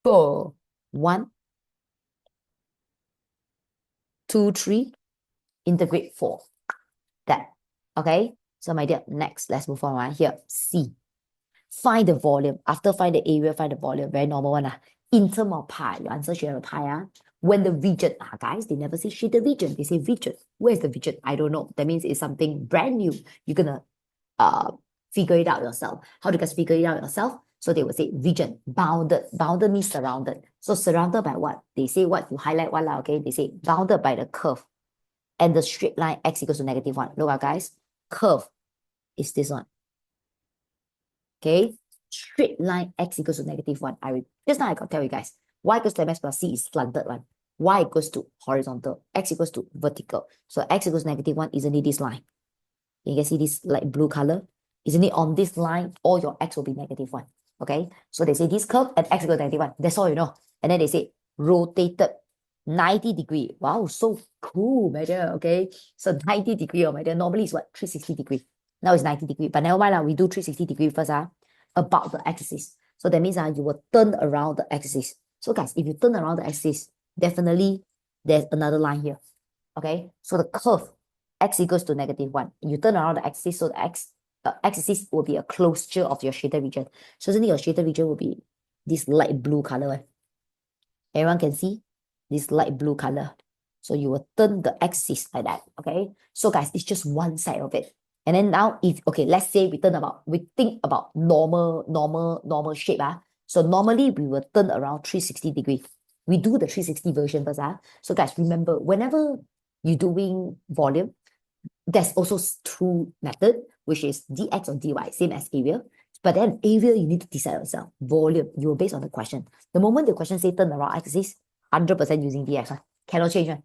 4. 1, 2, 3. Integrate 4. That. Okay. So my dear, next, let's move on right here. C. Find the volume. After find the area, find the volume. Very normal one. In terms of pi, your answer should have a pi. When the region, guys, they never say shaded region. They say region. Where's the region? I don't know. That means it's something brand new. You're going to figure it out yourself. How do you guys figure it out yourself? So they will say region, bounded. Bounded means surrounded. So surrounded by what? They say what? You highlight one, okay? They say bounded by the curve. and the straight line x equals to -1. Look out, guys. Curve is this one. Okay? Straight line x equals to -1. Just now I got to tell you guys, y equals to mx plus c is slanted line. Y equals to horizontal. X equals to vertical. So x equals to -1, isn't it this line? You can see this light blue color. Isn't it on this line, all your x will be -1. Okay? So they say this curve at x equals to -1. That's all you know. And then they say rotated 90 degree. Wow, so cool, my dear. Okay? So 90 degree, oh my dear. Normally it's what? 360 degree. Now it's 90 degree. But never mind, we do 360 degree first, about the axis. So that means you will turn around the axis. So guys, if you turn around the axis, definitely there's another line here. Okay? So the curve x equals to -1. You turn around the axis, so the axis will be a closure of your shaded region. So suddenly your shaded region will be this light blue color one. Everyone can see this light blue color. So you will turn the axis like that. Okay. So guys, it's just one side of it. And then now, if okay, let's say we think about normal shape. So normally we will turn around 360 degrees. We do the 360 version first. So guys, remember, whenever you're doing volume, there's also two method, which is dx or dy, same as area. But then area, you need to decide yourself. Volume, you will base on the question. The moment the question say turn around axis, 100% using dx. Cannot change.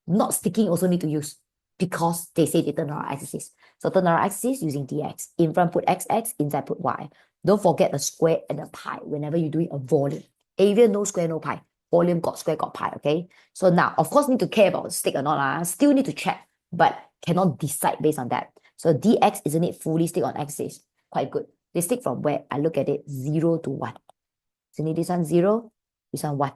Not sticking also need to use, because they say they turn around axis. So turn around axis using dx. In front put xx, inside put y. Don't forget the square and the pi whenever you're doing a volume. Area, no square, no pi. Volume got square, got pi, okay? So now, of course, need to care about stick or not. Still need to check, but cannot decide based on that. So dx, isn't it fully stick on axis? Quite good. They stick from where? I look at it, 0 to 1. Isn't it this one 0? This one 1.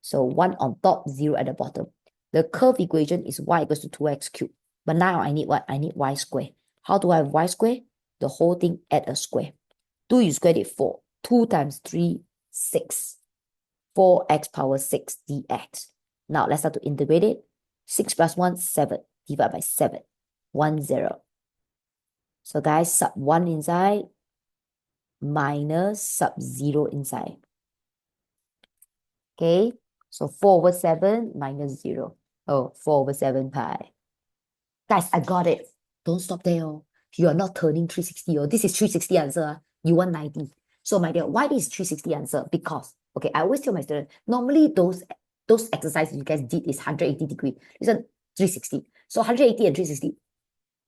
So 1 on top, 0 at the bottom. The curve equation is y equals to 2x cubed. But now I need what? I need y square. How do I have y square? The whole thing add a square. 2, you squared it 4. 2 times 3, 6. 4x power 6 dx. Now let's start to integrate it. 6 plus 1, 7. Divide by 7. 1, 0. So guys, sub 1 inside minus sub 0 inside. Okay, so 4 over 7 minus 0. Oh, 4 over 7 pi. Guys, I got it. Don't stop there. You are not turning 360. This is 360 answer. You want 90. So my dear, why this is 360 answer? Because, okay, I always tell my students, normally those exercises you guys did is 180 degree. This one 360. So 180 and 360.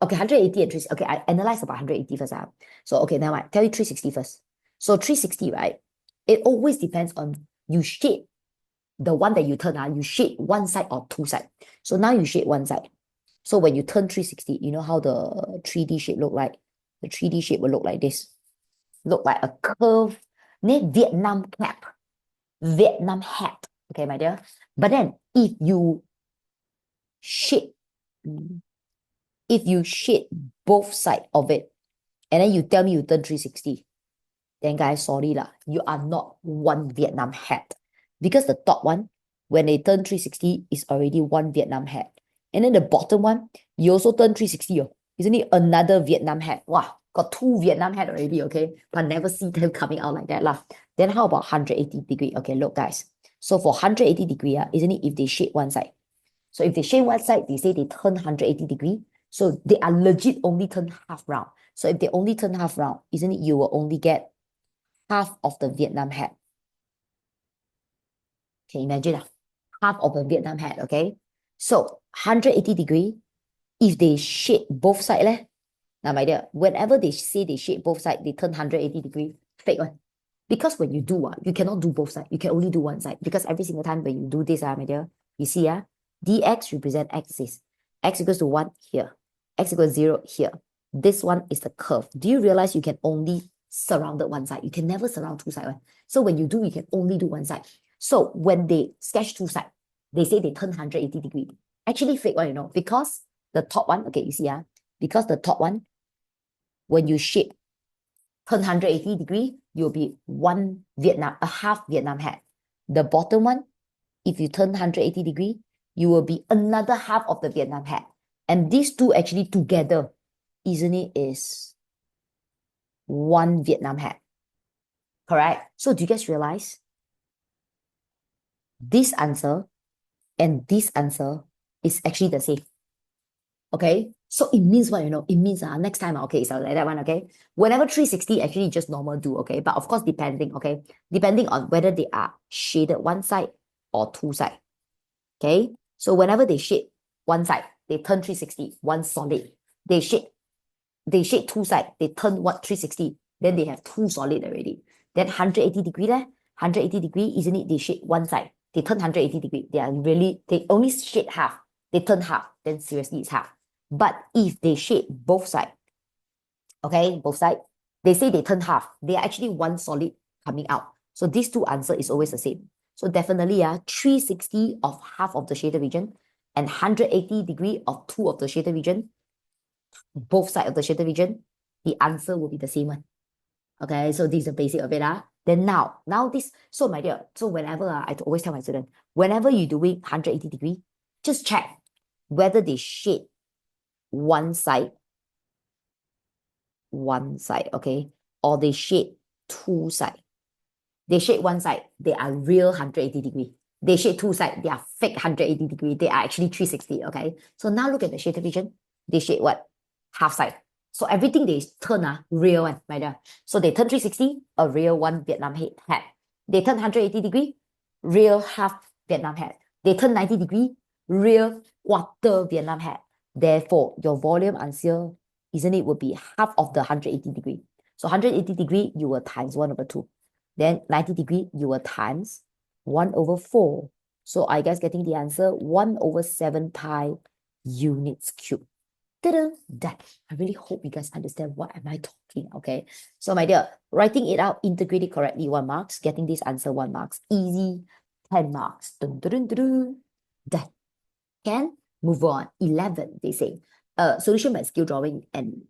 Okay, 180 and 360. Okay, I analyze about 180 first. So, okay, now I tell you 360 first. So 360, right? It always depends on you shape the one that you turn. You shape one side or two sides. So now you shape one side. So when you turn 360, you know how the 3D shape look like? The 3D shape will look like this. Look like a curve. Vietnam cap. Vietnam hat. Okay, my dear. But then if you shape both sides of it, and then you tell me you turn 360, then guys, sorry lah, you are not one Vietnam hat. Because the top one, when they turn 360, is already one Vietnam hat. And then the bottom one, you also turn 360. Isn't it another Vietnam hat? Wow, got two Vietnam hat already, okay? But never see them coming out like that lah. Then how about 180 degree? Okay, look guys. So for 180 degree, isn't it if they shape one side? So if they shape one side, they say they turn 180 degree. So they are legit only turn half round. So if they only turn half round, isn't it you will only get half of the Vietnam hat? Can you imagine half of a Vietnam hat, okay? So 180 degree, if they shape both sides, now my dear, whenever they say they shape both sides, they turn 180 degree, fake one. Because when you do, you cannot do both sides. You can only do one side. Because every single time when you do this, my dear, you see, dx represent axis. X equals to 1 here. X equals 0 here. This one is the curve. Do you realize you can only surround one side? You can never surround two sides. So when you do, you can only do one side. So when they sketch two sides, they say they turn 180 degree. Actually fake one, because the top one, okay, you see, because the top one, when you shape turn 180 degree, you'll be a half Vietnam hat. The bottom one, if you turn 180 degree, you will be another half of the Vietnam hat. And these two actually together, isn't it, is one Vietnam hat. Correct? So do you guys realize this answer and this answer is actually the same? Okay, so it means what, it means next time, okay, so like that one, okay, whenever 360 actually just normal do, okay, but of course depending on whether they are shaded one side or two side. Okay, so whenever they shade one side, they turn 360, one solid. They shade two side, they turn what 360, then they have two solid already. Then 180 degree there, 180 degree, isn't it? They shade one side, they turn 180 degree. They only shade half, they turn half, then seriously it's half. But if they shade both side, okay, both side, they say they turn half, they are actually one solid coming out. So these two answer is always the same. So definitely 360 of half of the shaded region and 180 degree of two of the shaded region, both sides of the shaded region, the answer will be the same one. Okay, so this is the basic of it. Then now this, so my dear, so whenever I always tell my student, whenever you're doing 180 degree, just check whether they shade one side, okay, or they shade two side. They shade one side, they are real 180 degree. They shade two side, they are fake 180 degree. They are actually 360, okay? So now look at the shaded region. They shade what? Half side. So everything they turn real one, my dear. So they turn 360, a real one Vietnam hat. They turn 180 degree, real half Vietnam hat. They turn 90 degree, real quarter Vietnam hat. Therefore, your volume answer, isn't it, would be half of the 180 degree. So 180 degree, you will times 1/2. Then 90 degree, you will times 1/4. So I guess getting the answer 1/7 pi units cube. Ta-da! Done. I really hope you guys understand what am I talking, okay? So my dear, writing it out, integrate it correctly, 1 marks. Getting this answer, 1 marks. Easy, 10 marks. Dun, dun, dun, dun, dun. Done. Can move on. 11, they say. Solution by skill drawing and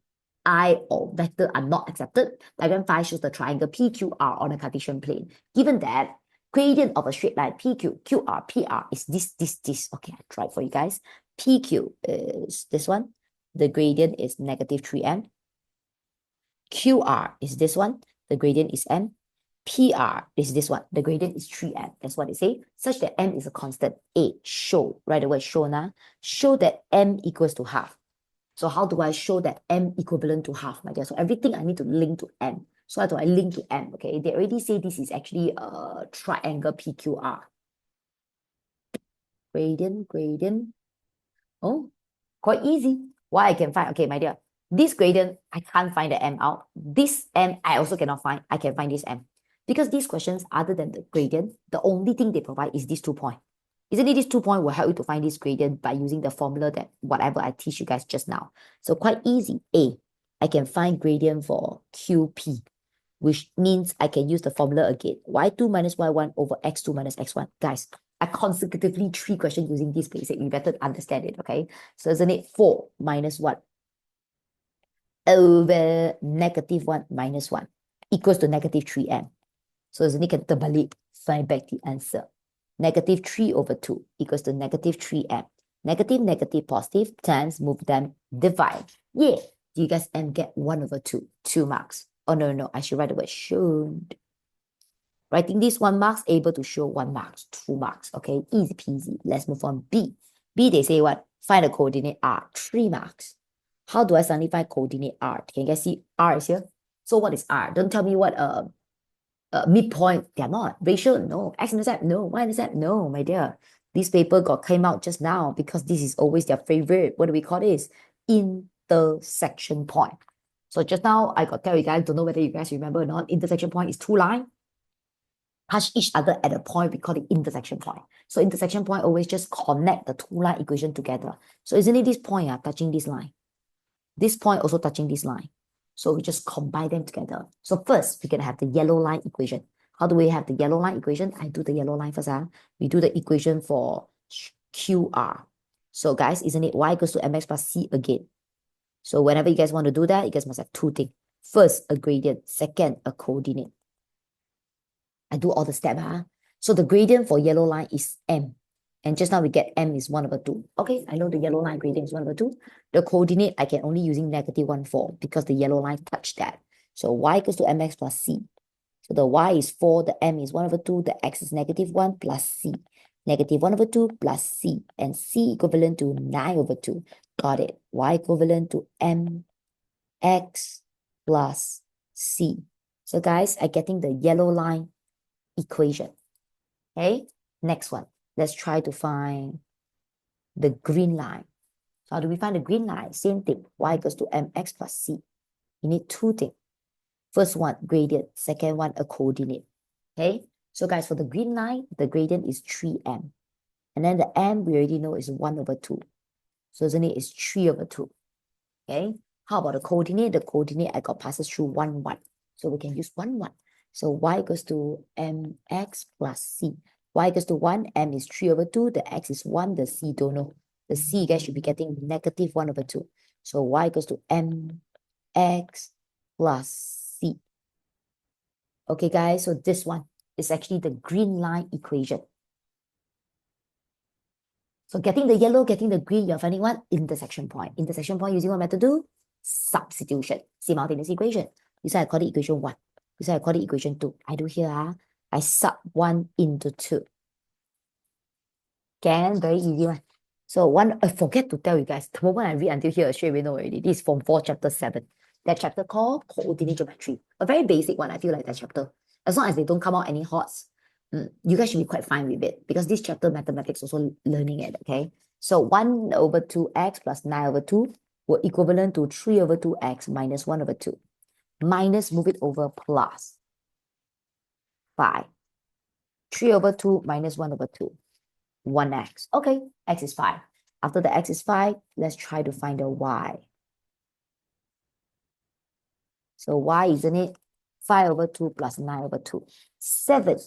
I or vector are not accepted. Diagram 5 shows the triangle PQR on a Cartesian plane. Given that gradient of a straight line PQ, QR, PR is this. Okay, I tried for you guys. PQ is this one. The gradient is negative 3m. QR is this one. The gradient is m. PR is this one. The gradient is 3m. That's what they say. Such that m is a constant. A, show. Right away, show now. Show that m equals to half. So how do I show that m equivalent to half, my dear? So everything I need to link to m. So how do I link to m? Okay, they already say this is actually a triangle PQR. Gradient. Oh, quite easy. Why I can find? Okay, my dear. This gradient, I can't find the m out. This m, I also cannot find. I can find this m. Because these questions, other than the gradient, the only thing they provide is these 2 points. Isn't it this 2 points will help you to find this gradient by using the formula that whatever I teach you guys just now. So quite easy. A, I can find gradient for QP, which means I can use the formula again. Y2 minus Y1 over X2 minus X1. Guys, I consecutively 3 questions using this basic. You better understand it, okay? So isn't it 4 minus 1 over negative 1 minus 1 equals to negative 3m. So isn't it can terbalik, find back the answer. Negative 3/2 equals to negative 3m. Negative, positive, times, move them, divide. Yeah. Do you guys get 1/2? 2 marks. Oh, no. I should write the word should. Writing this 1 marks, able to show 1 marks, 2 marks. Okay, easy peasy. Let's move on. B. B, they say what? Find the coordinate R, 3 marks. How do I suddenly find coordinate R? Can you guys see R is here? So what is R? Don't tell me what midpoint. They are not. Ratio, no. X-intercept, no. Y-intercept, no, my dear. This paper came out just now because this is always their favorite. What do we call this? Intersection point. So just now, I got tell you guys, don't know whether you guys remember or not, intersection point is 2 lines touch each other at a point, we call it intersection point. So intersection point always just connect the 2 line equation together. So isn't it this point touching this line? This point also touching this line. So we just combine them together. So first, we can have the yellow line equation. How do we have the yellow line equation? I do the yellow line first. We do the equation for QR. So guys, isn't it y equals to mx plus c again? So whenever you guys want to do that, you guys must have 2 things. First, a gradient. Second, a coordinate. I do all the steps. So the gradient for yellow line is m. And just now we get m is 1/2. Okay, I know the yellow line gradient is 1/2. The coordinate, I can only using negative 1/4 because the yellow line touched that. So y equals to mx plus c. So the y is 4, the m is 1/2, the x is negative 1 plus c. Negative 1/2 plus c. And c equivalent to 9/2. Got it. Y equivalent to mx plus c. So guys, I'm getting the yellow line equation. Okay, next one. Let's try to find the green line. So how do we find the green line? Same thing. Y equals to mx plus c. You need two things. First one, gradient. Second one, a coordinate. Okay, so guys, for the green line, the gradient is 3m. And then the m, we already know is 1 over 2. So isn't it is 3 over 2. Okay, how about the coordinate? The coordinate I got passes through 1, 1. So we can use 1, 1. So y equals to mx plus c. Y equals to 1, m is 3 over 2, the x is 1, the c don't know. The c, you guys should be getting negative 1 over 2. So y equals to mx plus c. Okay, guys, so this one is actually the green line equation. So getting the yellow, getting the green, you're finding what? Intersection point. Intersection point using what method to do? Substitution. Simultaneous equation. This one I call it equation 1. This one I call it equation 2. I do here, I sub 1 into 2. Can, very easy one. So one, I forget to tell you guys, the moment I read until here, straight away know already. This is Form 4, Chapter 7. That chapter called Coordinate Geometry. A very basic one, I feel like that chapter. As long as they don't come out any hots, you guys should be quite fine with it. Because this chapter, mathematics, also learning it, okay? So 1 over 2x plus 9 over 2 will equivalent to 3 over 2x minus 1 over 2. Minus, move it over, plus 5. 3 over 2 minus 1 over 2. 1x. Okay, x is 5. After the x is 5, let's try to find the y. So y, isn't it? 5 over 2 plus 9 over 2. 7.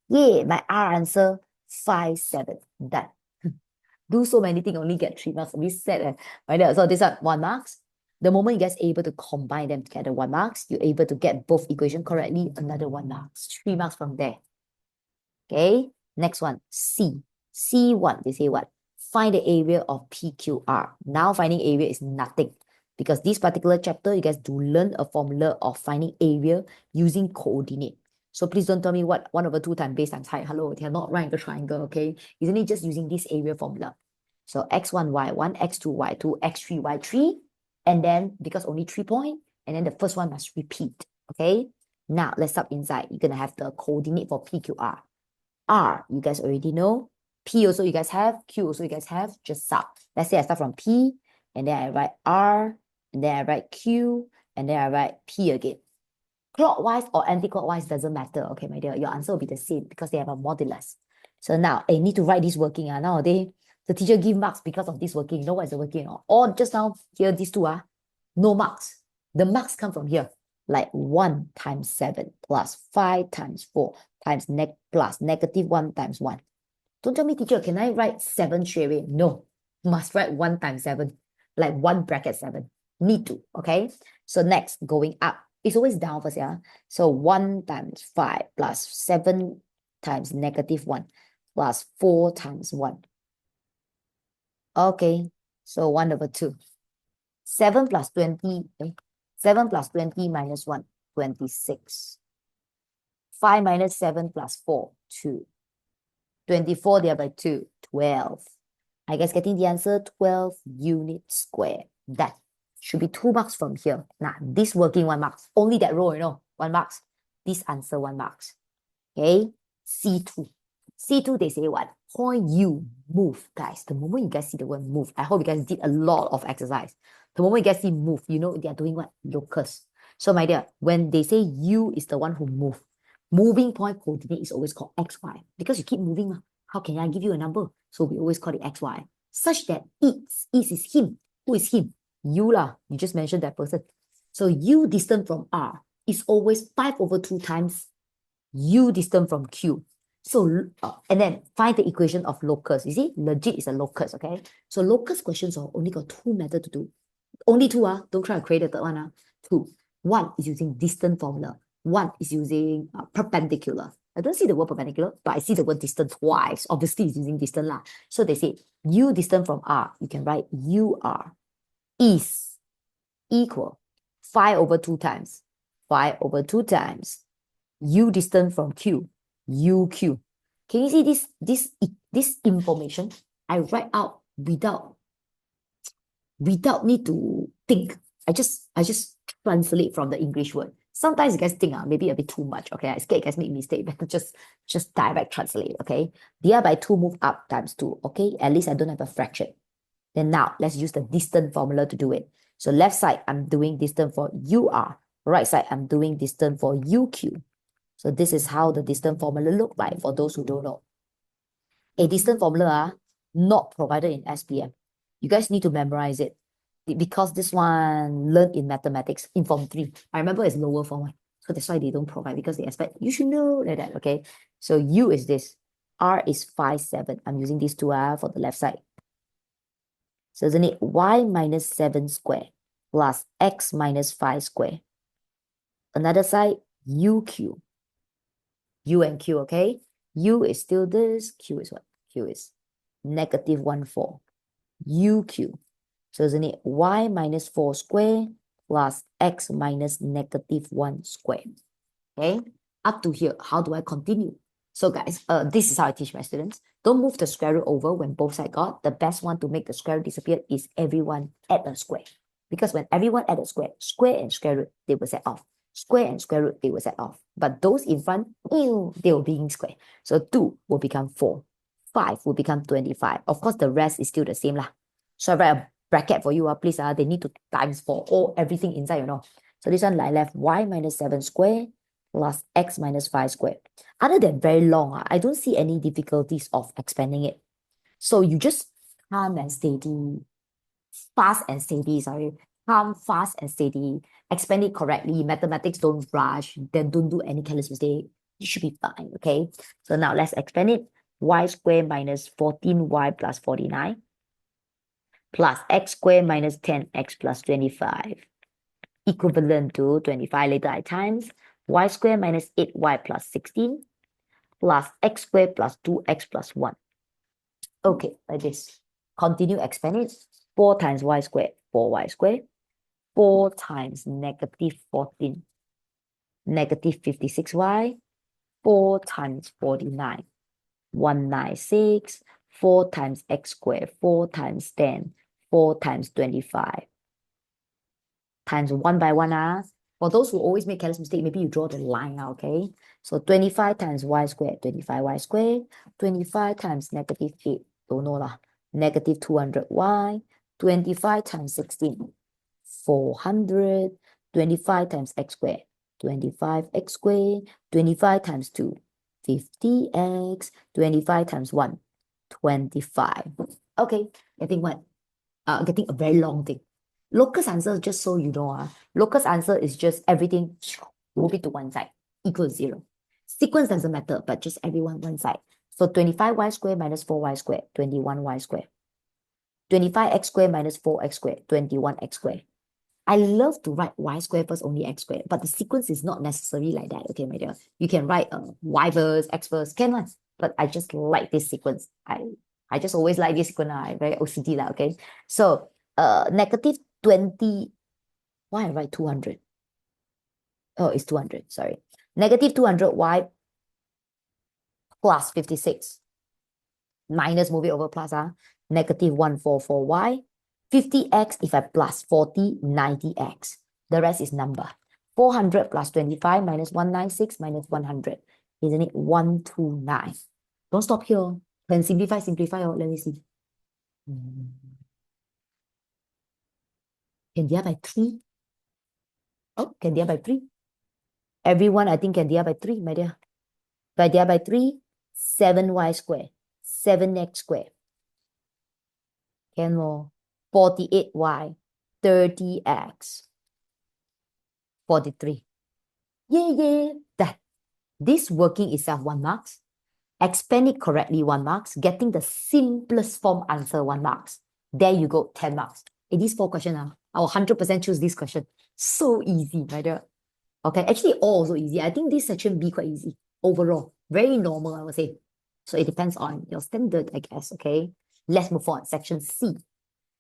Yay, my R answer, 5, 7. Done. Do so many things, only get 3 marks. A bit sad. Right? So these are 1 marks. The moment you guys able to combine them together, 1 marks, you're able to get both equations correctly, another 1 marks. 3 marks from there. Okay, next one, C. C1, they say what? Find the area of PQR. Now finding area is nothing. Because this particular chapter, you guys do learn a formula of finding area using coordinate. So please don't tell me what 1 over 2 times base times height. Hello, they are not right in the triangle, okay? Isn't it just using this area formula? So x1, y1, x2, y2, x3, y3. And then, because only 3 points, and then the first one must repeat, okay? Now, let's sub inside. You're going to have the coordinate for PQR. R, you guys already know. P also you guys have. Q also you guys have. Just sub. Let's say I start from P, and then I write R, and then I write Q, and then I write P again. Clockwise or anti-clockwise doesn't matter. Okay, my dear, your answer will be the same because they have a modulus. So now, I need to write this working. Nowadays, the teacher give marks because of this working. You know what is the working? Or just now, here, these two are no marks. The marks come from here. Like 1 times 7 plus 5 times 4 times plus negative 1 times 1. Don't tell me, teacher, can I write 7 straight away? No, must write 1 times 7, like 1 bracket 7. Need to, okay? So next, going up. It's always down first, yeah? So 1 times 5 plus 7 times negative 1 plus 4 times 1. Okay, so 1 over 2. 7 plus 20, 7 plus 20 minus 1, 26. 5 minus 7 plus 4, 2. 24 divided by 2, 12. I guess getting the answer, 12 units square. That should be 2 marks from here. Now, this working 1 marks. Only that row, 1 marks. This answer 1 marks. Okay, C2. C2, they say what? Point U, move. Guys, the moment you guys see the word move, I hope you guys did a lot of exercise. The moment you guys see move, you know they are doing what? Locus. So my dear, when they say U is the one who move, moving point coordinate is always called XY. Because you keep moving, how can I give you a number? So we always call it XY. Such that is him. Who is him? You lah. You just mentioned that person. So U distant from R is always 5 over 2 times U distant from Q. So, and then find the equation of locus. You see, legit is a locus, okay? So locus questions are only got 2 methods to do. Only 2, don't try to create a third one. 2. 1 is using distant formula. 1 is using perpendicular. I don't see the word perpendicular, but I see the word distant twice. Obviously, it's using distant lah. So they say, U distant from R, you can write UR is equal 5 over 2 times. 5 over 2 times U distant from Q, UQ. Can you see this information? I write out without without need to think. I just translate from the English word. Sometimes you guys think maybe a bit too much. Okay, I scared you guys make mistake. Better just direct translate. Okay, dr by 2 move up times 2. Okay, at least I don't have a fraction. Then now let's use the distance formula to do it. So left side I'm doing distance for UR. Right side I'm doing distance for UQ. So this is how the distance formula look like for those who don't know. A distance formula not provided in SPM. You guys need to memorize it because this one learned in mathematics in form 3. I remember it's lower form 1. So that's why they don't provide, because they expect you should know like that. Okay. So U is this. R is 5, 7. I'm using these two for the left side. So isn't it y minus 7 square plus x minus 5 square? Another side, UQ. U and Q, okay? U is still this. Q is what? Q is negative 1, 4. UQ. So isn't it y minus 4 square plus x minus negative 1 square? Okay? Up to here, how do I continue? So guys, this is how I teach my students. Don't move the square root over when both sides got. The best one to make the square root disappear is everyone add a square. Because when everyone add a square, square and square root, they will set off. Square and square root, they will set off. But those in front, they will be in square. So 2 will become 4. 5 will become 25. Of course, the rest is still the same lah. So I write a bracket for you, please. They need to times for all everything inside, you know. So this one, like left, y minus 7 square plus x minus 5 squared. Other than very long, I don't see any difficulties of expanding it. So you just calm and steady, fast and steady, calm, fast and steady, expand it correctly. Mathematics don't rush, then don't do any careless mistake. You should be fine, okay? So now let's expand it. Y squared minus 14y plus 49 plus x squared minus 10x plus 25 equivalent to 25. Later I times y squared minus 8y plus 16 plus x squared plus 2x plus 1. Okay, like this. Continue expand it. 4 times y squared, 4y squared. 4 times negative 14, negative 56y. 4 times 49, 196. 4 times x squared, 4 times 10, 4 times 25. Times 1 by 1. For those who always make careless mistake, maybe you draw the line, okay? So 25 times y squared, 25y squared. 25 times negative 8, don't know lah. Negative 200y. 25 times 16, 400. 25 times x squared, 25x squared. 25 times 2, 50x. 25 times 1, 25. Okay, getting what? Getting a very long thing. Locus answer, just so you know, locus answer is just everything, move it to one side, equals 0. Sequence doesn't matter, but just everyone one side. So 25y squared minus 4y squared, 21y squared. 25x squared minus 4x squared, 21x squared. I love to write y squared first, only x squared, but the sequence is not necessarily like that, okay, my dear? You can write y first, x first, can one, but I just like this sequence. I just always like this sequence, I very OCD lah, okay? So, negative 20, why I write 200? Oh, it's 200, sorry. Negative 200y plus 56 minus, move it over plus, negative 144y. 50x, if I plus 40, 90x. The rest is number. 400 plus 25 minus 196 minus 100. Isn't it 129? Don't stop here. Can simplify, let me see. Can divide by 3? Oh, can divide by 3? Everyone, I think, can divide by 3, my dear. If I divide by 3, 7y squared, 7x squared. Can more. 48y, 30x, 43. Yeah. That. This working itself 1 marks. Expand it correctly 1 marks. Getting the simplest form answer 1 marks. There you go, 10 marks. These 4 questions, I will 100% choose this question. So easy, right there. Okay, actually all also easy. I think this section B quite easy. Overall, very normal, I would say. So it depends on your standard, I guess, okay? Let's move on. Section C.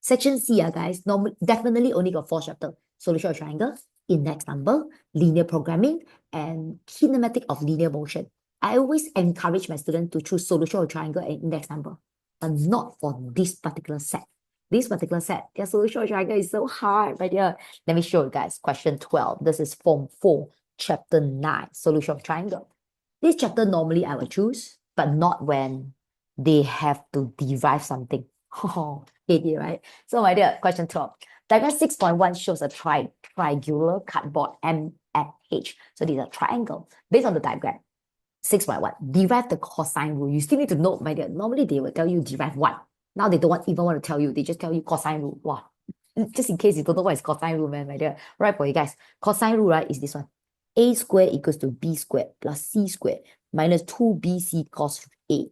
Section C, guys, definitely only got 4 chapters. Solution of triangle, index number, linear programming, and kinematic of linear motion. I always encourage my students to choose solution of triangle and index number, but not for this particular set. this particular set, their solution of triangle is so hard, my dear. Let me show you guys. Question 12. This is Form 4, Chapter 9, Solution of Triangle. This chapter normally I will choose, but not when they have to derive something. Oh, hate right? So my dear, question 12. Diagram 6.1 shows a triangular cardboard M and H. So these are triangle. Based on the diagram, 6.1, derive the cosine rule. You still need to know, my dear. Normally they will tell you derive 1. Now they don't even want to tell you. They just tell you cosine rule. Wow. Just in case you don't know what is cosine rule, man, my dear. Right for you guys. Cosine rule, right, is this one. A squared equals to B squared plus C squared minus 2BC cos A.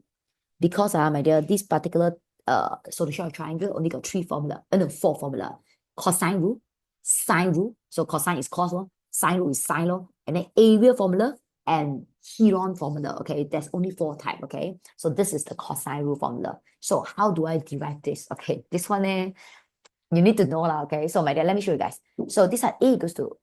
Because, my dear, this particular solution of triangle only got 4 formula. Cosine rule, sine rule. So cosine is cos law, sine rule is sine law, and then area formula and Heron formula. Okay, there's only 4 types. Okay, so this is the cosine rule formula. So how do I derive this? Okay, this one you need to know lah. Okay, so my dear, let me show you guys. So this one A equals to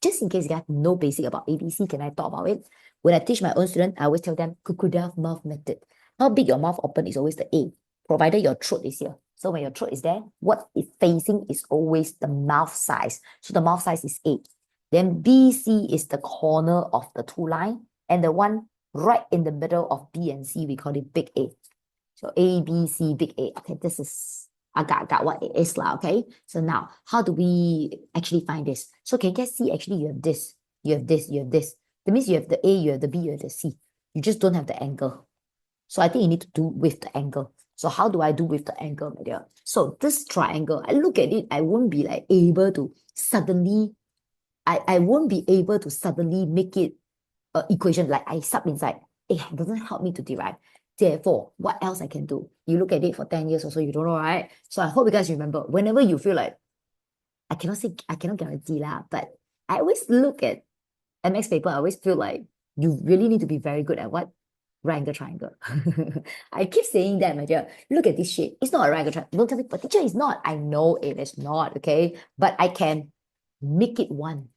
just in case you have no basic about ABC, can I talk about it? When I teach my own students, I always tell them crocodile mouth method. How big your mouth open is always the A, provided your throat is here. So when your throat is there, what it's facing is always the mouth size. So the mouth size is A. Then BC is the corner of the 2 lines, and the one right in the middle of B and C, we call it big A. So A, B, C, big A. Okay, this is I got what it is lah. Okay, so now how do we actually find this? So can you guys see actually you have this, you have this, you have this. That means you have the A, you have the B, you have the C. You just don't have the angle. So I think you need to do with the angle. So how do I do with the angle, my dear? So this triangle, I look at it, I won't be like able to suddenly, I won't be able to suddenly make it an equation like I sub inside. It doesn't help me to derive. Therefore, what else I can do? You look at it for 10 years or so, you don't know, right? So I hope you guys remember, whenever you feel like, I cannot guarantee lah, but I always look at MX paper, I always feel like you really need to be very good at what? Right angle triangle. I keep saying that, my dear. Look at this shape. It's not a right angle triangle. Don't tell me, but teacher, it's not. I know it is not, okay? But I can make it one.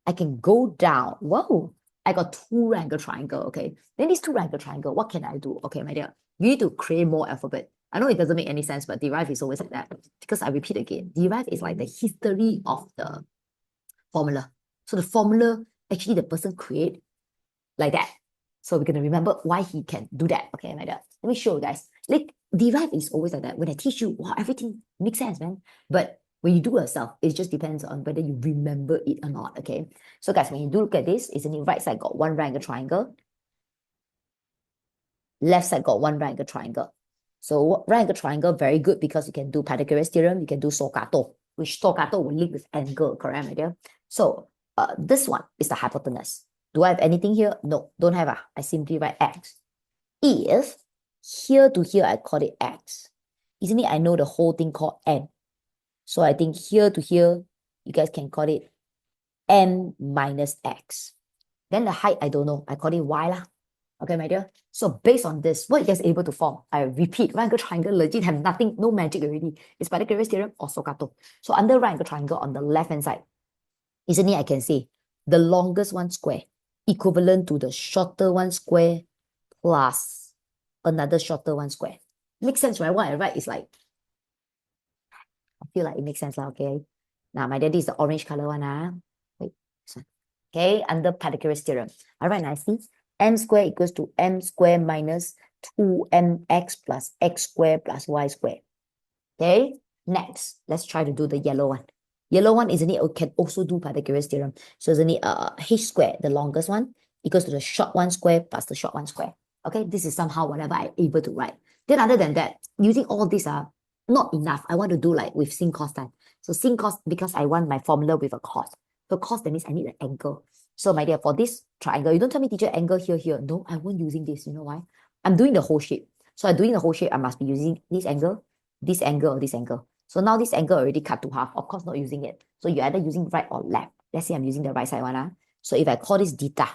I can go down. Whoa, I got 2 right angle triangle, okay? Then these 2 right angle triangle, what can I do? Okay, my dear, you need to create more alphabet. I know it doesn't make any sense, but derive is always like that. Because I repeat again, derive is like the history of the formula. So the formula, actually the person create like that. So we're going to remember why he can do that. Okay, my dear. Let me show you guys. Like, derive is always like that. When I teach you, wow, everything makes sense, man. But when you do yourself, it just depends on whether you remember it or not, okay? So guys, when you do look at this, isn't it right side got 1 right angle triangle? Left side got 1 right angle triangle. So right angle triangle, very good because you can do Pythagoras theorem, you can do Stoccato, which Stoccato will link with angle, correct, my dear? So this one is the hypotenuse. Do I have anything here? No, don't have. I simply write x. If here to here, I call it x. Isn't it I know the whole thing called n? So I think here to here, you guys can call it n minus x. Then the height, I don't know. I call it y lah. Okay, my dear. So based on this, what you guys able to form? I repeat, right angle triangle legit have nothing, no magic already. It's Pythagoras theorem or Stoccato. So under right angle triangle on the left hand side, isn't it I can say the longest one square equivalent to the shorter one square plus another shorter one square. Makes sense, right? What I write is like, I feel like it makes sense, okay? Now, my daddy is the orange color one. Wait, this one. Okay, under Pythagoras theorem. I write nicely. M square equals to M square minus 2mx plus x square plus y square. Okay, next, let's try to do the yellow one. Yellow one, isn't it, can also do Pythagoras theorem. So isn't it h square, the longest one, equals to the short one square plus the short one square. Okay, this is somehow whatever I'm able to write. Then other than that, using all these are not enough. I want to do like with sin cos time. So sin cos, because I want my formula with a cos. So cos, that means I need an angle. So my dear, for this triangle, you don't tell me teacher angle here, here. No, I won't using this. You know why? I'm doing the whole shape. So I'm doing the whole shape, I must be using this angle, this angle, or this angle. So now this angle already cut to half. Of course, not using it. So you're either using right or left. Let's say I'm using the right side one. So if I call this theta,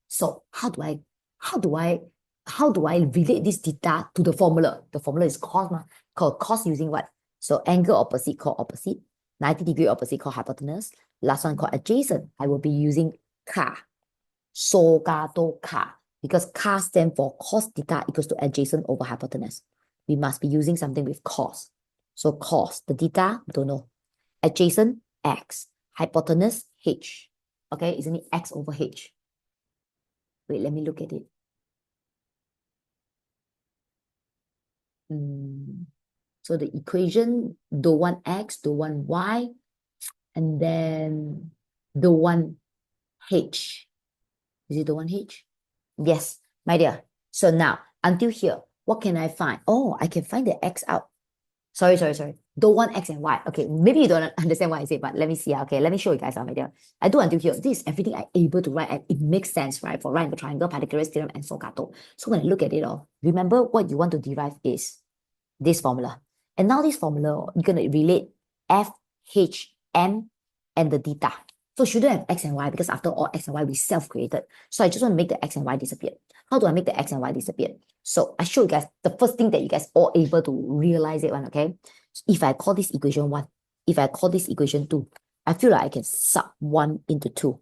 so how do I relate this theta to the formula? The formula is cos, called cos using what? So angle opposite called opposite, 90-degree opposite called hypotenuse. Last one called adjacent. I will be using ka, Stoccato ka, because ka stands for cos theta equals to adjacent over hypotenuse. We must be using something with cos. So cos, the theta, don't know. Adjacent, x. Hypotenuse, h. Okay, isn't it x over h? Wait, let me look at it. So the equation, the one x, the one y, and then the one h. Is it the one h? Yes, my dear. So now, until here, what can I find? Oh, I can find the x out. Sorry. The one x and y. Okay, maybe you don't understand what I say, but let me see. Okay, let me show you guys, my dear. I do until here. This is everything I'm able to write, and it makes sense, right? For right angle triangle, Pythagoras theorem, and Stokasov. So when I look at it all, remember what you want to derive is this formula. And now this formula, you're going to relate f, h, m, and the theta. So shouldn't have x and y because after all, x and y we self-created. So I just want to make the x and y disappear. How do I make the x and y disappear? So I show you guys the first thing that you guys all able to realize it one, okay? So if I call this equation 1, if I call this equation 2, I feel like I can sub 1 into 2.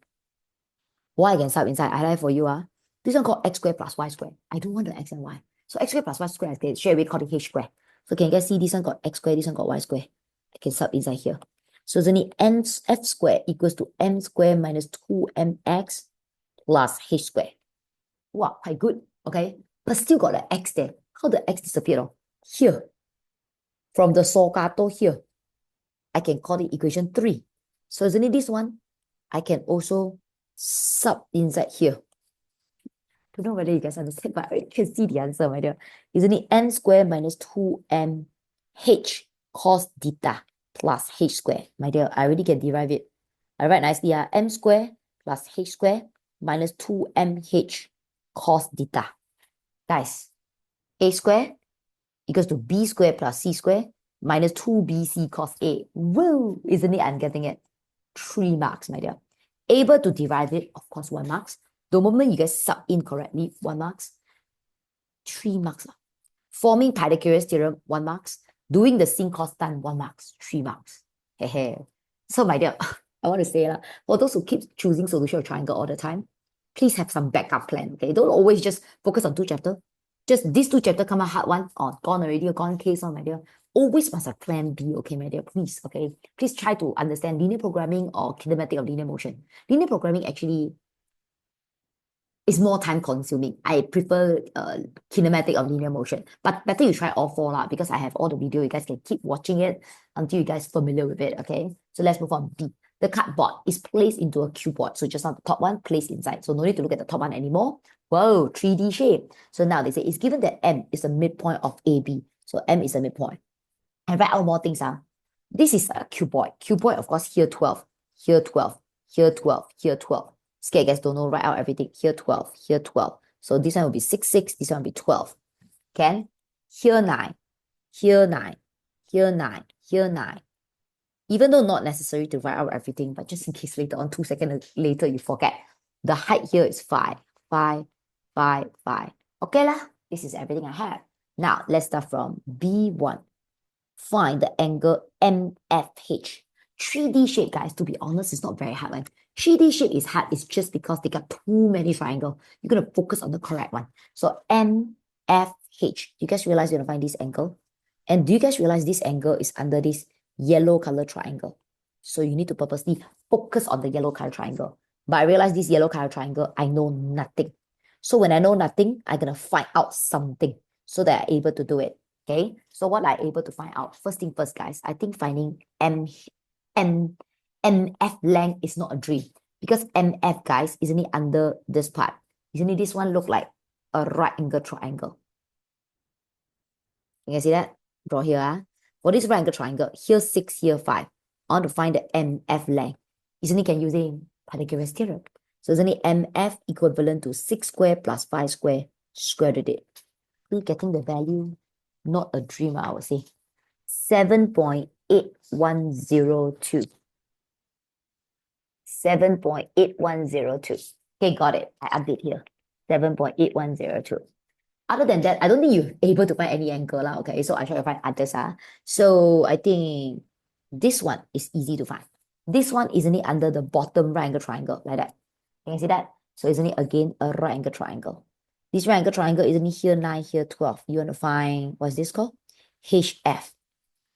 Why I can sub inside? I have for you. This one called x squared plus y squared. I don't want the x and y. So x squared plus y squared, I can straight away call it h squared. So can you guys see this one got x squared, this one got y squared. I can sub inside here. So then the f squared equals to m squared minus 2mx plus h squared. Wow, quite good. Okay. But still got the x there. How the x disappeared? Here. From the Stokasov here, I can call it equation 3. So isn't it this one? I can also sub inside here. Don't know whether you guys understand, but you can see the answer, my dear. Isn't it m squared minus 2m h cos theta plus h squared? My dear, I already can derive it. I write nicely, m squared plus h squared minus 2mh cos theta. Guys, a squared equals to b squared plus c squared minus 2bc cos a. Woo! Isn't it? I'm getting it. 3 marks, my dear. Able to derive it, of course, 1 marks. The moment you guys sub in correctly, 1 marks. 3 marks. Forming Pythagoras theorem, 1 marks. Doing the sin cos tan, 1 marks. 3 marks. Hey. So, my dear, I want to say, for those who keep choosing solution of triangle all the time, please have some backup plan, okay? Don't always just focus on 2 chapters. Just these 2 chapters come out hard one, or gone already, or gone case on, my dear. Always must have plan B, okay, my dear, please, okay? Please try to understand linear programming or kinematic of linear motion. Linear programming actually is more time consuming. I prefer kinematic of linear motion, but better you try all 4 lah, because I have all the video. You guys can keep watching it until you guys familiar with it, okay? So let's move on. B. The cardboard is placed into a cuboid. So just now the top one placed inside. So no need to look at the top one anymore. Whoa, 3D shape. So now they say it's given that M is the midpoint of AB. So M is the midpoint. And write out more things. This is a cuboid. Cuboid, of course, here 12, here 12, here 12, here 12. Scared guys don't know, write out everything. Here 12, here 12. So this one will be 6, 6. This one will be 12. Can? Here 9, here 9, here 9, here 9. Even though not necessary to write out everything, but just in case later on, 2 seconds later, you forget. The height here is 5, 5, 5, 5. Okay lah, this is everything I have. Now, let's start from B1. Find the angle MFH. 3D shape, guys, to be honest, it's not very hard. Like 3D shape is hard. It's just because they got too many triangles. You're going to focus on the correct one. So MFH. Do you guys realize you're going to find this angle? And do you guys realize this angle is under this yellow color triangle? So you need to purposely focus on the yellow color triangle. But I realize this yellow color triangle, I know nothing. So when I know nothing, I'm going to find out something so that I'm able to do it. Okay, so what I'm able to find out, first thing first, guys, I think finding MF length is not a dream, because MF, guys, isn't it under this part? Isn't it this one look like a right angle triangle? You can see that? Draw here. For this right angle triangle, here 6, here 5. I want to find the MF length. Isn't it can using Pythagoras theorem? So isn't it MF equivalent to 6 square plus 5 square square root it? We're getting the value. Not a dream, I would say. 7.8102. 7.8102. Okay, got it. I update here. 7.8102. Other than that, I don't think you're able to find any angle. Okay, so I try to find others. So I think this one is easy to find. This one, isn't it under the bottom right angle triangle? Like that. Can you see that? So isn't it again a right angle triangle? This right angle triangle, isn't it here 9, here 12? You want to find, what's this called? HF.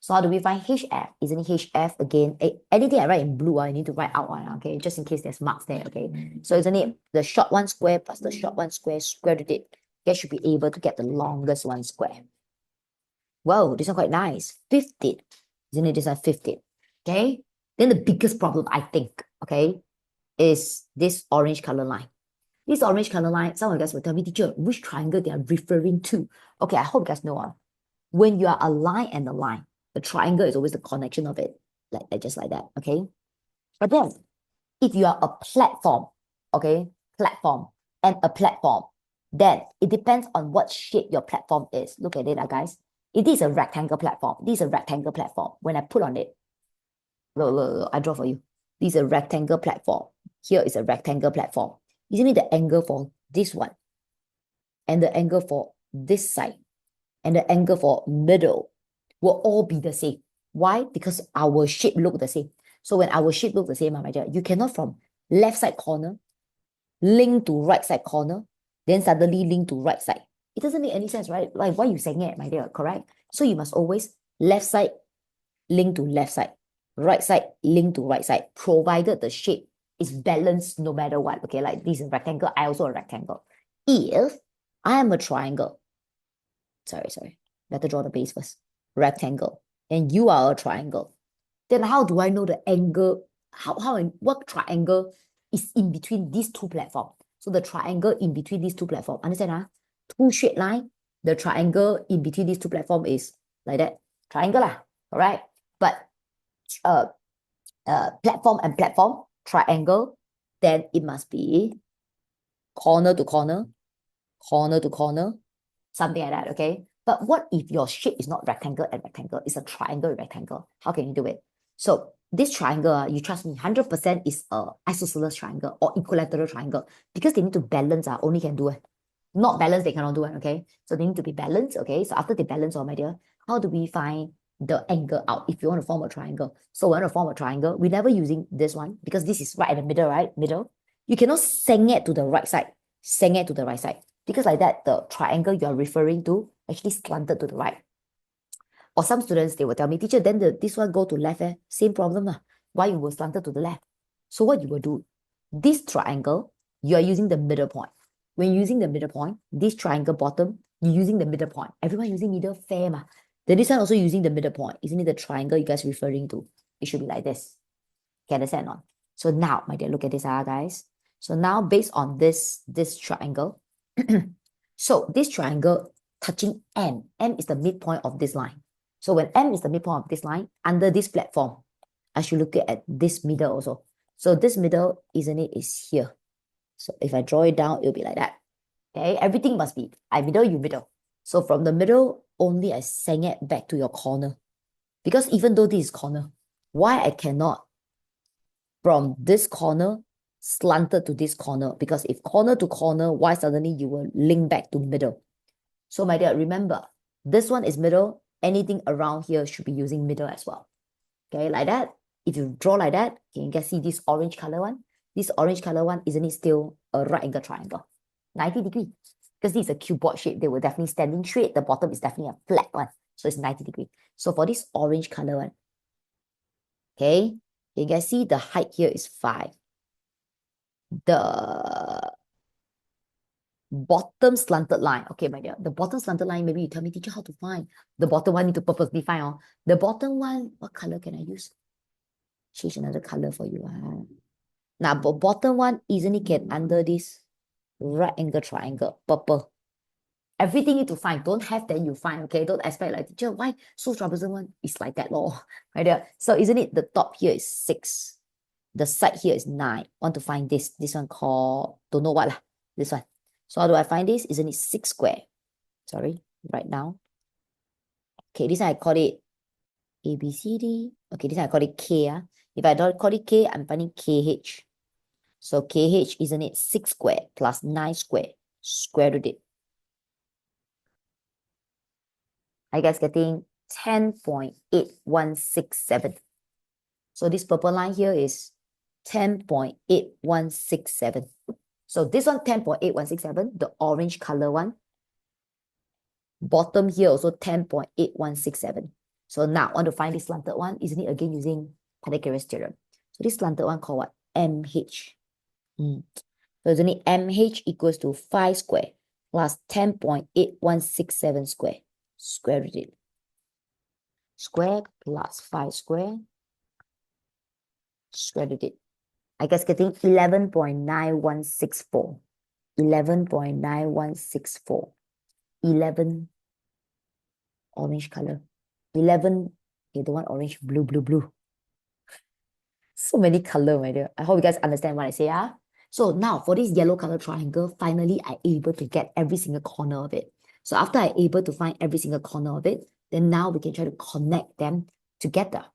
So how do we find HF? Isn't it HF again? Anything I write in blue, I need to write out one, okay? Just in case there's marks there, okay? So isn't it the short one square plus the short one square square root it? You guys should be able to get the longest one square. Whoa, this one quite nice. 15. Isn't it this one 15? Okay? Then the biggest problem, I think, okay, is this orange color line. This orange color line, some of you guys will tell me, teacher, which triangle they are referring to. Okay, I hope you guys know. When you are a line and a line, the triangle is always the connection of it, like just like that, okay? But then, if you are a platform, okay, platform and a platform, then it depends on what shape your platform is. Look at it, guys. It is a rectangle platform. This is a rectangle platform. When I put on it, look, I draw for you. This is a rectangle platform. Here is a rectangle platform. Isn't it the angle for this one? And the angle for this side? And the angle for middle will all be the same. Why? Because our shape look the same. So when our shape look the same, my dear, you cannot from left side corner link to right side corner, then suddenly link to right side. It doesn't make any sense, right? Like, why you saying it, my dear, correct? So you must always left side link to left side, right side link to right side, provided the shape is balanced no matter what. Okay, like this is a rectangle, I also a rectangle. If I am a triangle, sorry, better draw the base first, rectangle, and you are a triangle, then how do I know the angle, what triangle is in between these two platforms? So the triangle in between these two platforms, understand? Two straight line, the triangle in between these two platforms is like that, triangle lah, all right? But platform and platform, triangle, then it must be corner to corner, corner to corner, something like that, okay? But what if your shape is not rectangle and rectangle, it's a triangle and rectangle? How can you do it? So this triangle, you trust me, 100% is a isosceles triangle or equilateral triangle, because they need to balance, only can do it. Not balanced, they cannot do it, okay? So they need to be balanced, okay? So after they balance, my dear, how do we find the angle out if you want to form a triangle? So we want to form a triangle, we're never using this one because this is right at the middle, right? Middle. You cannot send it to the right side, send it to the right side, because like that, the triangle you are referring to actually slanted to the right. Or some students, they will tell me, teacher, then this one go to left, same problem. Why you will slanted to the left? So what you will do, this triangle, you are using the middle point. When using the middle point, this triangle bottom, you're using the middle point. Everyone using middle, fair ma. Then this one also using the middle point. Isn't it the triangle you guys referring to? It should be like this. Can understand on? So now, my dear, look at this, guys. So now based on this triangle, so this triangle touching M is the midpoint of this line. So when M is the midpoint of this line, under this platform, I should look at this middle also. So this middle, isn't it, is here. So if I draw it down, it'll be like that. Okay, everything must be, I middle, you middle. So from the middle, only I send it back to your corner. Because even though this is corner, why I cannot from this corner slanted to this corner? Because if corner to corner, why suddenly you will link back to middle? So my dear, remember, this one is middle. Anything around here should be using middle as well. Okay, like that. If you draw like that, you can see this orange color one. This orange color one, isn't it still a right angle triangle? 90 degrees. Because this is a cuboid shape, they will definitely standing straight. The bottom is definitely a flat one. So it's 90 degrees. So for this orange color one, okay, you guys see the height here is 5. The bottom slanted line. Okay, my dear. The bottom slanted line, maybe you tell me, teacher, how to find. The bottom one need to purposely find. The bottom one, what color can I use? Change another color for you. Now, bottom one, isn't it get under this right angle triangle, purple? Everything you need to find. Don't have, then you find, okay? Don't expect like, teacher, why so troublesome one? It's like that, law. Right there. So isn't it the top here is 6? The side here is 9. Want to find this. This one called, don't know what lah. This one. So how do I find this? Isn't it 6 square? Sorry, right now. Okay, this one I call it A, B, C, D. Okay, this one I call it K. If I don't call it K, I'm finding KH. So KH, isn't it 6 square plus 9 square? Square root it. Are you guys getting 10.8167? So this purple line here is 10.8167. So this one 10.8167, the orange color one. Bottom here also 10.8167. So now I want to find this slanted one. Isn't it again using Pythagoras theorem? So this slanted one called what? MH. So isn't it MH equals to 5 square plus 10.8167 square. Square root it. Square plus 5 square. Square root it. I guess getting 11.9164. 11.9164. 11 orange color. 11, okay, the one orange, blue, blue, blue. So many color, my dear. I hope you guys understand what I say, ah? So now for this yellow color triangle, finally I able to get every single corner of it. So after I able to find every single corner of it, then now we can try to connect them together.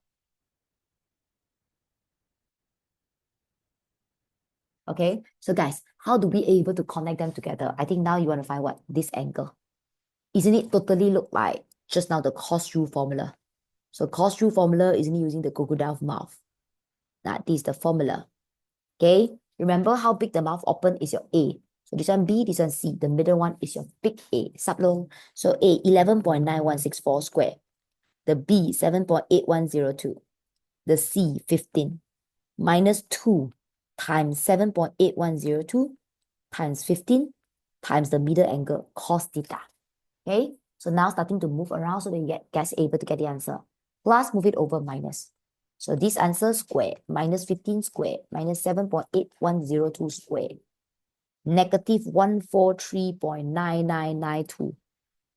Okay, so guys, how do we able to connect them together? I think now you want to find what? This angle. Isn't it totally look like just now the cos rule formula? So cos rule formula isn't it using the crocodile mouth? That is the formula. Okay, remember how big the mouth open is your A. So this one B, this one C. The middle one is your big A, sublong. So A, 11.9164 square. The B, 7.8102. The C, 15. Minus 2 times 7.8102 times 15 times the middle angle, cos theta. Okay, so now starting to move around so that you guys able to get the answer. Plus, move it over minus. So this answer square, minus 15 square, minus 7.8102 square, negative 143.9992,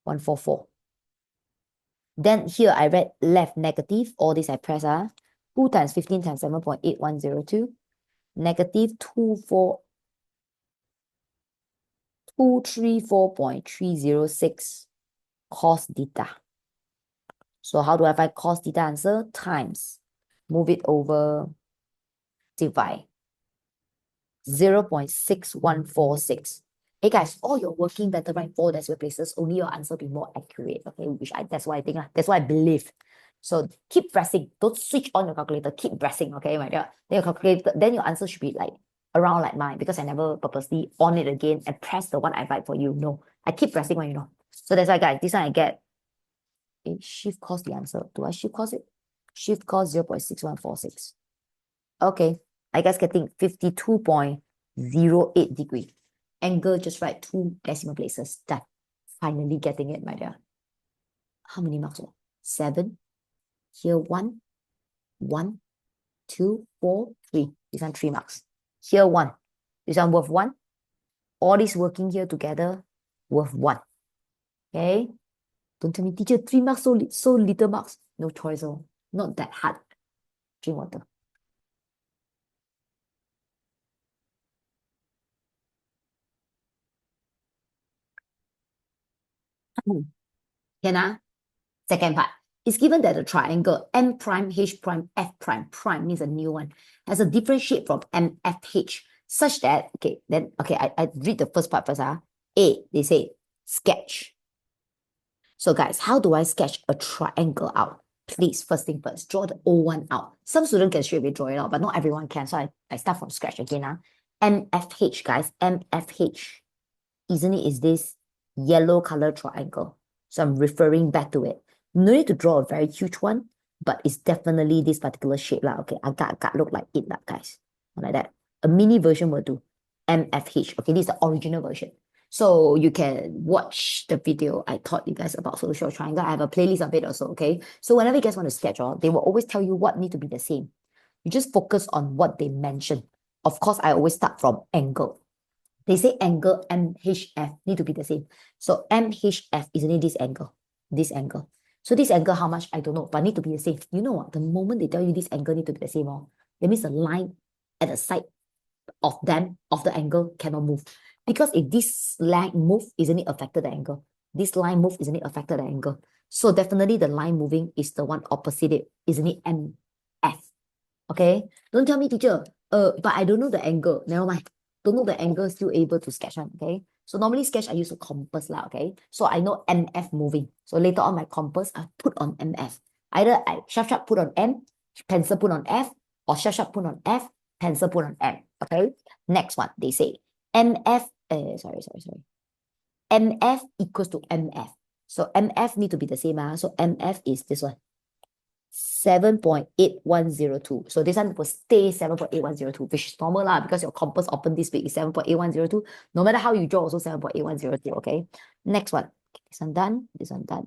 144. Then here I read left negative, all this I press 2 times 15 times 7.8102, negative 234.306 cos theta. So how do I find cos theta answer? Times, move it over, divide. 0.6146. Hey guys, all your working better write 4 decimal places, only your answer will be more accurate. Okay, that's what I think. That's what I believe. So keep pressing. Don't switch on your calculator. Keep pressing, okay, my dear. Then your calculator, then your answer should be like around like mine, because I never purposely on it again and press the one I write for you. No, I keep pressing when you know. So that's why, guys, this one I get shift cos the answer. Do I shift cos it? Shift cos 0.6146. Okay, I guess getting 52.08 degree. Angle, just write 2 decimal places. Done. Finally getting it, my dear. How many marks? 7. Here 1, 1, 2, 4, 3. This one 3 marks. Here 1. This one worth 1. All this working here together worth 1. Okay? Don't tell me, teacher, 3 marks, so little marks. No choice, not that hard. Drink water. Can Second part. It's given that the triangle M prime, H prime, F prime, prime means a new one, has a different shape from MFH, such that, I read the first part first. A, they say sketch. So guys, how do I sketch a triangle out? Please, first thing first, draw the O one out. Some students can straight away draw it out, but not everyone can. So I start from scratch again. MFH, guys, MFH. Isn't it is this yellow color triangle? So I'm referring back to it. No need to draw a very huge one, but it's definitely this particular shape lah. Okay, I got look like it lah, guys. Like that. A mini version will do. MFH. Okay, this is the original version. So you can watch the video I taught you guys about social triangle. I have a playlist of it also, okay? So whenever you guys want to sketch, they will always tell you what need to be the same. You just focus on what they mention. Of course, I always start from angle. They say angle MHF need to be the same. So MHF is only this angle. This angle. So this angle, how much? I don't know, but need to be the same. You know what? The moment they tell you this angle need to be the same, that means the line at the side of them, of the angle, cannot move. Because if this line move, isn't it affected the angle? This line move, isn't it affected the angle? So definitely the line moving is the one opposite it, isn't it? MF. Okay? Don't tell me, teacher, but I don't know the angle. Never mind. Don't know the angle, still able to sketch one, okay? So normally sketch, I use a compass lah, okay? So I know MF moving. So later on my compass, I put on MF. Either I sharp put on M, pencil put on F, or sharp put on F, pencil put on M, okay? Next one, they say MF, MF equals to MF. So MF need to be the same, so MF is this one. 7.8102. So this one will stay 7.8102, which is normal lah, because your compass open this big is 7.8102. No matter how you draw, also 7.8102, okay? Next one. Okay, this one done, this one done.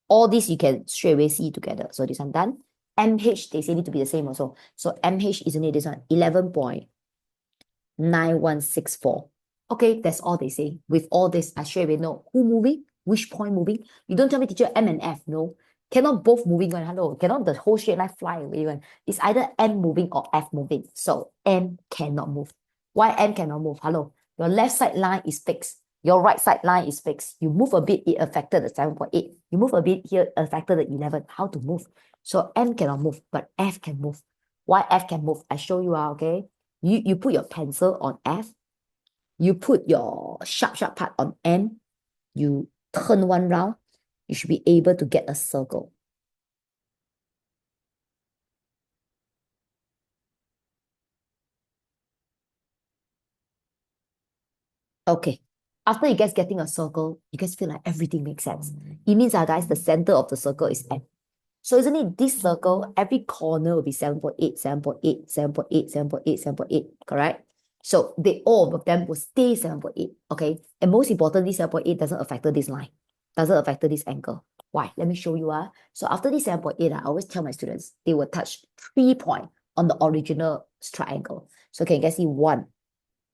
All this you can straight away see together. So this one done. MH, they say need to be the same also. So MH, isn't it this one? 11.9164. Okay, that's all they say. With all this, I straight away know who moving, which point moving. You don't tell me, teacher, M and F. No, cannot both moving one. Hello, cannot the whole straight line fly away one. It's either M moving or F moving. So M cannot move. Why M cannot move? Hello, your left side line is fixed. Your right side line is fixed. You move a bit, it affected the 7.8. You move a bit here, affected the 11. How to move? So M cannot move, but F can move. Why F can move? I show you, okay? You put your pencil on F. You put your sharp part on M. You turn one round. You should be able to get a circle. Okay. After you guys getting a circle, you guys feel like everything makes sense. It means, guys, the center of the circle is M. So isn't it this circle, every corner will be 7.8, 7.8, 7.8, 7.8, 7.8, correct? So they all of them will stay 7.8, okay? And most importantly, 7.8 doesn't affect this line, doesn't affect this angle. Why? Let me show you. So after this 7.8, I always tell my students, they will touch 3 points on the original triangle. So can you guys see 1,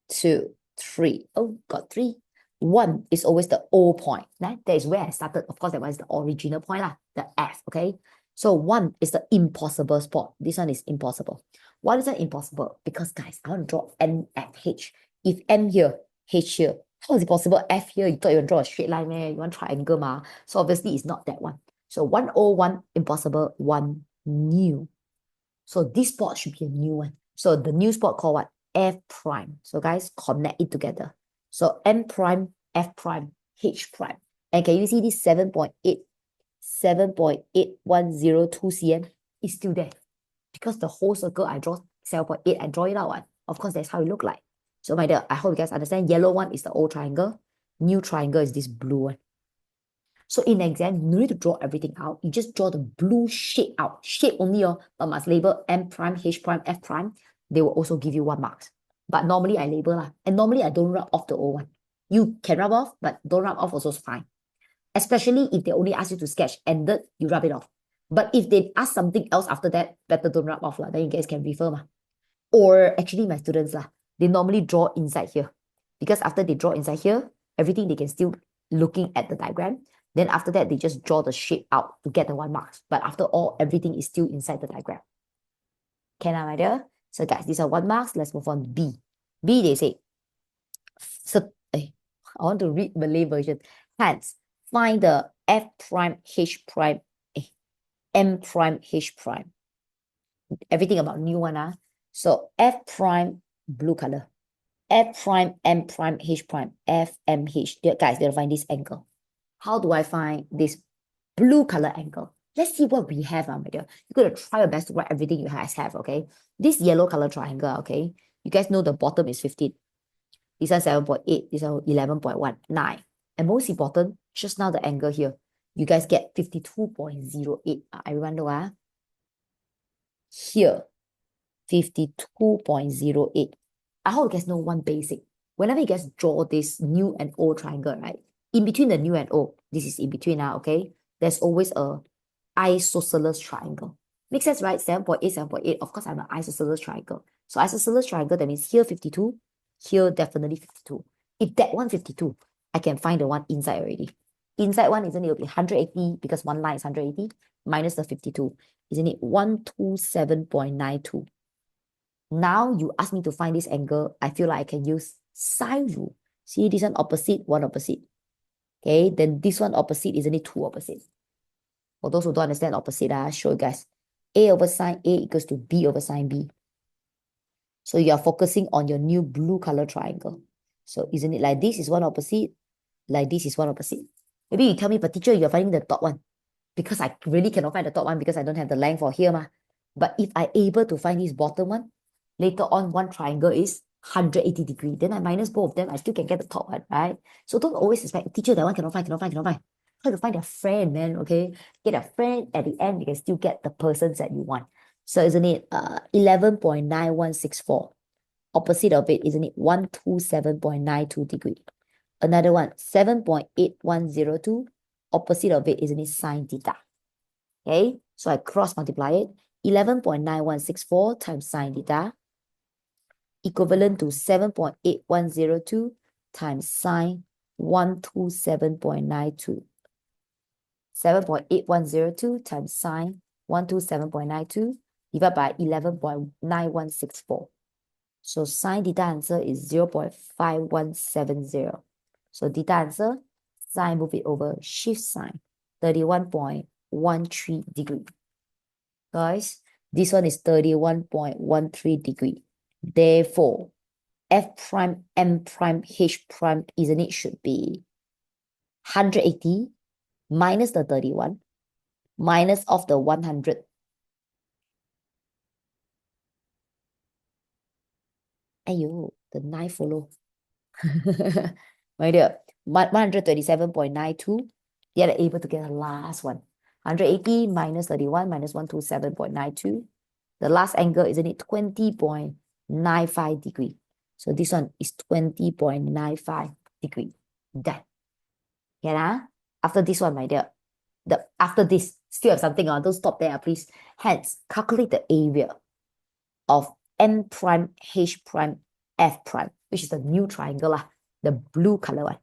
2, 3? Oh, got 3. 1 is always the O point. Right? That is where I started. Of course, that one is the original point, the F, okay? So 1 is the impossible spot. This one is impossible. Why is that impossible? Because, guys, I want to draw N, F, H. If N here, H here, how is it possible? F here, you thought you want to draw a straight line, man. You want triangle, ma. So obviously, it's not that one. So 101, impossible, 1 new. So this spot should be a new one. So the new spot called what? F prime. So guys, connect it together. So M prime, F prime, H prime. And can you see this 7.8102 cm is still there? Because the whole circle I draw 7.8, I draw it out. Of course, that's how it look like. So my dear, I hope you guys understand. Yellow one is the old triangle. New triangle is this blue one. So in the exam, you no need to draw everything out. You just draw the blue shape out. Shape only, but must label M prime, H prime, F prime. They will also give you 1 mark. But normally I label. And normally I don't rub off the old one. You can rub off, but don't rub off also fine. Especially if they only ask you to sketch ended, you rub it off. But if they ask something else after that, better don't rub off. Then you guys can refer. Or actually my students, they normally draw inside here. Because after they draw inside here, everything they can still looking at the diagram. Then after that, they just draw the shape out to get the 1 mark. But after all, everything is still inside the diagram. Can I, my dear? So guys, these are 1 marks. Let's move on. B. B, they say, so, I want to read Malay version. Hence, find the F prime, H prime, M prime, H prime. Everything about new one. So F prime, blue color. F prime, M prime, H prime, F, M, H. Guys, you gotta find this angle. How do I find this blue color angle? Let's see what we have, my dear. You're going to try your best to write everything you guys have, okay? This yellow color triangle, okay? You guys know the bottom is 15. This one 7.8. This one 11.19. And most important, just now the angle here. You guys get 52.08. Everyone know, Here, 52.08. I hope you guys know one basic. Whenever you guys draw this new and old triangle, right? In between the new and old, this is in between now, okay? There's always a isosceles triangle. Makes sense, right? 7.8, 7.8. Of course, I'm an isosceles triangle. So isosceles triangle, that means here 52, here definitely 52. If that one 52, I can find the one inside already. Inside one, isn't it? It'll be 180 because one line is 180 minus the 52. Isn't it 127.92? Now you ask me to find this angle, I feel like I can use sine rule. See this one opposite, one opposite. Okay, then this one opposite, isn't it 2 opposite? For those who don't understand opposite, I'll show you guys. A over sine A equals to B over sine B. So you are focusing on your new blue color triangle. So isn't it like this is one opposite, like this is one opposite? Maybe you tell me, but teacher, you're finding the top one. Because I really cannot find the top one because I don't have the length for here. But if I'm able to find this bottom one, later on one triangle is 180 degrees. Then I minus both of them, I still can get the top one, right? So don't always expect, teacher, that one cannot find. Try to find a friend, man, okay? Get a friend, at the end, you can still get the persons that you want. So isn't it 11.9164? Opposite of it, isn't it 127.92 degree? Another one, 7.8102. Opposite of it, isn't it sine theta? Okay, so I cross multiply it. 11.9164 times sine theta equivalent to 7.8102 times sine 127.92. 7.8102 times sine 127.92 divided by 11.9164. So sine theta answer is 0.5170. So theta answer, sine, move it over, shift sine, 31.13 degree. Guys, this one is 31.13 degree. Therefore, F prime, M prime, H prime, isn't it, should be 180 minus the 31 minus of the 100. Ayo, the 9 follow. My dear, 127.92. Yet able to get the last one. 180 minus 31 minus 127.92. The last angle, isn't it 20.95 degree? So this one is 20.95 degree. Done. Yeah, after this one, my dear. After this, still have something on. Don't stop there, please. Hence, calculate the area of M prime, H prime, F prime, which is the new triangle lah, the blue color one.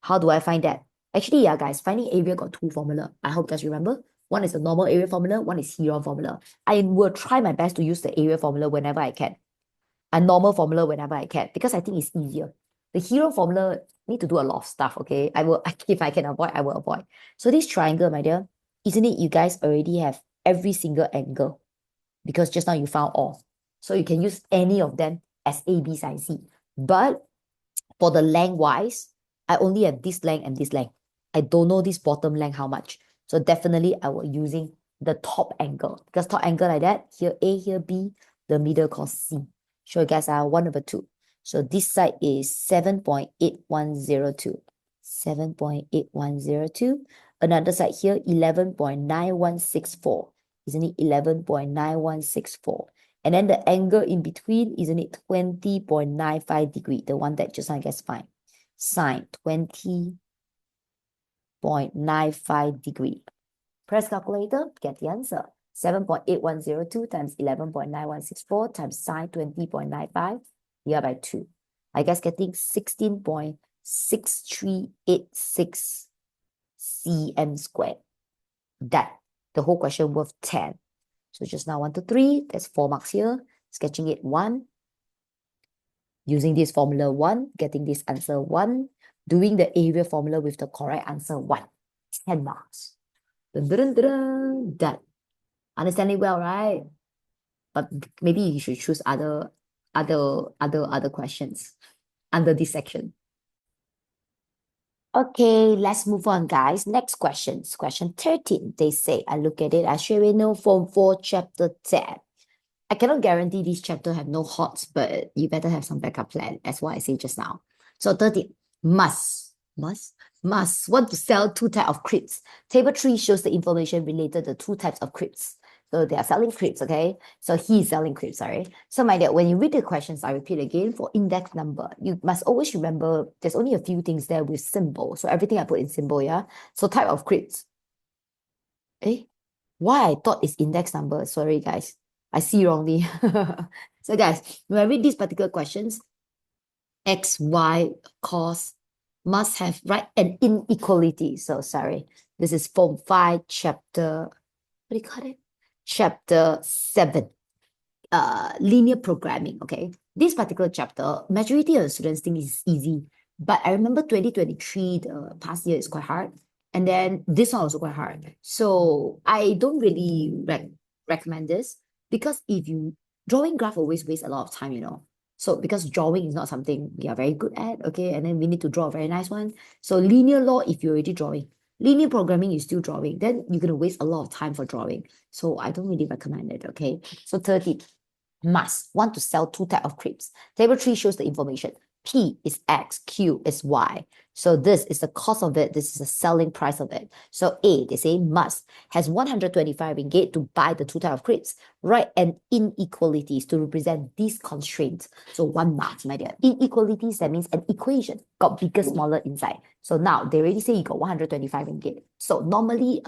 How do I find that? Actually, yeah, guys, finding area got two formula. I hope you guys remember. One is the normal area formula, one is Heron formula. I will try my best to use the area formula whenever I can, a normal formula whenever I can, because I think it's easier. The Heron formula need to do a lot of stuff, okay? If I can avoid, I will avoid. So this triangle, my dear, isn't it you guys already have every single angle? Because just now you found all. So you can use any of them as A, B, sine, C. But for the length wise, I only have this length and this length. I don't know this bottom length how much. So definitely I will using the top angle. Because top angle like that, here A, here B, the middle called C. Show you guys 1/2. So this side is 7.8102. 7.8102. Another side here, 11.9164. Isn't it 11.9164? And then the angle in between, isn't it 20.95 degree? The one that just I guess fine. Sine 20.95 degree. Press calculator, get the answer. 7.8102 times 11.9164 times sine 20.95 divided by 2. I guess getting 16.6386 cm squared. That, the whole question worth 10. So just now 1 to 3, there's 4 marks here. Sketching it 1. Using this formula 1, getting this answer 1. Doing the area formula with the correct answer 1. 10 marks. Dun, dun, dun, dun, done. Understand it well, right? But maybe you should choose other questions under this section. Okay, let's move on, guys. Next questions. Question 13. They say, I look at it, I straight away know Form 4, Chapter 10. I cannot guarantee this chapter have no hots, but you better have some backup plan, as what I said just now. So 13, must want to sell 2 types of crypts. Table 3 shows the information related to 2 types of crypts. So they are selling crypts, okay? So he's selling crypts, sorry. So my dear, when you read the questions, I repeat again, for index number, you must always remember there's only a few things there with symbol. So everything I put in symbol, yeah? So type of crypts. Why I thought it's index number? Sorry, guys. I see wrongly. So guys, when I read these particular questions, X, Y, cos, must have, right, an inequality. So sorry. This is Form 5, Chapter, what do you call it? Chapter 7. Linear programming, okay? This particular chapter, majority of the students think is easy. But I remember 2023, the past year is quite hard. And then this one also quite hard. So I don't really recommend this, because if you, drawing graph always wastes a lot of time, you know. So because drawing is not something we are very good at, okay? And then we need to draw a very nice one. So linear law, if you're already drawing, linear programming is still drawing, then you're going to waste a lot of time for drawing. So I don't really recommend it, okay? So 30, must want to sell 2 types of crypts. Table 3 shows the information. P is X, Q is Y. So this is the cost of it. This is the selling price of it. So A, they say must, has 125 ringgit to buy the two type of crisps. Write an inequalities to represent these constraints. So 1 mark, my dear. Inequalities, that means an equation. Got bigger, smaller inside. So now they already say you got 125 ringgit. So normally,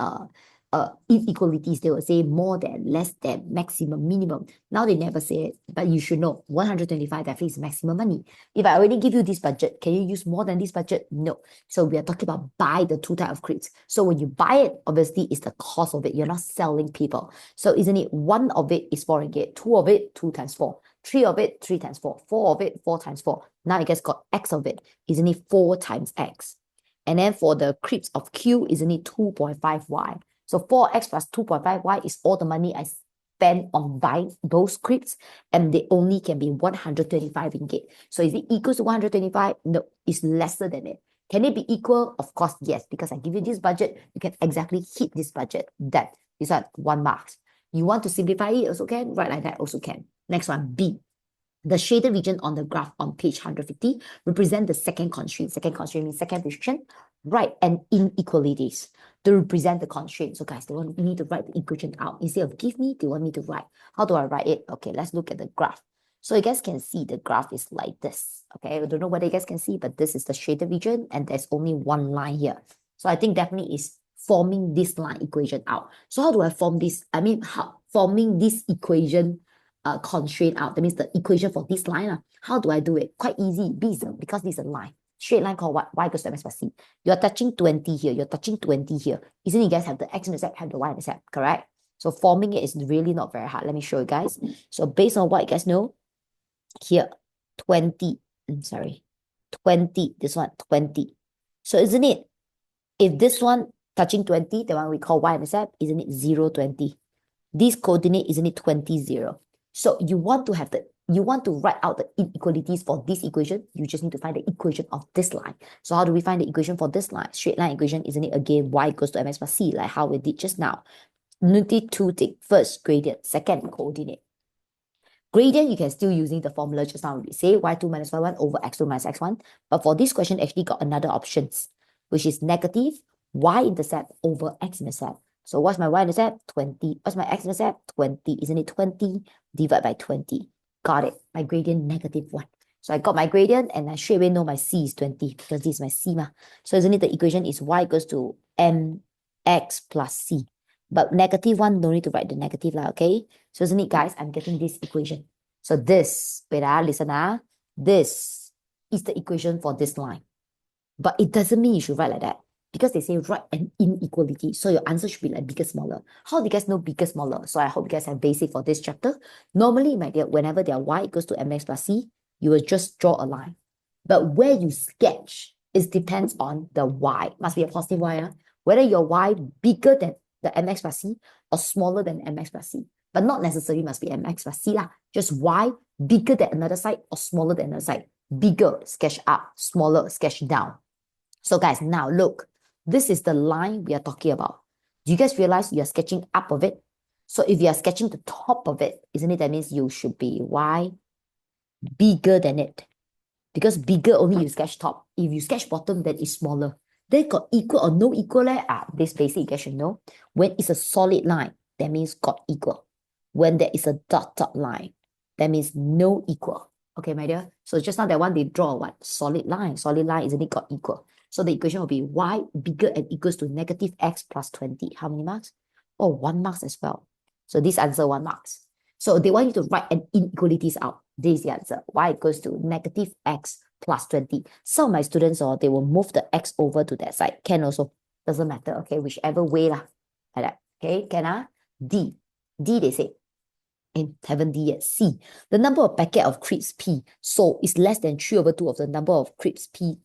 inequalities, they will say more than, less than, maximum, minimum. Now they never say it, but you should know 125 definitely is maximum money. If I already give you this budget, can you use more than this budget? No. So we are talking about buy the two type of crisps. So when you buy it, obviously it's the cost of it. You're not selling people. So isn't it 1 of it is 4 ringgit, 2 of it 2 times 4, 3 of it 3 times 4, 4 of it 4 times 4. Now you guys got X of it. Isn't it 4 times X? And then for the crisps of Q, isn't it 2.5Y? So 4X plus 2.5Y is all the money I spend on buying those crisps, and they only can be 125 ringgit. So is it equal to 125? No, it's lesser than it. Can it be equal? Of course, yes, because I give you this budget, you can exactly hit this budget. That is at 1 mark. You want to simplify it also can, write like that also can. Next one, B. The shaded region on the graph on page 150 represent the second constraint. Second constraint means second restriction. Write an inequalities to represent the constraint. So guys, they want me to write the equation out. Instead of give me, they want me to write. How do I write it? Okay, let's look at the graph. So you guys can see the graph is like this. Okay, I don't know whether you guys can see, but this is the shaded region and there's only one line here. So I think definitely is forming this line equation out. So how do I form this? I mean, forming this equation constraint out. That means the equation for this line. How do I do it? Quite easy. Because this is a line. Straight line called what? Y equals to mx plus c. You're touching 20 here. You're touching 20 here. Isn't it you guys have the x-intercept, have the y-intercept, correct? So forming it is really not very hard. Let me show you guys. So based on what you guys know, here, 20. 20. This one, 20. So isn't it, if this one touching 20, the one we call y-intercept, isn't it 0, 20? This coordinate, isn't it 20, 0? So you want to write out the inequalities for this equation. You just need to find the equation of this line. So how do we find the equation for this line? Straight line equation, isn't it again y equals to mx plus c, like how we did just now? Need to take first gradient, second coordinate. Gradient, you can still using the formula just now. We say y2 minus y1 over x2 minus x1. But for this question, actually got another options, which is negative y-intercept over x-intercept. So what's my y-intercept? 20. What's my x-intercept? 20. Isn't it 20 divided by 20? Got it. My gradient, negative 1. So I got my gradient and I straight away know my c is 20 because this is my c. So isn't it the equation is y equals to mx plus c. But negative 1, no need to write the negative lah, okay? So isn't it, guys? I'm getting this equation. So this, listen, this is the equation for this line. But it doesn't mean you should write like that. Because they say write an inequality. So your answer should be like bigger, smaller. How do you guys know bigger, smaller? So I hope you guys have basic for this chapter. Normally, my dear, whenever there y equals to mx plus c, you will just draw a line. But where you sketch, it depends on the y. Must be a positive y. Whether your y bigger than the mx plus c or smaller than mx plus c. But not necessarily must be mx plus c lah. Just y bigger than another side or smaller than another side. Bigger, sketch up. Smaller, sketch down. So guys, now look. This is the line we are talking about. Do you guys realize you are sketching up of it? So if you are sketching the top of it, isn't it that means you should be y bigger than it? Because bigger only you sketch top. If you sketch bottom, then it's smaller. Then got equal or no equal? This basic you guys should know. When it's a solid line, that means got equal. When there is a dot line, that means no equal. Okay, my dear? So just now that one, they draw what? Solid line. Solid line, isn't it got equal? So the equation will be y bigger and equals to negative x plus 20. How many marks? Oh, 1 marks as well. So this answer 1 marks. So they want you to write an inequalities out. This is the answer. Y equals to negative x plus 20. Some of my students, they will move the x over to that side. Can also. Doesn't matter. Okay, whichever way lah. Like that. Okay, can D. D they say. Haven't D yet. C. The number of packet of crisps P sold is less than 3/2 of the number of crisps P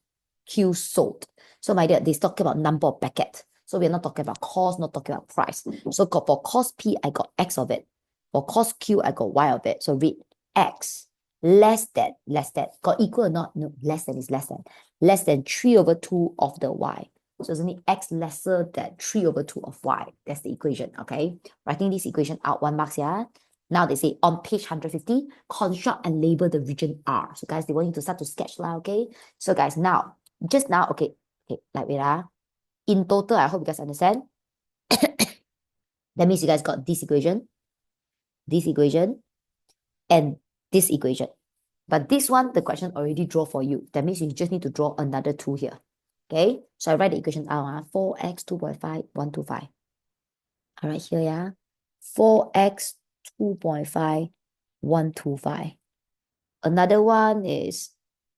Q sold. So my dear, they talk about number of packet. So we're not talking about cost, not talking about price. So for cost P, I got X of it. For cost Q, I got Y of it. So read X less than. Got equal or not? No, less than is less than. Less than 3/2 of the Y. So isn't it X lesser than 3/2 of Y? That's the equation, okay? Writing this equation out, 1 marks, yeah? Now they say on page 150, construct and label the region R. So guys, they want you to start to sketch lah, okay? So guys, now, just now, okay, like wait in total, I hope you guys understand. That means you guys got this equation, and this equation. But this one, the question already draw for you. That means you just need to draw another 2 here. Okay, so I write the equation out. 4x 2.5, 125. All right, here, yeah. 4x 2.5, 125. Another one is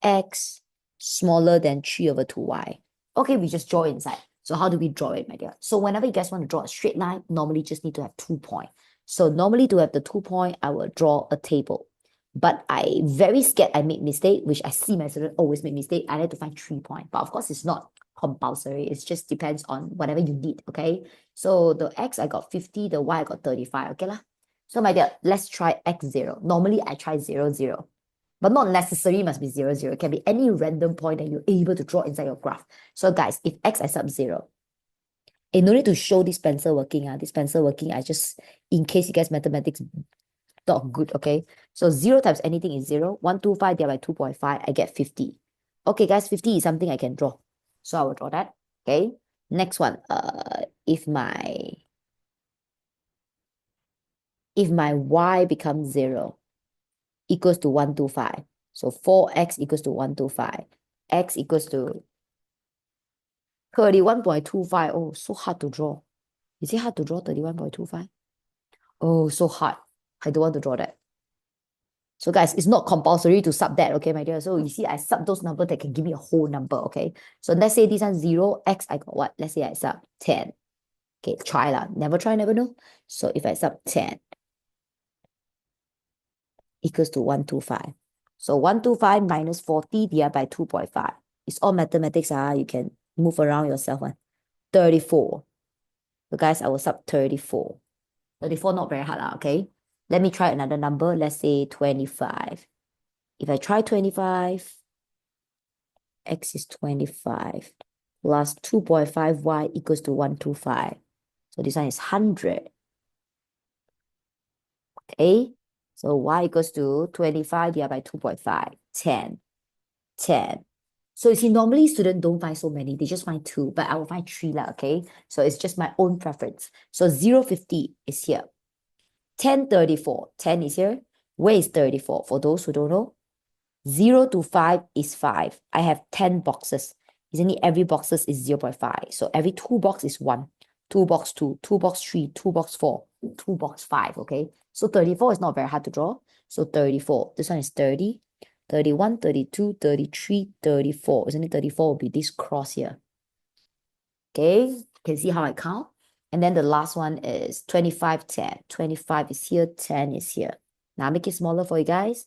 x smaller than 3 over 2y. Okay, we just draw inside. So how do we draw it, my dear? So whenever you guys want to draw a straight line, normally just need to have 2 points. So normally to have the 2 point, I will draw a table. But I very scared I make mistake, which I see my students always make mistake. I need to find 3 points. But of course, it's not compulsory. It just depends on whatever you need, okay? So the x, I got 50. The y, I got 35, okay lah? So my dear, let's try x0. Normally, I try 0, 0. But not necessarily must be 0, 0. It can be any random point that you're able to draw inside your graph. So guys, if x I sub 0, no need to show this pencil working. This pencil working, I just, in case you guys mathematics not good, okay? So 0 times anything is 0. 125 divided by 2.5, I get 50. Okay, guys, 50 is something I can draw. So I will draw that, okay? Next one, if my y becomes 0, equals to 125. So 4x equals to 125. X equals to 31.25. Oh, so hard to draw. Is it hard to draw 31.25? Oh, so hard. I don't want to draw that. So guys, it's not compulsory to sub that, okay, my dear? So you see, I sub those numbers that can give me a whole number, okay? So let's say this one 0, x, I got what? Let's say I sub 10. Okay, try lah. Never try, never know. So if I sub 10, equals to 125. So 125 minus 40 divided by 2.5. It's all mathematics. You can move around yourself. 34. So guys, I will sub 34. 34 not very hard, okay? Let me try another number. Let's say 25. If I try 25, x is 25 plus 2.5y equals to 125. So this one is 100. Okay? So y equals to 25 divided by 2.5, 10, 10. So you see, normally students don't find so many. They just find 2, but I will find 3 lah, okay? So it's just my own preference. So 0.50 is here. 10.34, 10 is here. Where is 34? For those who don't know, 0 to 5 is 5. I have 10 boxes. Isn't it every boxes is 0.5? So every 2 box is 1. 2 box 2, 2 box 3, 2 box 4, 2 box 5, okay? So 34 is not very hard to draw. So 34, this one is 30, 31, 32, 33, 34. Isn't it 34 will be this cross here? Okay, you can see how I count. And then the last one is 25, 10. 25 is here, 10 is here. Now make it smaller for you guys.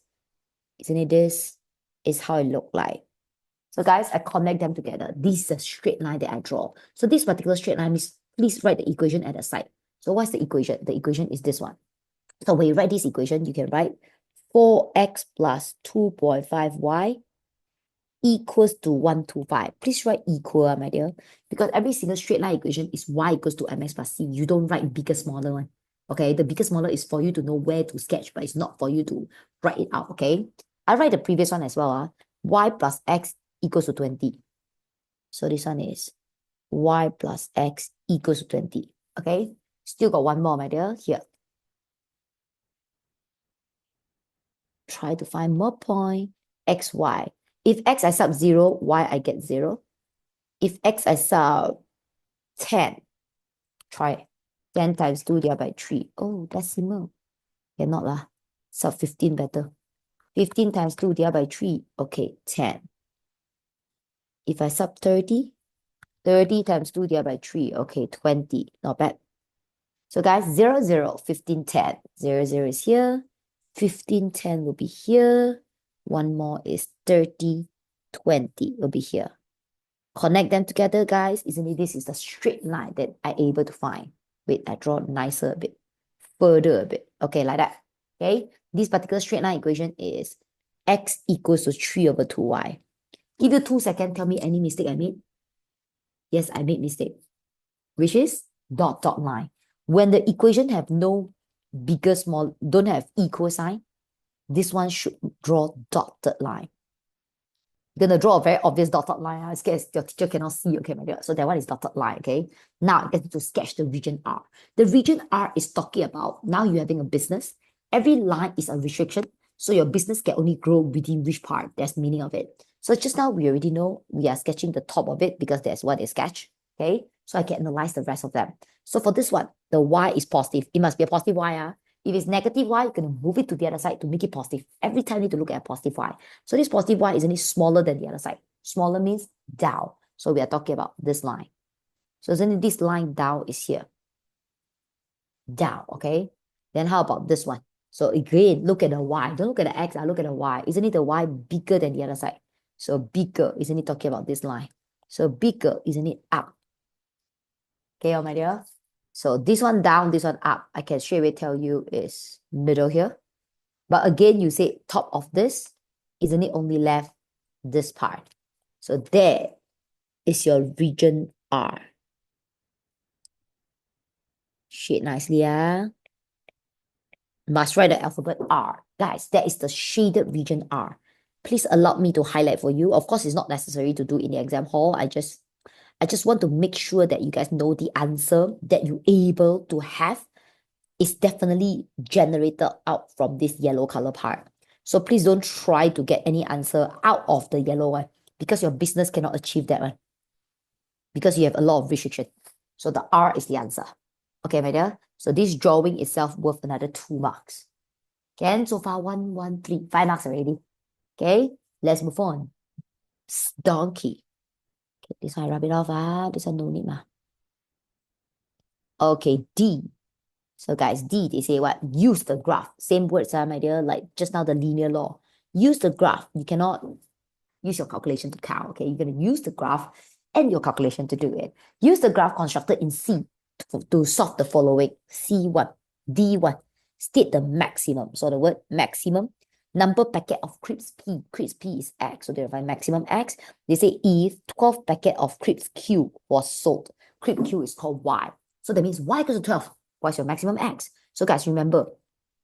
Isn't it this? Is how it look like. So guys, I connect them together. This is a straight line that I draw. So this particular straight line means please write the equation at the side. So what's the equation? The equation is this one. So when you write this equation, you can write 4x plus 2.5y equals to 125. Please write equal, my dear, because every single straight line equation is y equals to mx plus c. You don't write bigger, smaller one. Okay, the bigger, smaller is for you to know where to sketch, but it's not for you to write it out, okay? I write the previous one as well. Y plus x equals to 20. So this one is y plus x equals to 20. Okay, still got one more, my dear, here. Try to find more point. X, y. If x I sub 0, y I get 0. If x I sub 10, try 10 times 2 divided by 3. Oh, decimal. Cannot lah. Sub 15 better. 15 times 2 divided by 3. Okay, 10. If I sub 30, 30 times 2 divided by 3. Okay, 20. Not bad. So guys, 0, 0, 15, 10. 0, 0 is here. 15, 10 will be here. One more is 30, 20 will be here. Connect them together, guys. Isn't it? This is the straight line that I'm able to find. Wait, I draw nicer a bit. Further a bit. Okay, like that. Okay. This particular straight line equation is x equals to 3 over 2y. Give you 2 seconds. Tell me any mistake I made. Yes, I made mistake. Which is dot, dot line. When the equation have no bigger, small, don't have equal sign, this one should draw dotted line. You're gonna draw a very obvious dotted line. I scared your teacher cannot see. Okay, my dear. So that one is dotted line. Okay. Now you get to sketch the region R. The region R is talking about now you're having a business. Every line is a restriction. So your business can only grow within which part. That's the meaning of it. So just now we already know we are sketching the top of it because that's what they sketch. Okay. So I can analyze the rest of them. So for this one, the Y is positive. It must be a positive Y. If it's negative Y, you're going to move it to the other side to make it positive. Every time you need to look at a positive Y. So this positive Y is only smaller than the other side. Smaller means down. So we are talking about this line. So isn't it this line down is here? Down, okay? Then how about this one? So again, look at the Y. Don't look at the X, look at the Y. Isn't it the Y bigger than the other side? So bigger, isn't it talking about this line? So bigger, isn't it up? Okay, my dear? So this one down, this one up. I can straight away tell you is middle here. But again, you say top of this, isn't it only left this part? So there is your region R. Shade nicely, Must write the alphabet R. Guys, that is the shaded region R. Please allow me to highlight for you. Of course, it's not necessary to do in the exam hall. I just want to make sure that you guys know the answer that you're able to have is definitely generated out from this yellow color part. So please don't try to get any answer out of the yellow one because your business cannot achieve that one because you have a lot of restriction. So the R is the answer. Okay, my dear? So this drawing itself worth another 2 marks. Okay, so far 1, 1, 3, 5 marks already. Okay, let's move on. Donkey. Okay, this one I rub it off. This one no need ma. Okay, D. So guys, D, they say what? Use the graph. Same words, my dear, like just now the linear law. Use the graph. You cannot use your calculation to count, okay? You're going to use the graph and your calculation to do it. Use the graph constructed in C to solve the following. C1, D1. State the maximum. So the word maximum. Number packet of crisps P. Crisps P is X. So they find maximum X. They say if 12 packet of crisps Q was sold. Crisp Q is called Y. So that means Y equals to 12. What's your maximum X? So guys, remember,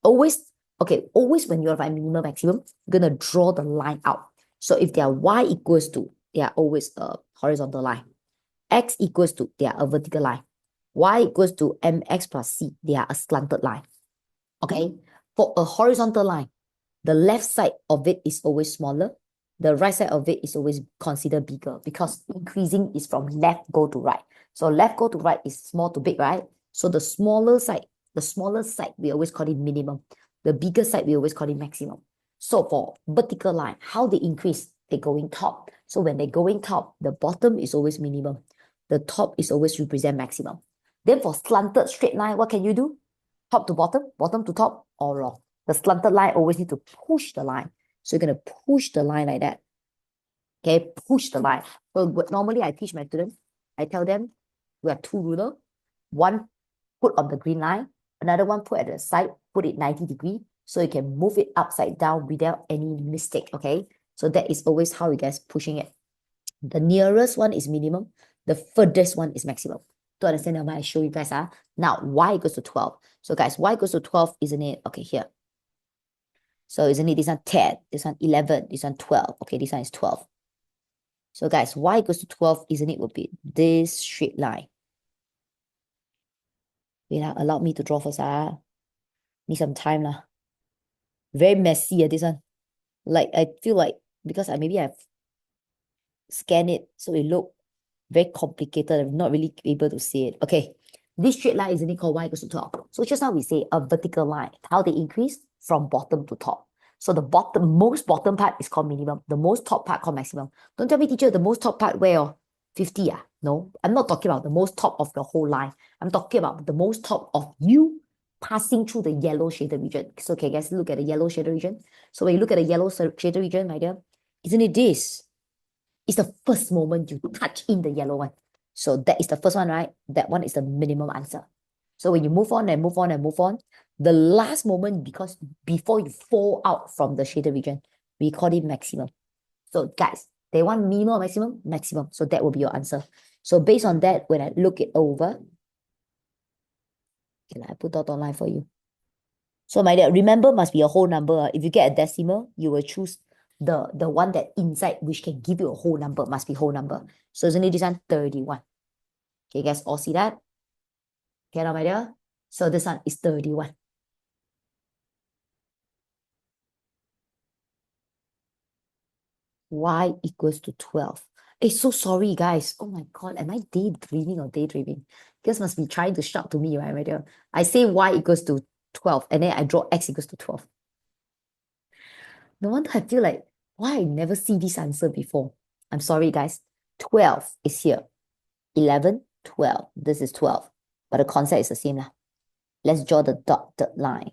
always when you're find minimum maximum, you're going to draw the line out. So if their Y equals to, they are always a horizontal line. X equals to, they are a vertical line. Y equals to mx plus c, they are a slanted line. Okay, for a horizontal line, the left side of it is always smaller. The right side of it is always considered bigger because increasing is from left go to right. So left go to right is small to big, right? So the smaller side, we always call it minimum. The bigger side, we always call it maximum. So for vertical line, how they increase? They going top. So when they going top, the bottom is always minimum. The top is always represent maximum. Then for slanted straight line, what can you do? Top to bottom to top, or wrong. The slanted line always need to push the line. So you're going to push the line like that. Okay, push the line. So normally I teach my students, I tell them we have 2 rulers. One put on the green line, another one put at the side, put it 90 degrees, so you can move it upside down without any mistake, okay? So that is always how you guys pushing it. The nearest one is minimum, the furthest one is maximum. To understand why I show you guys, now Y equals to 12. So guys, Y equals to 12, isn't it? Okay, here. So isn't it this one 10, this one 11, this one 12. Okay, this one is 12. So guys, Y equals to 12, isn't it, would be this straight line. Wait, allow me to draw first. Need some time. Very messy, this one. Like, I feel like, because maybe I've scanned it, so it look very complicated. I'm not really able to see it. Okay, this straight line isn't it called Y equals to 12. So just now we say a vertical line. How they increase? From bottom to top. So the most bottom part is called minimum. The most top part called maximum. Don't tell me, teacher, the most top part where? 50, No, I'm not talking about the most top of the whole line. I'm talking about the most top of you passing through the yellow shaded region. So okay, guys, look at the yellow shaded region. So when you look at the yellow shaded region, my dear, isn't it this? It's the first moment you touch in the yellow one. So that is the first one, right? That one is the minimum answer. So when you move on and move on and move on, the last moment, because before you fall out from the shaded region, we call it maximum. So guys, they want minimum or maximum? Maximum. So that will be your answer. So based on that, when I look it over, okay, I put dot online for you. So my dear, remember must be a whole number. If you get a decimal, you will choose the one that inside which can give you a whole number, must be whole number. So isn't it this one 31? Okay, you guys all see that? Okay, now my dear. So this one is 31. Y equals to 12. So sorry, guys. Oh my God, am I daydreaming or daydreaming? You guys must be trying to shout to me, right, my dear? I say Y equals to 12, and then I draw X equals to 12. No wonder I feel like, why I never see this answer before. I'm sorry, guys. 12 is here. 11, 12. This is 12. But the concept is the same lah. Let's draw the dotted line.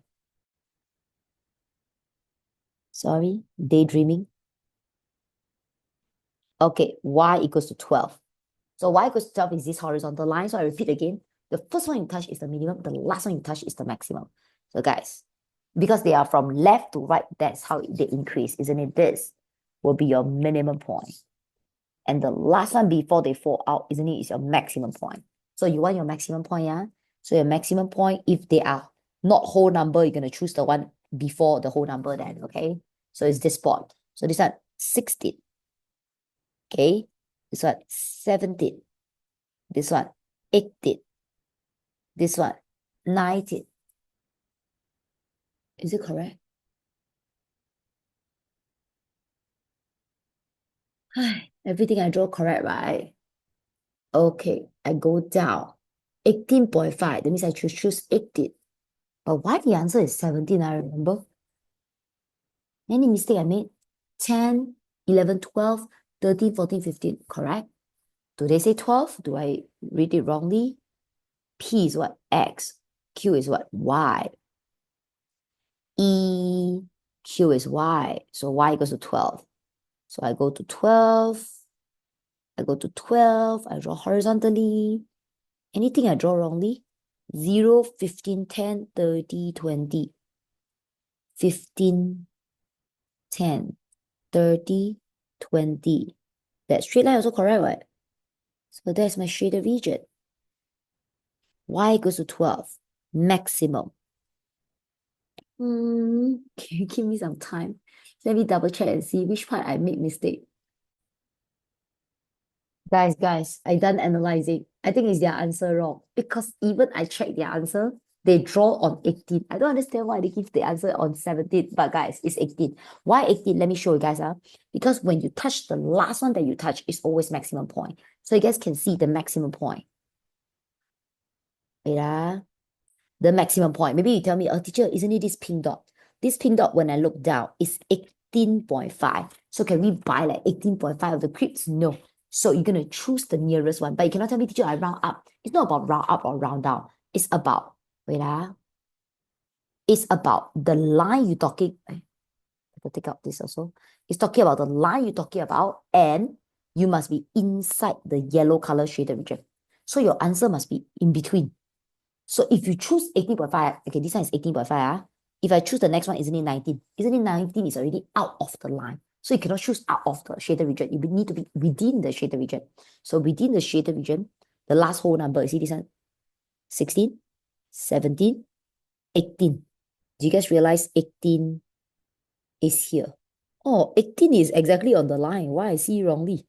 Sorry, daydreaming. Okay, Y equals to 12. So Y equals to 12 is this horizontal line. So I repeat again. The first one you touch is the minimum. The last one you touch is the maximum. So guys, because they are from left to right, that's how they increase, isn't it? This will be your minimum point. And the last one before they fall out, isn't it, is your maximum point. So you want your maximum point, yeah? So your maximum point, if they are not whole number, you're going to choose the one before the whole number then, okay? So it's this spot. So this one, 16. Okay? This one, 17. This one, 18. This one, 19. Is it correct? Everything I draw correct, right? Okay, I go down. 18.5. That means I choose 18. But why the answer is 17, I remember? Any mistake I made? 10, 11, 12, 13, 14, 15. Correct? Do they say 12? Do I read it wrongly? P is what? X. Q is what? Y. E, Q is Y. So Y equals to 12. So I go to 12. I go to 12. I draw horizontally. Anything I draw wrongly? 0, 15, 10, 30, 20. 15, 10, 30, 20. That straight line also correct, right? So that's my shaded region. Y equals to 12. Maximum. Can you give me some time? Let me double check and see which part I made mistake. Guys, I done analyzing. I think it's their answer wrong. Because even I checked their answer, they draw on 18. I don't understand why they give the answer on 17. But guys, it's 18. Why 18? Let me show you guys. Because when you touch the last one that you touch, it's always maximum point. So you guys can see the maximum point. Wait, the maximum point. Maybe you tell me, oh, teacher, isn't it this pink dot? This pink dot, when I look down, is 18.5. So can we buy like 18.5 of the crisps? No. So you're going to choose the nearest one. But you cannot tell me, teacher, I round up. It's not about round up or round down. It's about, it's about the line you're talking. I have to take out this also. It's talking about the line you're talking about, and you must be inside the yellow color shaded region. So your answer must be in between. So if you choose 18.5, okay, this one is 18.5. If I choose the next one, isn't it 19? Isn't it 19 is already out of the line? So you cannot choose out of the shaded region. You need to be within the shaded region. So within the shaded region, the last whole number, you see this one? 16, 17, 18. Do you guys realize 18 is here? Oh, 18 is exactly on the line. Why I see wrongly?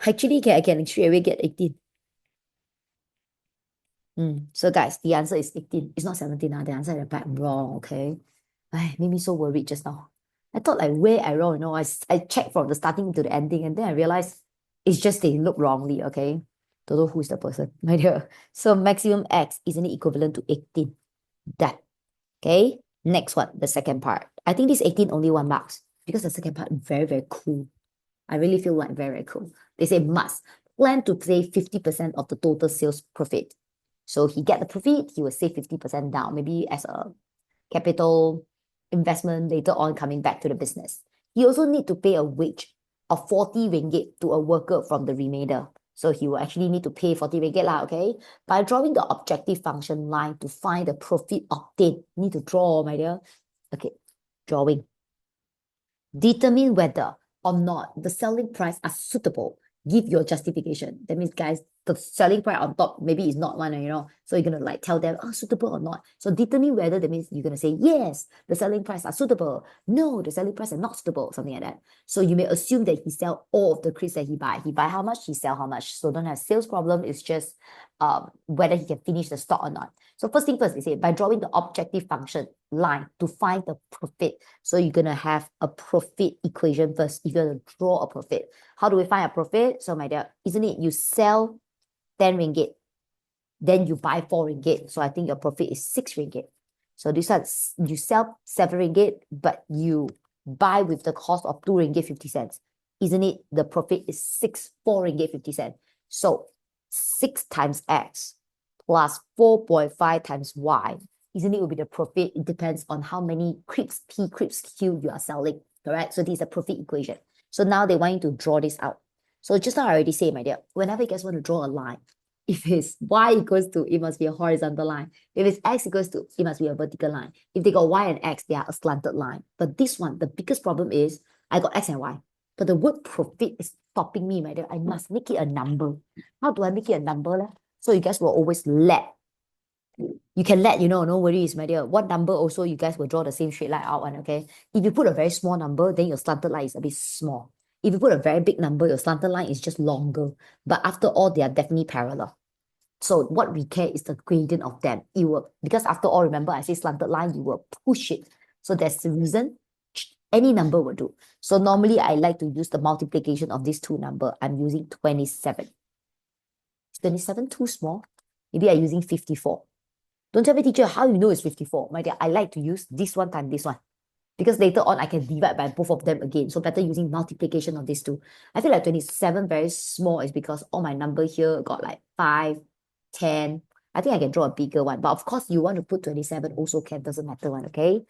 Actually, I can straight away get 18. So guys, the answer is 18. It's not 17 now. The answer at the back wrong, okay? Made me so worried just now. I thought like where I wrong, I checked from the starting to the ending, and then I realized it's just they look wrongly, okay? Don't know who's the person, my dear. So maximum X, isn't it equivalent to 18? That, okay? Next one, the second part. I think this 18 only 1 marks because the second part very, very cool. I really feel like very, very cool. They say must plan to pay 50% of the total sales profit. So he get the profit, he will save 50% down, maybe as a capital investment later on coming back to the business. He also need to pay a wage of 40 ringgit to a worker from the remainder. So he will actually need to pay 40 ringgit lah, okay? By drawing the objective function line to find the profit obtained. Need to draw, my dear. Okay, drawing. Determine whether or not the selling price are suitable. Give your justification. That means, guys, the selling price on top maybe is not one, so you're gonna like tell them, oh, suitable or not. So determine whether that means you're gonna say yes, the selling price are suitable, no, the selling price are not suitable, something like that. So you may assume that he sell all of the crisps that he buy how much, he sell how much. So don't have sales problem. It's just whether he can finish the stock or not. So first thing first, they say by drawing the objective function line to find the profit. So you're gonna have a profit equation first. If you're gonna draw a profit, how do we find a profit? So my dear, isn't it you sell 10 ringgit, then you buy 4 ringgit. So I think your profit is 6 ringgit. So this one, you sell 7 ringgit, but you buy with the cost of 2 ringgit 50 cents. Isn't it the profit is 4 ringgit 50 cents? So 6 times X plus 4.5 times Y. Isn't it will be the profit? It depends on how many crisps P, crisps Q you are selling. Correct? So this is a profit equation. So now they want you to draw this out. So just now I already say, my dear, whenever you guys want to draw a line, if it's Y equals to, it must be a horizontal line. If it's X equals to, it must be a vertical line. If they got Y and X, they are a slanted line. But this one, the biggest problem is I got X and Y. But the word profit is stopping me, my dear. I must make it a number. How do I make it a number? So you guys will always let. You can let, no worries, my dear. What number also you guys will draw the same straight line out one, okay? If you put a very small number, then your slanted line is a bit small. If you put a very big number, your slanted line is just longer. But after all, they are definitely parallel. So what we care is the gradient of them. It will, because after all, remember I say slanted line, you will push it. So that's the reason any number will do. So normally I like to use the multiplication of these two numbers. I'm using 27. Is 27 too small? Maybe I'm using 54. Don't tell me, teacher, how you know it's 54? My dear, I like to use this one times this one. Because later on, I can divide by both of them again. So better using multiplication of these two. I feel like 27 very small is because all my number here got like 5, 10. I think I can draw a bigger one. But of course, you want to put 27 also can. Doesn't matter one, okay?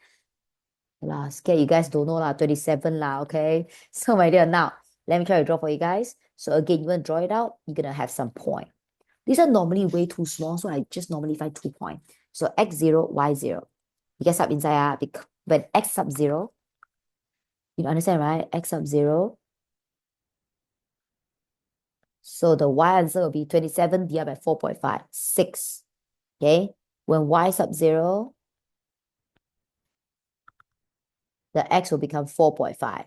La, scared you guys don't know lah. 27 lah, okay? So my dear, now, let me try to draw for you guys. So again, you want to draw it out, you're going to have some point. These are normally way too small, so I just normally find 2 points. So x0, y0. You guys up inside, when x sub 0, you understand, right? X sub 0. So the y answer will be 27 divided by 4.5, 6. Okay? When y sub 0, the x will become 4.5.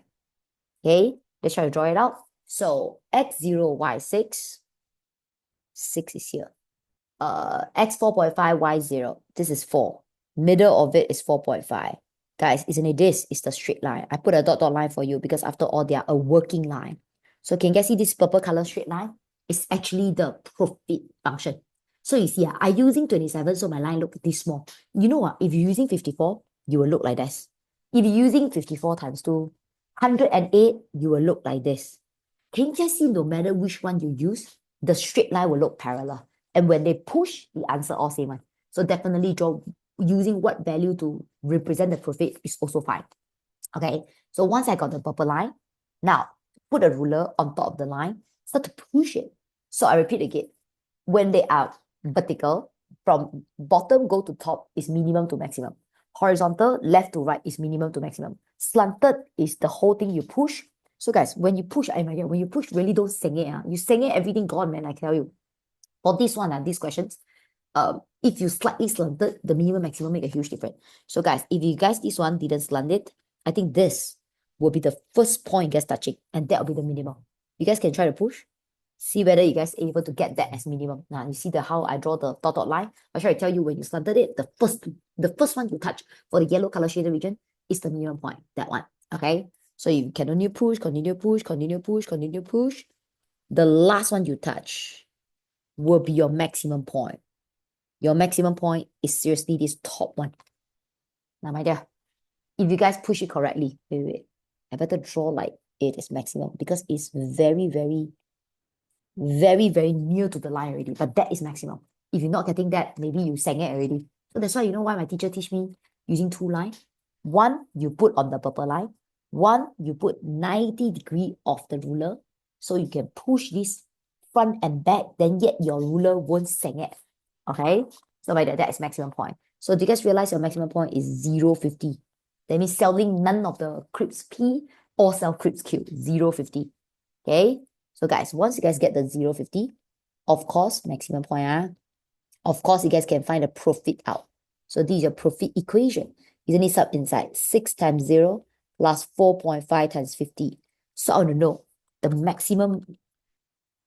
Okay? Let's try to draw it out. So x0, y6. 6 is here. X 4.5, y0. This is 4. Middle of it is 4.5. Guys, isn't it this? Is the straight line. I put a dot line for you because after all, they are a working line. So can you guys see this purple color straight line? It's actually the profit function. So you see, I'm using 27, so my line looks this small. You know what? If you're using 54, you will look like this. If you're using 54 times 2, 108, you will look like this. Can you just see no matter which one you use, the straight line will look parallel. And when they push, the answer all same one. So definitely draw using what value to represent the profit is also fine. Okay, so once I got the purple line, now put a ruler on top of the line, start to push it. So I repeat again, when they are vertical, from bottom go to top is minimum to maximum. Horizontal, left to right is minimum to maximum. Slanted is the whole thing you push. So guys, when you push, when you push, really don't sing it. You sing it, everything gone, man, I tell you. For this one, these questions, if you slightly slanted, the minimum maximum make a huge difference. So guys, if you guys this one didn't slant it, I think this will be the first point you guys touching, and that will be the minimum. You guys can try to push, see whether you guys are able to get that as minimum. Now you see how I draw the dot line. I'll try to tell you when you slanted it, the first one you touch for the yellow color shaded region is the minimum point. That one. Okay. So you can only push, continue push, continue push, continue push. The last one you touch will be your maximum point. Your maximum point is seriously this top one. Now, my dear, if you guys push it correctly, wait. I better draw like it is maximum because it's very, very, very, very near to the line already. But that is maximum. If you're not getting that, maybe you sang it already. So that's why you know why my teacher teach me using 2 lines. One, you put on the purple line. One, you put 90 degree of the ruler. So you can push this front and back, then yet your ruler won't sing it. Okay? So by that is maximum point. So do you guys realize your maximum point is 0.50? That means selling none of the crisps P or sell crisps Q. 0.50. Okay? So guys, once you guys get the 0.50, Of course, maximum point. Of course, you guys can find the profit out. So this is your profit equation. Isn't it sub inside? 6 times 0 plus 4.5 times 50. So I want to know the maximum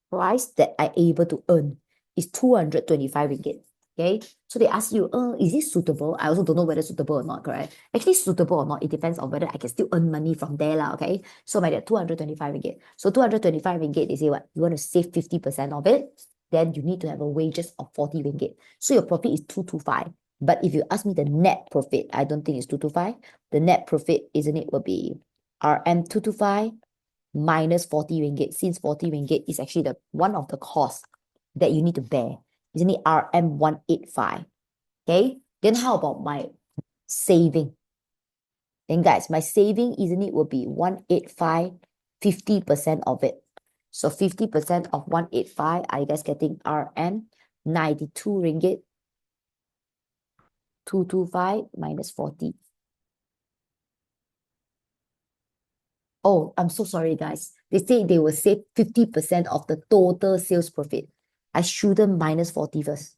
price that I able to earn is 225 ringgit. Okay, so they ask you, is this suitable? I also don't know whether suitable or not, correct? Actually, suitable or not, it depends on whether I can still earn money from there, lah, okay? So my 225 ringgit. So 225 ringgit, they say what? You want to save 50% of it, then you need to have a wages of 40 ringgit. So your profit is 225. But if you ask me the net profit, I don't think it's 225. The net profit, isn't it, will be RM 225 minus 40 ringgit, since 40 ringgit is actually the one of the costs that you need to bear. Isn't it RM 185? Okay, then how about my saving? Then guys, my saving, isn't it, will be 185, 50% of it. So 50% of 185, are you guys getting RM 92 ringgit? 225 minus 40. Oh, I'm so sorry, guys. They say they will save 50% of the total sales profit. I shouldn't minus 40 first.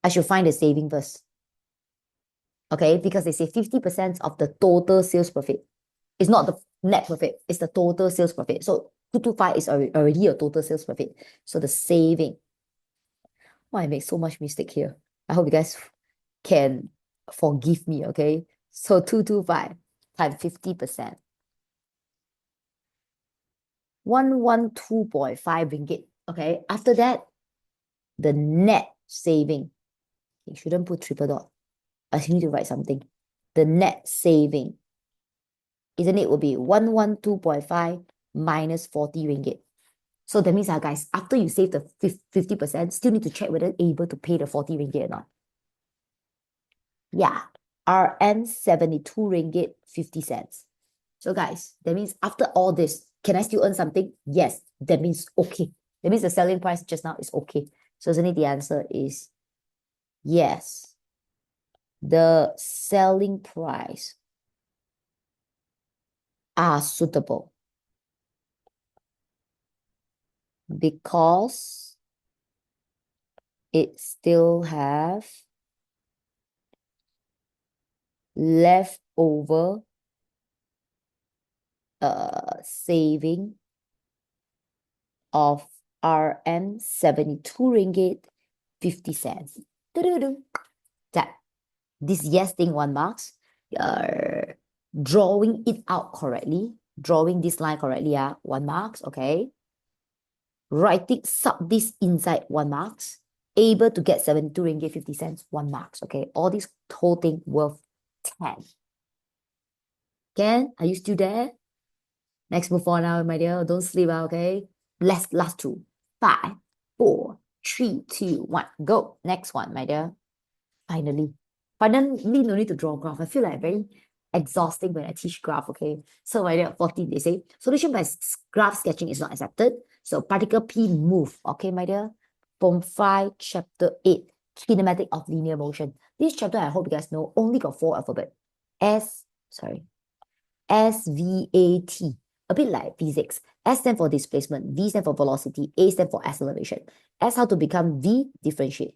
I should find the saving first. Okay, because they say 50% of the total sales profit. It's not the net profit, it's the total sales profit. So 225 is already a total sales profit. So the saving. Why I make so much mistake here? I hope you guys can forgive me, okay? So 225 times 50%. 112.5 ringgit. Okay, after that, the net saving. You shouldn't put triple dot. I need to write something. The net saving, isn't it, will be 112.5 minus 40 ringgit. So that means, guys, after you save the 50%, still need to check whether able to pay the 40 ringgit or not. Yeah, RM 72 ringgit 50 cents. So guys, that means after all this, can I still earn something? Yes, that means okay. That means the selling price just now is okay. So isn't it, the answer is yes. The selling price are suitable because it still have leftover saving of RM 72 ringgit 50 cents. That this yes thing 1 marks. Drawing it out correctly, drawing this line correctly, 1 marks, okay. Writing sub this inside 1 marks. Able to get 72 ringgit 50 cents 1 marks, okay. All this whole thing worth 10. Ken, are you still there? Next, move on now, my dear. Don't sleep, okay? Last two. 5, 4, 3, 2, 1. Go. Next one, my dear. Finally, no need to draw a graph. I feel like very exhausting when I teach graph, okay? So my dear, 14, they say, solution by graph sketching is not accepted. So particle P move, okay, my dear? Form 5, chapter 8, kinematic of linear motion. This chapter, I hope you guys know, only got 4 alphabet. SVAT, a bit like physics. S stand for displacement, V stand for velocity, A stand for acceleration. S how to become V, differentiate.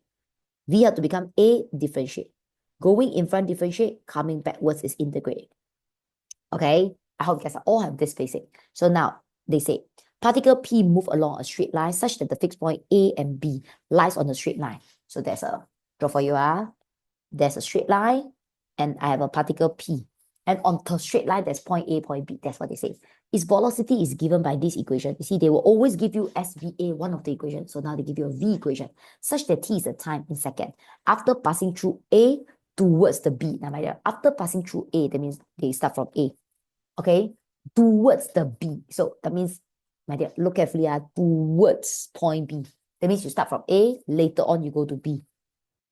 V how to become A, differentiate. Going in front, differentiate. Coming backwards is integrate. Okay, I hope you guys all have this basic. So now, they say, particle P move along a straight line such that the fixed point A and B lies on a straight line. So there's a, draw for you, there's a straight line, and I have a particle P. And on the straight line, there's point A, point B. That's what they say. Its velocity is given by this equation. You see, they will always give you SVA, one of the equations. So now they give you a V equation, such that T is the time in second. After passing through A towards the B. Now, my dear, after passing through A, that means they start from A. Okay? Towards the B. So that means, my dear, look carefully, towards point B. That means you start from A, later on you go to B.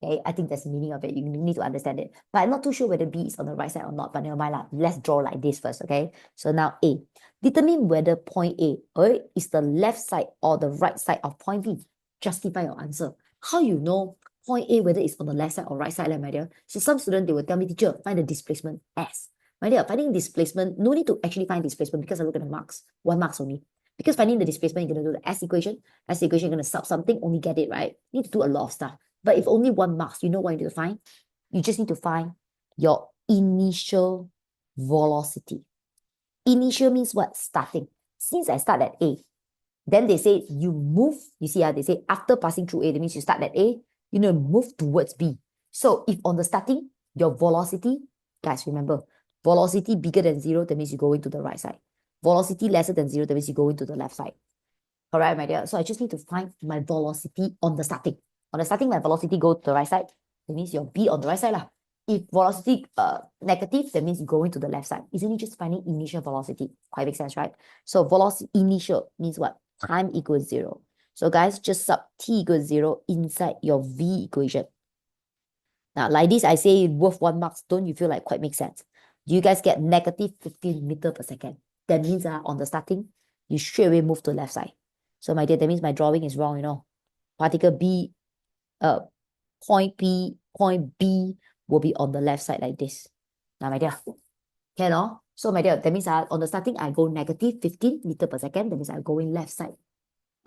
Okay, I think that's the meaning of it. You need to understand it. But I'm not too sure whether B is on the right side or not, but never mind. Let's draw like this first, okay? So now A. Determine whether point A is the left side or the right side of point B. Justify your answer. How you know point A whether it's on the left side or right side, my dear? So some students, they will tell me, teacher, find the displacement S. My dear, finding displacement, no need to actually find displacement because I look at the marks. 1 marks only. Because finding the displacement, you're going to do the S equation. S equation, you're going to sub something, only get it, right? You need to do a lot of stuff. But if only 1 marks, you know what you need to find? You just need to find your initial velocity. Initial means what? Starting. Since I start at A, then they say you move, you see, they say after passing through A, that means you start at A, you know, move towards B. So if on the starting, your velocity, guys, remember, velocity bigger than 0, that means you're going to the right side. Velocity lesser than 0, that means you're going to the left side. All right, my dear. So I just need to find my velocity on the starting. On the starting, my velocity go to the right side. That means your B on the right side lah. If velocity negative, that means you're going to the left side. Isn't it just finding initial velocity? Quite makes sense, right? So velocity initial means what? Time equals 0. So guys, just sub t equals 0 inside your V equation. Now, like this, I say worth 1 marks. Don't you feel like quite makes sense? Do you guys get negative 15 meter per second? That means on the starting, you straight away move to the left side. So my dear, that means my drawing is wrong, you know. Particle B, point B will be on the left side like this. Now, my dear, can no? So my dear, that means on the starting, I go negative 15 meter per second. That means I'm going left side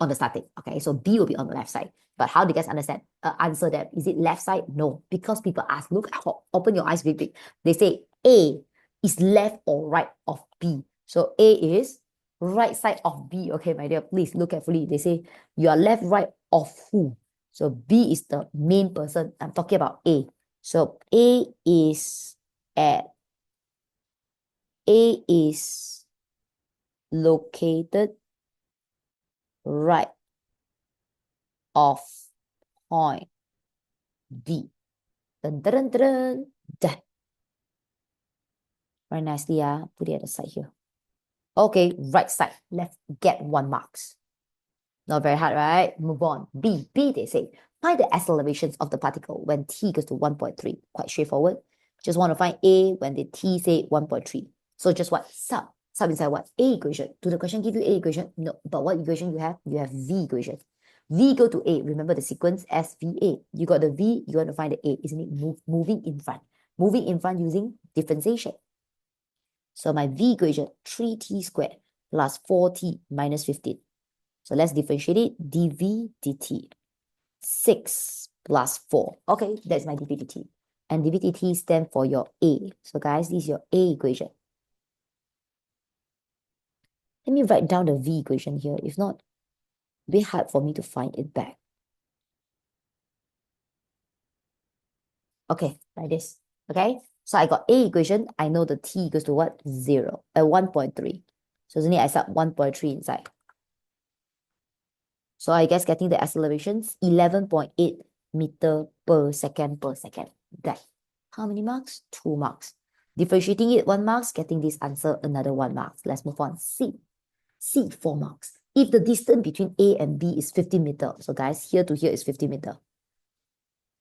on the starting. Okay, so B will be on the left side. But how do you guys understand? Answer that. Is it left side? No, because people ask, look, open your eyes big, big. They say A is left or right of B. So A is right side of B. Okay, my dear, please look carefully. They say you are left, right of who? So B is the main person. I'm talking about A. So A is located right of point D. Dun, dun, dun, dun, dun. Very nicely, put it at the side here. Okay, right side. Let's get 1 marks. Not very hard, right? Move on. B, they say, find the accelerations of the particle when t equals to 1.3. Quite straightforward. Just want to find A when the t say 1.3. So just what? Sub inside what? A equation. Do the question give you A equation? No. But what equation you have? You have V equation. V go to A. Remember the sequence SVA. You got the V, you want to find the A. Isn't it moving in front? Moving in front using differentiation. So my V equation, 3t squared plus 4t minus 15. So let's differentiate it. dv dt. 6 plus 4. Okay, that's my dv dt. And dv dt stands for your A. So guys, this is your A equation. Let me write down the V equation here. If not, it'll be hard for me to find it back. Okay, like this. Okay, so I got A equation. I know the t equals to what? 0. 1.3. So isn't it I sub 1.3 inside? So I guess getting the accelerations, 11.8 meter per second per second. That. How many marks? 2 marks. Differentiating it 1 marks, getting this answer another 1 marks. Let's move on. C, 4 marks. If the distance between A and B is 50 meter, so guys, here to here is 50 meter.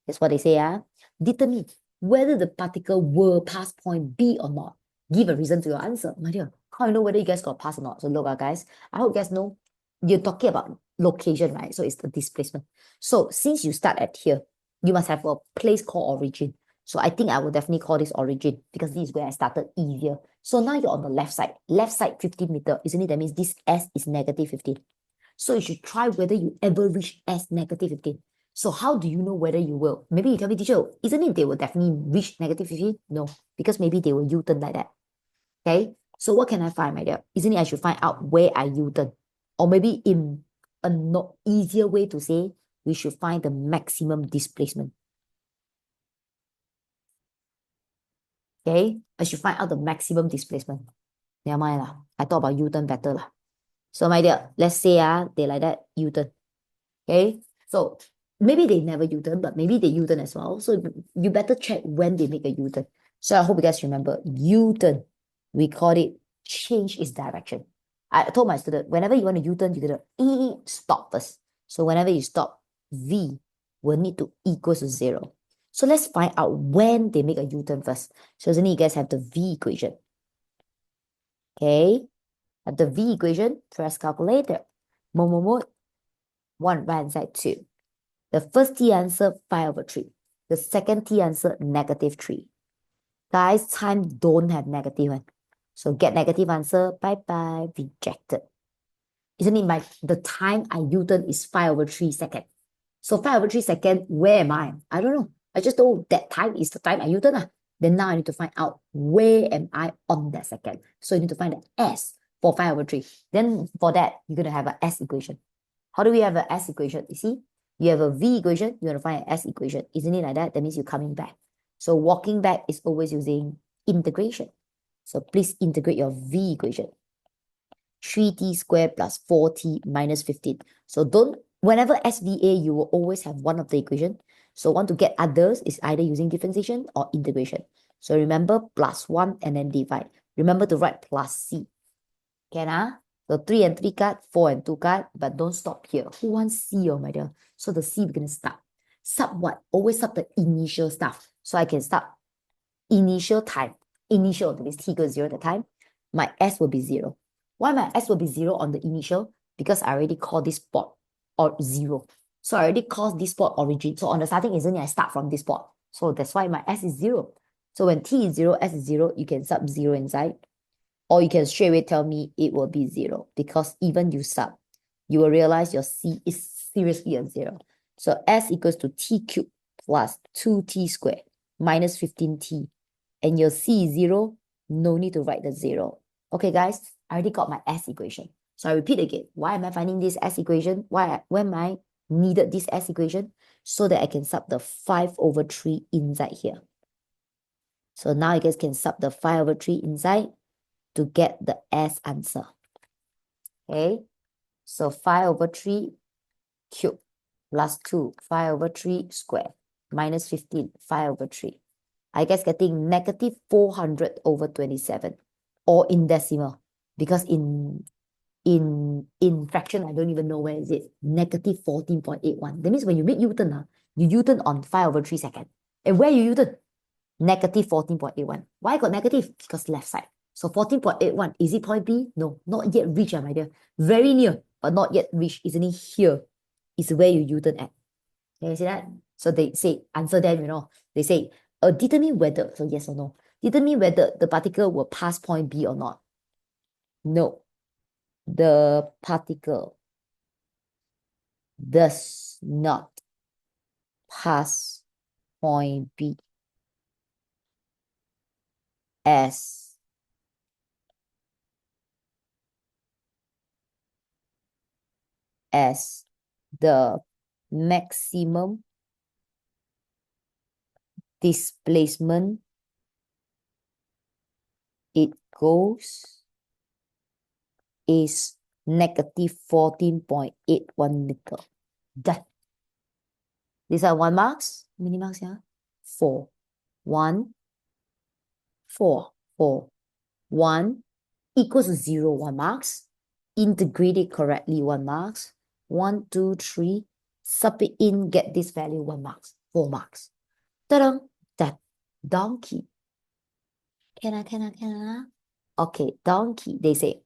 That's what they say, determine whether the particle will pass point B or not. Give a reason to your answer. My dear, how you know whether you guys got pass or not? So look, guys, I hope you guys know you're talking about location, right? So it's the displacement. So since you start at here, you must have a place called origin. So I think I will definitely call this origin because this is where I started easier. So now you're on the left side 15 meter, isn't it? That means this S is negative 15. So you should try whether you ever reach S negative 15. So how do you know whether you will? Maybe you tell me, teacher, isn't it they will definitely reach negative 15? No, because maybe they will U-turn like that. Okay, so what can I find, my dear? Isn't it I should find out where I U-turn? Or maybe in a not easier way to say, we should find the maximum displacement. Okay, I should find out the maximum displacement. Never mind lah. I thought about U-turn better lah. So my dear, let's say they like that U-turn. Okay, so maybe they never U-turn, but maybe they U-turn as well. So you better check when they make a U-turn. So I hope you guys remember U-turn. We call it change its direction. I told my student, whenever you want to U-turn, you gotta stop first. So whenever you stop, V will need to equal to 0. So let's find out when they make a U-turn first. So then you guys have the V equation. Okay, have the V equation, press calculator. Mode, 1 right hand side 2. The first T answer 5/3. The second T answer -3. Guys, time don't have negative one. So get negative answer, bye-bye, rejected. Isn't it the time I U-turn is 5 over 3 seconds. So 5 over 3 seconds, where am I? I don't know. I just know that time is the time I U-turn. Then now I need to find out where am I on that second. So you need to find the S for 5 over 3. Then for that, you're going to have an S equation. How do we have an S equation? You see, you have a V equation, you're going to find an S equation. Isn't it like that? That means you're coming back. So walking back is always using integration. So please integrate your V equation. 3t squared plus 4t minus 15. So whenever SVA, you will always have one of the equation. So want to get others is either using differentiation or integration. So remember plus 1 and then divide. Remember to write plus C. Can So 3 and 3 card, 4 and 2 card, but don't stop here. Who wants C, oh my dear? So the C we're going to start. Sub what? Always sub the initial stuff. So I can start initial time. Initial, that means t equals 0 at the time. My S will be 0. Why my S will be 0 on the initial? Because I already call this spot or 0. So I already call this spot origin. So on the starting, isn't it? I start from this spot. So that's why my S is 0. So when t is 0, S is 0, you can sub 0 inside. Or you can straight away tell me it will be 0. Because even you sub, you will realize your C is seriously a 0. So S equals to t cubed plus 2t squared minus 15t. And your C is 0, no need to write the 0. Okay, guys, I already got my S equation. So I repeat again. Why am I finding this S equation? When I needed this S equation? So that I can sub the 5 over 3 inside here. So now you guys can sub the 5 over 3 inside to get the S answer. Okay, so 5 over 3 cubed plus 2, 5 over 3 squared minus 15, 5 over 3. I guess getting negative 400 over 27 or in decimal, because in fraction, I don't even know where is it. Negative 14.81. That means when you make U-turn, you U-turn on 5 over 3 seconds. And where you U-turn? Negative 14.81. Why I got negative? Because left side. So 14.81, is it point B? No, not yet reached, my dear. Very near, but not yet reached. Isn't it here? Is where you U-turn at. Can you see that? So they say, answer them, They say, determine whether, so yes or no. Determine whether the particle will pass point B or not. No. The particle does not pass point B as the maximum displacement it goes is negative 14.81 meter. Done. These are 1 marks. How many marks here? 4. 1, 4, 4. 1 equals to 0, 1 marks. Integrate it correctly, 1 marks. 1, 2, 3. Sub it in, get this value, 1 marks. 4 marks. Ta-da! That donkey. Can I? Okay, donkey. They say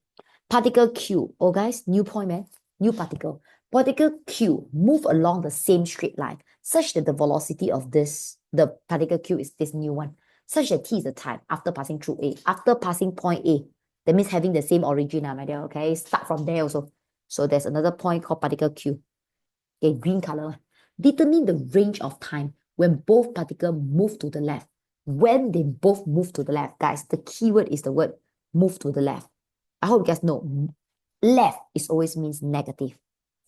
particle Q. Oh, guys, new point, man. New particle. Particle Q move along the same straight line such that the velocity of the particle Q is this new one, such that t is the time after passing through A, after passing point A. That means having the same origin, my dear, okay? Start from there also. So there's another point called particle Q. Okay, green color. Determine the range of time when both particles move to the left. When they both move to the left, guys, the keyword is the word move to the left. I hope you guys know left is always means negative.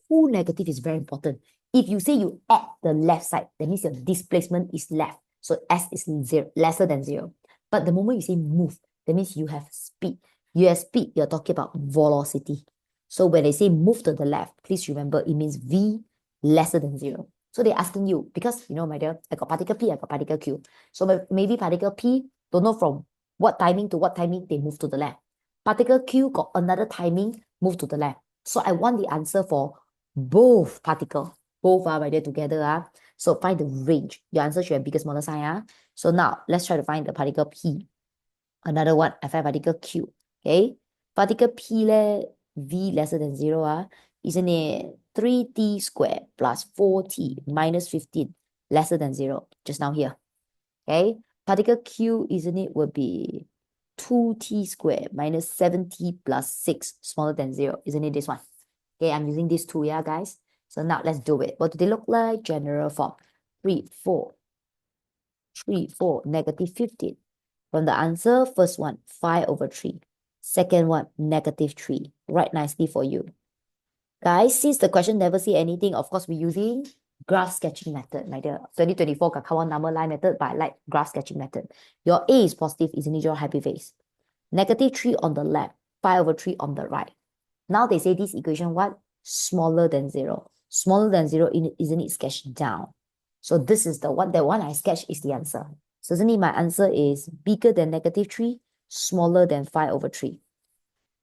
Who negative is very important. If you say you add the left side, that means your displacement is left. So S is 0, lesser than 0. But the moment you say move, that means you have speed. You have speed, you're talking about velocity. So when they say move to the left, please remember it means V lesser than 0. So they're asking you, because, my dear, I got particle P, I got particle Q. So maybe particle P, don't know from what timing to what timing they move to the left. Particle Q got another timing, move to the left. So I want the answer for both particle. Both are right there together. So find the range. Your answer should have bigger, smaller sign. So now let's try to find the particle P. Another one, I find particle Q. Okay. Particle P V lesser than 0. Isn't it 3t squared plus 4t minus 15 lesser than 0? Just now here. Okay. Particle Q, isn't it, would be 2t squared minus 7t plus 6 smaller than 0. Isn't it this one? Okay, I'm using these two, yeah, guys. So now let's do it. What do they look like? General form. 3, 4. 3, 4, negative 15. From the answer, first one, 5 over 3. Second one, negative 3. Write nicely for you. Guys, since the question never say anything, of course, we're using graph sketching method, my dear. 2024 got count number line method, but I like graph sketching method. Your A is positive, isn't it? Your happy face. Negative 3 on the left, 5 over 3 on the right. Now they say this equation, what? Smaller than 0. Smaller than 0, isn't it sketched down? So this is the one, I sketched is the answer. So isn't it my answer is bigger than negative 3, smaller than 5 over 3.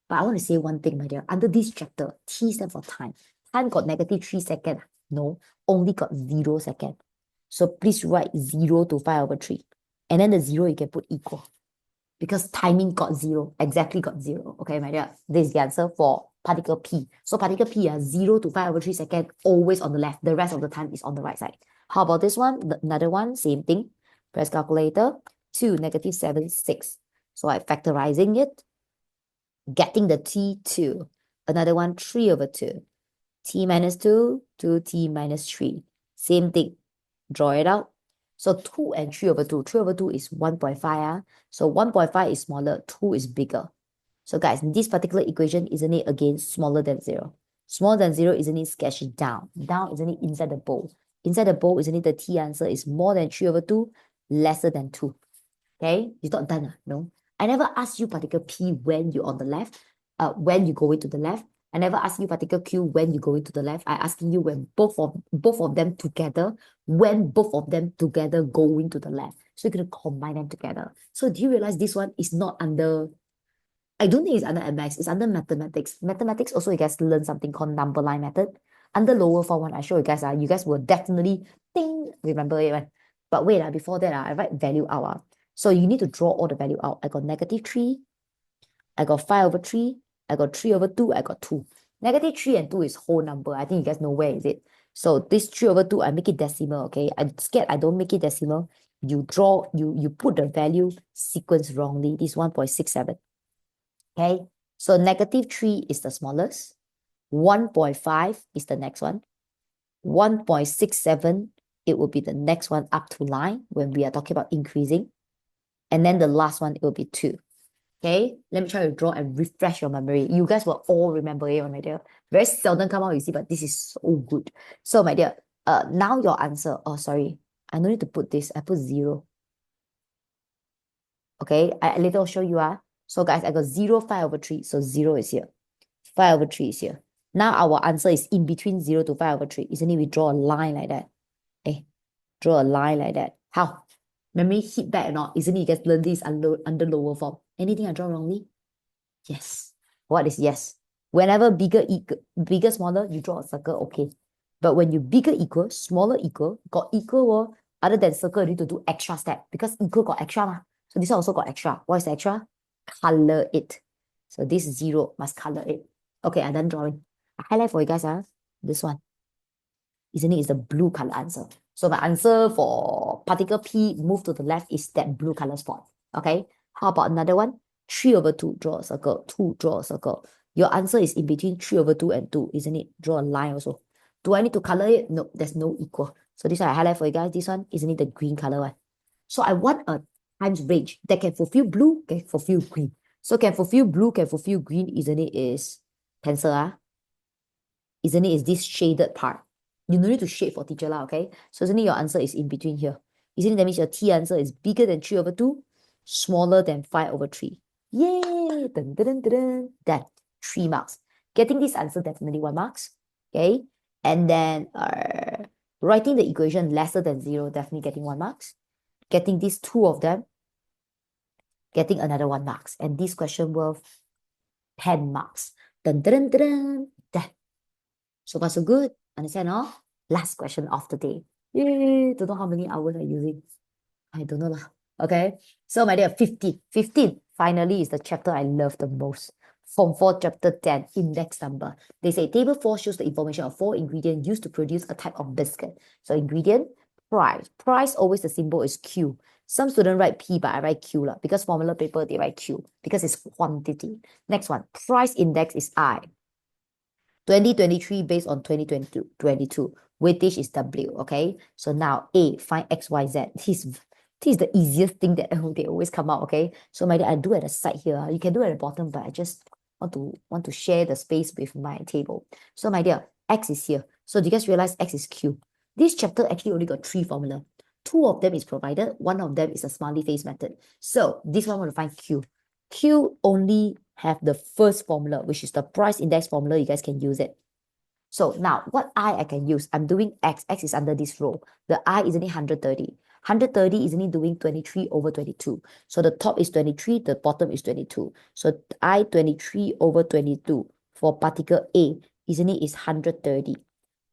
But I want to say one thing, my dear. Under this chapter, T stands for time. Time got negative 3 seconds. No, only got 0 second. So please write 0 to 5 over 3. And then the 0 you can put equal. Because timing got 0, exactly got 0. Okay, my dear. This is the answer for particle P. So particle P, 0 to 5 over 3 seconds, always on the left. The rest of the time is on the right side. How about this one? Another one, same thing. Press calculator. 2, negative 7, 6. So I'm factorizing it. Getting the T2. Another one, 3 over 2. T minus 2, 2T minus 3. Same thing. Draw it out. So 2 and 3 over 2. 3 over 2 is 1.5. So 1.5 is smaller, 2 is bigger. So guys, this particular equation, isn't it again smaller than 0? Smaller than 0, isn't it sketched down? Down, isn't it inside the bowl? Inside the bowl, isn't it the T answer is more than 3 over 2, lesser than 2? Okay, it's not done, no. I never ask you particle P when you're on the left, when you go into the left. I never ask you particle Q when you go into the left. I asking you when both of them together, when both of them together go into the left. So you're gonna combine them together. So do you realize this one is not under, I don't think it's under MX, it's under mathematics. Mathematics also you guys learn something called number line method. Under lower form one, I show you guys, you guys will definitely remember it. Right? But wait, before that, I write value out. So you need to draw all the value out. I got negative 3, I got 5 over 3, I got 3 over 2, I got 2. Negative 3 and 2 is whole number. I think you guys know where is it. So this 3 over 2, I make it decimal, okay? I'm scared I don't make it decimal. You put the value sequence wrongly. This 1.67. Okay, so negative 3 is the smallest. 1.5 is the next one. 1.67, it will be the next one up to line when we are talking about increasing. And then the last one, it will be 2. Okay, let me try to draw and refresh your memory. You guys will all remember it, my dear. Very seldom come out, you see, but this is so good. So, my dear, now your answer. Oh, sorry. I don't need to put this. I put 0. Okay, I later will show you. So, guys, I got 0, 5 over 3. So, 0 is here. 5 over 3 is here. Now, our answer is in between 0 to 5 over 3. Isn't it? We draw a line like that. Draw a line like that. How? Memory hit back or not? Isn't it? You guys learn this under lower form. Anything I draw wrongly? Yes. What is yes? Whenever bigger, smaller, you draw a circle, okay. But when you bigger equal, smaller equal, got equal, other than circle, you need to do extra step because equal got extra. So this one also got extra. What is the extra? Color it. So this 0 must color it. Okay, I'm done drawing. I highlight for you guys, this one. Isn't it? It's the blue color answer. So my answer for particle P move to the left is that blue color spot. Okay. How about another one? 3 over 2, draw a circle. 2, draw a circle. Your answer is in between 3 over 2 and 2, isn't it? Draw a line also. Do I need to color it? No, there's no equal. So this one I highlight for you guys. This one, isn't it the green color one? So I want a times range that can fulfill blue, can fulfill green. So can fulfill blue, can fulfill green, isn't it? Is pencil, isn't it? Is this shaded part? You don't need to shade for teacher lah, okay? So isn't it your answer is in between here? Isn't it that means your T answer is bigger than 3 over 2, smaller than 5 over 3? Yay! Dun, dun, dun, dun. That 3 marks. Getting this answer definitely 1 marks. Okay. And then writing the equation lesser than 0, definitely getting 1 marks. Getting these 2 of them, getting another 1 marks. And this question worth 10 marks. Dun, dun, dun, dun, dun. So far so good. Understand, no? Last question of the day. Yay! Don't know how many hours I'm using. I don't know lah. Okay. So my dear, 15. 15 finally is the chapter I love the most. Form 4, chapter 10, index number. They say table 4 shows the information of 4 ingredients used to produce a type of biscuit. So ingredient, price. Price, always the symbol is Q. Some students write P, but I write Q lah. Because formula paper, they write Q. Because it's quantity. Next one, price index is I. 2023 based on 2022. Weightage is W, okay? So now A, find X, Y, Z. This is the easiest thing that they always come out, okay? So my dear, I do at the side here. You can do at the bottom, but I just want to share the space with my table. So my dear, X is here. So do you guys realize X is Q? This chapter actually only got 3 formula. 2 of them is provided. 1 of them is a smiley face method. So this one I want to find Q. Q only have the first formula, which is the price index formula. You guys can use it. So now what I can use, I'm doing X. X is under this row. The I is only 130. 130 is only doing 23 over 22. So the top is 23, the bottom is 22. So I 23 over 22 for particle A is 130.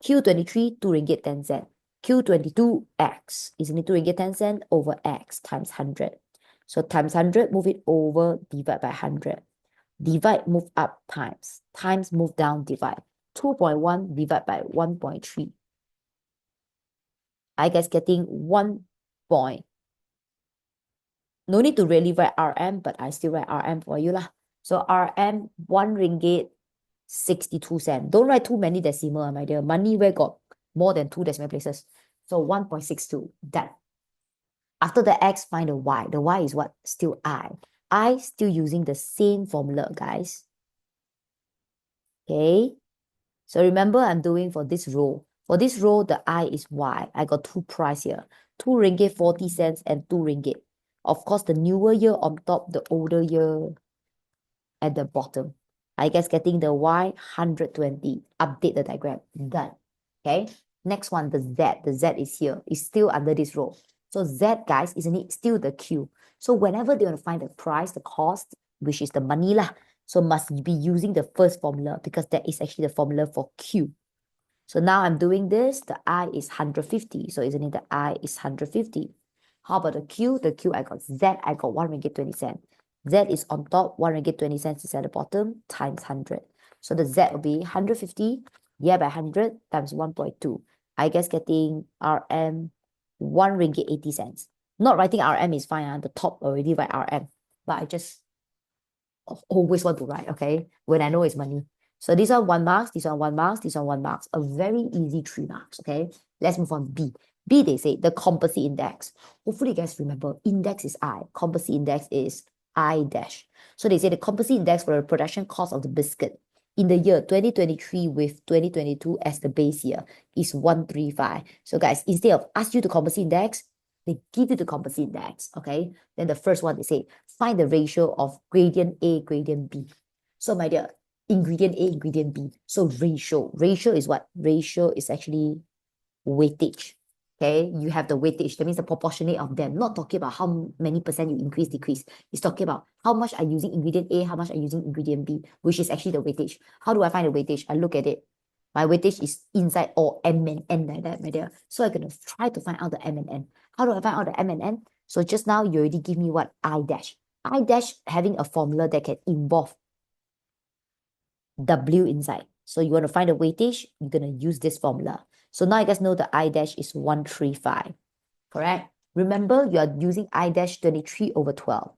Q23, 2 ringgit 10 cent. Q22X is 2 ringgit 10 cent over X times 100. So times 100, move it over, divide by 100. Divide, move up, times. Times, move down, divide. 2.1 divided by 1.3. I guess getting 1 point. No need to really write RM, but I still write RM for you lah. So RM, 1 ringgit 62 cents. Don't write too many decimal, my dear. Money where got more than 2 decimal places. So 1.62, done. After the X, find the Y. The Y is what? Still I. I still using the same formula, guys. Okay. So remember, I'm doing for this row. For this row, the I is Y. I got 2 price here. 2 ringgit 40 cents and 2 ringgit. Of course, the newer year on top, the older year at the bottom. I guess getting the Y 120. Update the diagram. Done. Okay. Next one, the Z. The Z is here. It's still under this row. So Z, guys, isn't it still the Q? So whenever they want to find the price, the cost, which is the money lah, so must be using the first formula because that is actually the formula for Q. So now I'm doing this. The I is 150. So isn't it the I is 150? How about the Q? The Q I got Z. I got 1 ringgit 20 cents. Z is on top. 1 ringgit 20 cents is at the bottom times 100. So the Z will be 150 divided by 100 times 1.2. I guess getting RM 1 ringgit 80 cents. Not writing RM is fine. The top already write RM. But I just always want to write, okay? When I know it's money. So this one 1 marks, this one 1 marks, this one 1 marks. A very easy 3 marks, okay? Let's move on. B. B, they say the composite index. Hopefully you guys remember, index is I. Composite index is I dash. So they say the composite index for the production cost of the biscuit in the year 2023 with 2022 as the base year is 135. So guys, instead of ask you the composite index, they give you the composite index, okay? Then the first one, they say, find the ratio of gradient A, gradient B. So my dear, ingredient A, ingredient B. So ratio. Ratio is what? Ratio is actually weightage. Okay, you have the weightage. That means the proportionate of them. Not talking about how many percent you increase, decrease. It's talking about how much are using ingredient A, how much are using ingredient B, which is actually the weightage. How do I find the weightage? I look at it. My weightage is inside all M and N like that, my dear. So I'm going to try to find out the M and N. How do I find out the M and N? So just now, you already give me what? I dash. I dash having a formula that can involve W inside. So you want to find the weightage, you're going to use this formula. So now you guys know the I dash is 135. Correct? Remember, you are using I dash 23 over 12.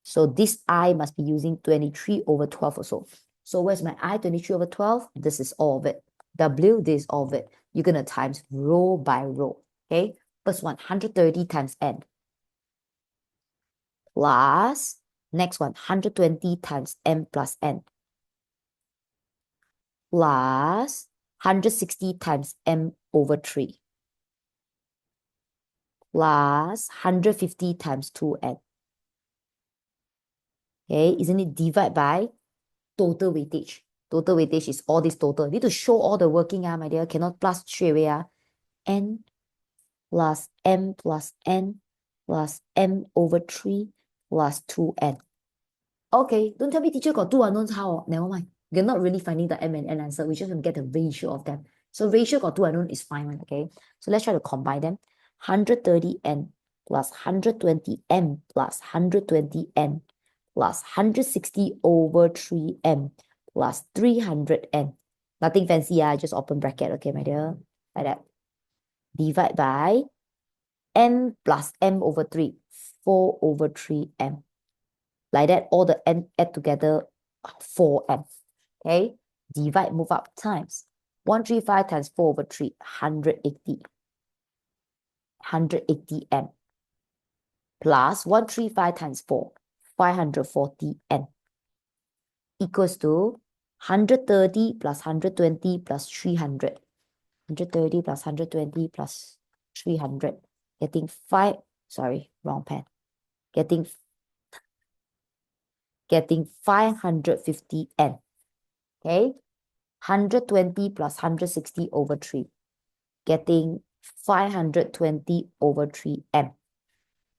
So this I must be using 23 over 12 also. So where's my I 23 over 12? This is all of it. W, this is all of it. You're going to times row by row. Okay? First one, 130 times N. Plus, next one, 120 times M plus N. Plus 160 times M over 3. Plus 150 times 2N. Okay, isn't it divide by total weightage? Total weightage is all this total. You need to show all the working, my dear. Cannot plus straight away. N plus M plus N plus M over 3 plus 2N. Okay, don't tell me teacher got 2 unknowns. How? Never mind. You're not really finding the M and N answer. We just want to get the ratio of them. So ratio got 2 unknown is fine, okay? So let's try to combine them. 130N plus 120M plus 120N plus 160 over 3M plus 300N. Nothing fancy, just open bracket, okay, my dear? Like that. Divide by N plus M over 3, 4 over 3M. Like that, all the N add together, 4M. Okay, divide, move up, times 135 times 4 over 3, 180 M, plus 135 times 4, 540 N, equals to 130 plus 120 plus 300. 130 plus 120 plus 300. Getting 5, sorry, wrong pen. Getting 550 N. Okay? 120 plus 160 over 3. Getting 520 over 3 M.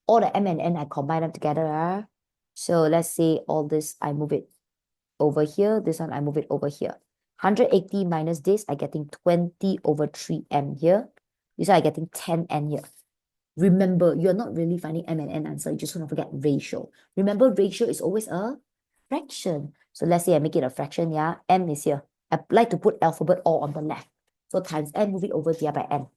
All the M and N, I combine them together. So let's say all this, I move it over here. This one, I move it over here. 180 minus this, I getting 20 over 3M here. This one, I getting 10N here. Remember, you're not really finding M and N answer. You just want to forget ratio. Remember, ratio is always a fraction. So let's say I make it a fraction, yeah? M is here. I like to put alphabet all on the left. So times N, move it over here by N.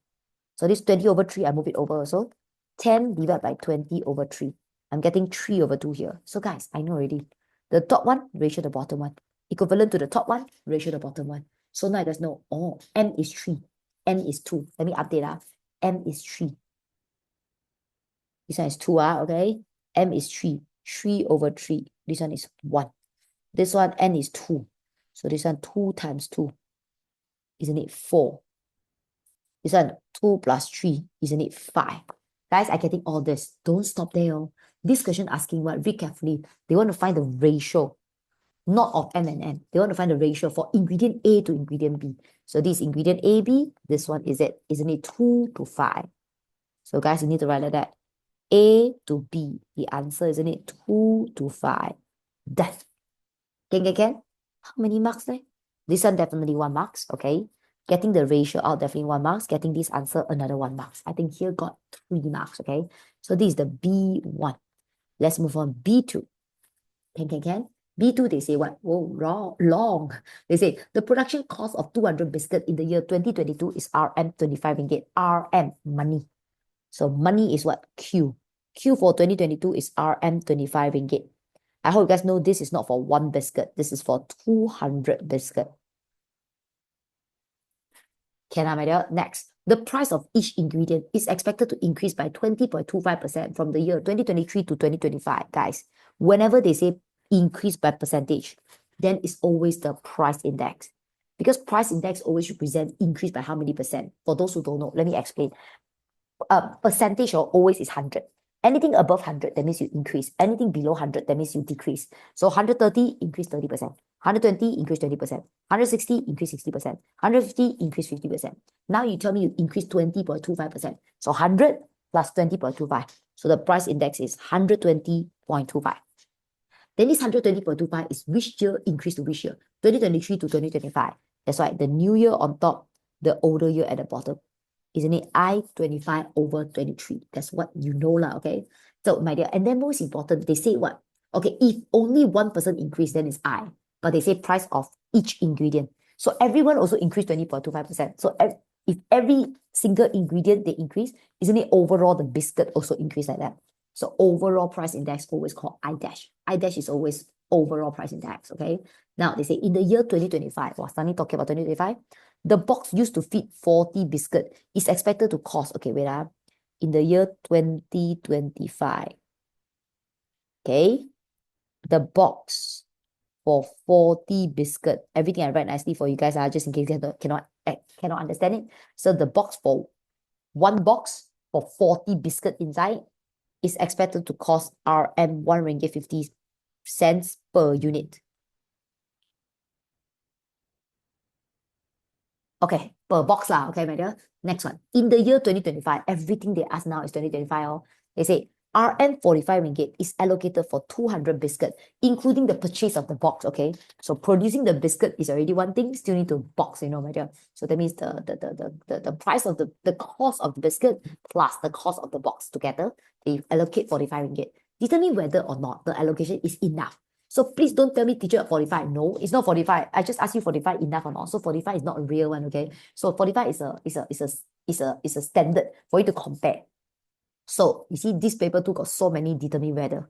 So this 20 over 3, I move it over also. 10 divided by 20 over 3. I'm getting 3 over 2 here. So guys, I know already. The top one, ratio the bottom one. Equivalent to the top one, ratio the bottom one. So now I just know, oh, M is 3. N is 2. Let me update. M is 3. This one is 2, okay? M is 3. 3 over 3. This one is 1. This one, N is 2. So this one, 2 times 2. Isn't it 4? This one, 2 plus 3. Isn't it 5? Guys, I'm getting all this. Don't stop there. This question asking what? Read carefully. They want to find the ratio, not of M and N. They want to find the ratio for ingredient A to ingredient B. So this ingredient A, B. This one is it. Isn't it 2 to 5? So guys, you need to write like that. A to B. The answer, isn't it? 2 to 5. Done. Can? How many marks there? This one definitely 1 marks, okay? Getting the ratio out, definitely 1 marks. Getting this answer, another 1 marks. I think here got 3 marks, okay? So this is the B1. Let's move on. B2. Can? B2, they say what? Oh, long. They say the production cost of 200 biscuit in the year 2022 is RM 25 ringgit. RM, money. So money is what? Q. Q for 2022 is RM 25 ringgit. I hope you guys know this is not for 1 biscuit. This is for 200 biscuit. Can I, my dear? Next, the price of each ingredient is expected to increase by 20.25% from the year 2023 to 2025. Guys, whenever they say increase by percentage, then it's always the price index. Because price index always represents increase by how many percent? For those who don't know, let me explain. Percentage or always is 100. Anything above 100, that means you increase. Anything below 100, that means you decrease. So 130, increase 30%. 120, increase 20%. 160, increase 60%. 150, increase 50%. Now you tell me you increase 20.25%. So 100 plus 20.25. So the price index is 120.25. Then this 120.25 is which year increase to which year? 2023 to 2025. That's why the new year on top, the older year at the bottom. Isn't it? I 25 over 23. That's what you know lah, okay? So my dear, and then most important, they say what? Okay, if only 1% increase, then it's I. But they say price of each ingredient. So everyone also increase 20.25%. So if every single ingredient they increase, isn't it overall the biscuit also increase like that? So overall price index always called I dash. I dash is always overall price index, okay? Now they say in the year 2025, we're starting talking about 2025, the box used to feed 40 biscuit is expected to cost, okay, wait, in the year 2025, okay, the box for 40 biscuit, everything I write nicely for you guys, just in case you cannot understand it. So the box for 1 box for 40 biscuit inside is expected to cost RM 1 ringgit 50 cents per unit. Okay, per box lah. Okay, my dear. Next one. In the year 2025, everything they ask now is 2025. Oh. They say RM 45 ringgit is allocated for 200 biscuit, including the purchase of the box. Okay, so producing the biscuit is already one thing. Still need to box, my dear. So that means the price of the cost of the biscuit plus the cost of the box together, they allocate 45 ringgit. Determine whether or not the allocation is enough. So please don't tell me teacher 45. No, it's not 45. I just ask you 45 enough or not. So 45 is not a real one, okay? So 45 is a standard for you to compare. So you see, this paper too got so many determine whether.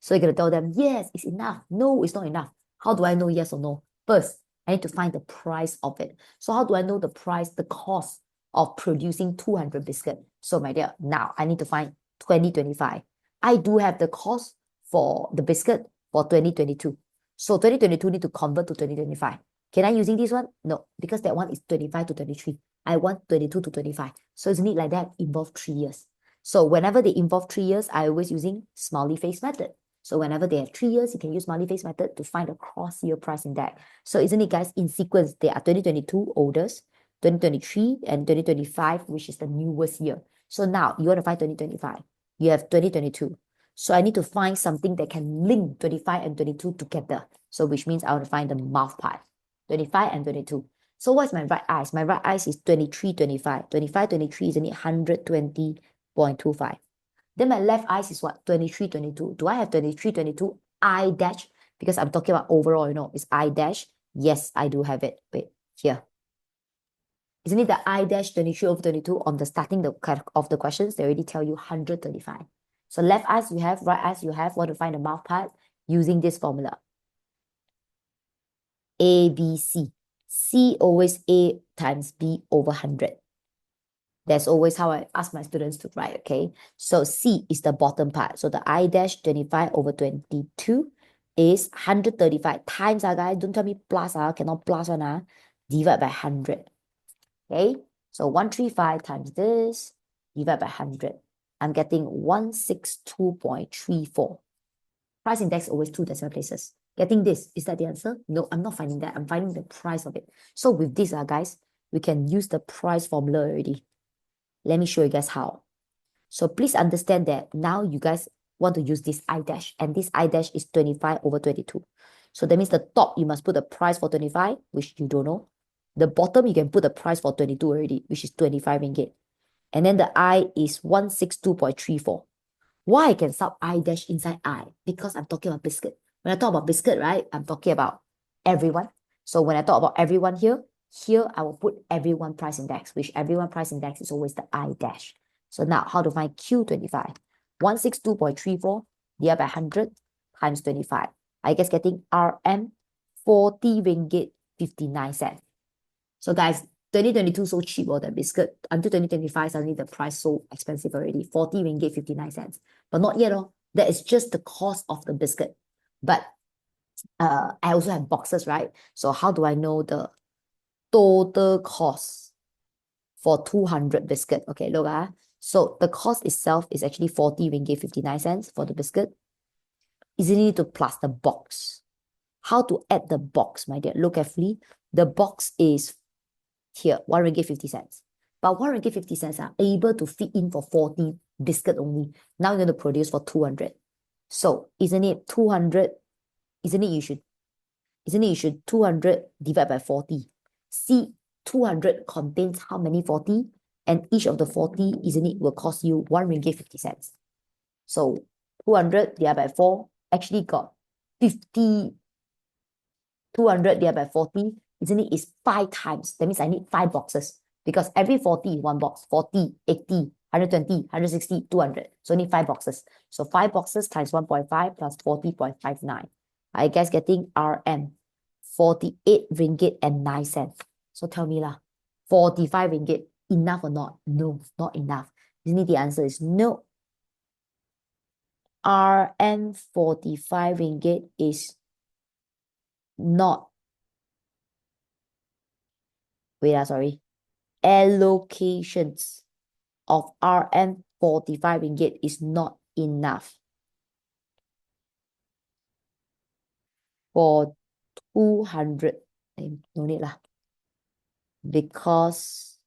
So you're gonna tell them, yes, it's enough. No, it's not enough. How do I know yes or no? First, I need to find the price of it. So how do I know the price, the cost of producing 200 biscuit? So my dear, now I need to find 2025. I do have the cost for the biscuit for 2022. So 2022 need to convert to 2025. Can I using this one? No, because that one is 25 to 23. I want 22 to 25. So isn't it like that? Involve 3 years. So whenever they involve 3 years, I always using smiley face method. So whenever they have 3 years, you can use smiley face method to find a cross-year price index. So isn't it, guys, in sequence, they are 2022 oldest, 2023, and 2025, which is the newest year. So now you want to find 2025. You have 2022. So I need to find something that can link 25 and 22 together. So which means I want to find the mouth part, 25 and 22. So what's my right eyes? My right eyes is 23, 25. 25, 23 is only 120.25. Then my left eyes is what? 23, 22. Do I have 23, 22 I dash? Because I'm talking about overall, it's I dash. Yes, I do have it. Wait, here. Isn't it the I dash 23 over 22 on the starting of the questions? They already tell you 135. So left eyes you have, right eyes you have. Want to find the mouth part using this formula. A, B, C. C always A times B over 100. That's always how I ask my students to write, okay? So C is the bottom part. So the I dash 25 over 22 is 135 times, guys. Don't tell me plus, cannot plus one, divide by 100. Okay? So 135 times this, divide by 100. I'm getting 162.34. Price index always 2 decimal places. Getting this, is that the answer? No, I'm not finding that. I'm finding the price of it. So with this, guys, we can use the price formula already. Let me show you guys how. So please understand that now you guys want to use this I dash, and this I dash is 25 over 22. So that means the top, you must put the price for 25, which you don't know. The bottom, you can put the price for 22 already, which is 25 ringgit. And then the I is 162.34. Why I can sub I dash inside I? Because I'm talking about biscuit. When I talk about biscuit, right, I'm talking about everyone. So when I talk about everyone here I will put everyone price index, which everyone price index is always the I dash. So now how to find Q25? 162.34 divided by 100 times 25. I guess getting RM 40 ringgit 59 cents. So guys, 2022 so cheap the biscuit. Until 2025, suddenly the price so expensive already. 40 ringgit 59 cents. But not yet. That is just the cost of the biscuit. But I also have boxes, right? So how do I know the total cost for 200 biscuit? Okay, look. So the cost itself is actually 40 ringgit 59 cents for the biscuit. Isn't it to plus the box? How to add the box, my dear? Look carefully. The box is here, 1 ringgit 50 cents. But 1 ringgit 50 cents are able to fit in for 40 biscuit only. Now you're going to produce for 200. So isn't it 200? Isn't it you should 200 divide by 40? See, 200 contains how many 40? And each of the 40, isn't it, will cost you 1 ringgit 50 cents. So 200 divided by 4 actually got 50. 200 divided by 40, isn't it, is 5 times. That means I need 5 boxes because every 40 is 1 box. 40, 80, 120, 160, 200. So I need 5 boxes. So 5 boxes times 1.5 plus 40.59. I guess getting RM 48 ringgit and 9 cents. So tell me 45 ringgit, enough or not? No, not enough. Isn't it, the answer is no. RM 45 ringgit is not, sorry, allocations of RM 45 ringgit is not enough for 200. No need because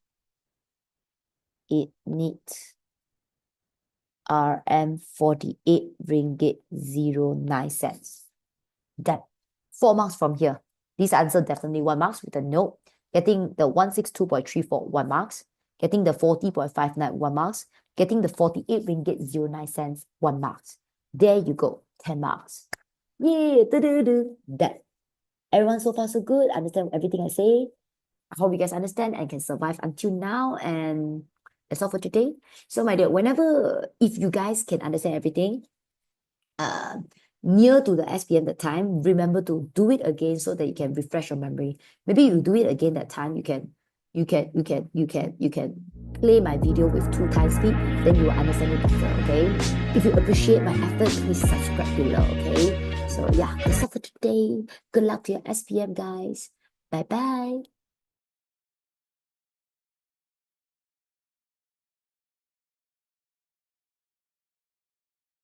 it needs RM 48 ringgit 09 cents. That 4 marks from here. This answer definitely 1 marks with a note. Getting the 162.34, 1 marks. Getting the 40.59, 1 marks. Getting the 48 ringgit 09 cents, 1 marks. There you go, 10 marks. Yay! That. Everyone so far so good. Understand everything I say. I hope you guys understand and can survive until now. And that's all for today. So my dear, if you guys can understand everything, near to the SPM that time, remember to do it again so that you can refresh your memory. Maybe you do it again that time, you can play my video with 2 times speed, then you will understand it better, okay? If you appreciate my effort, please subscribe below, okay? So yeah, that's all for today. Good luck to your SPM, guys. Bye-bye.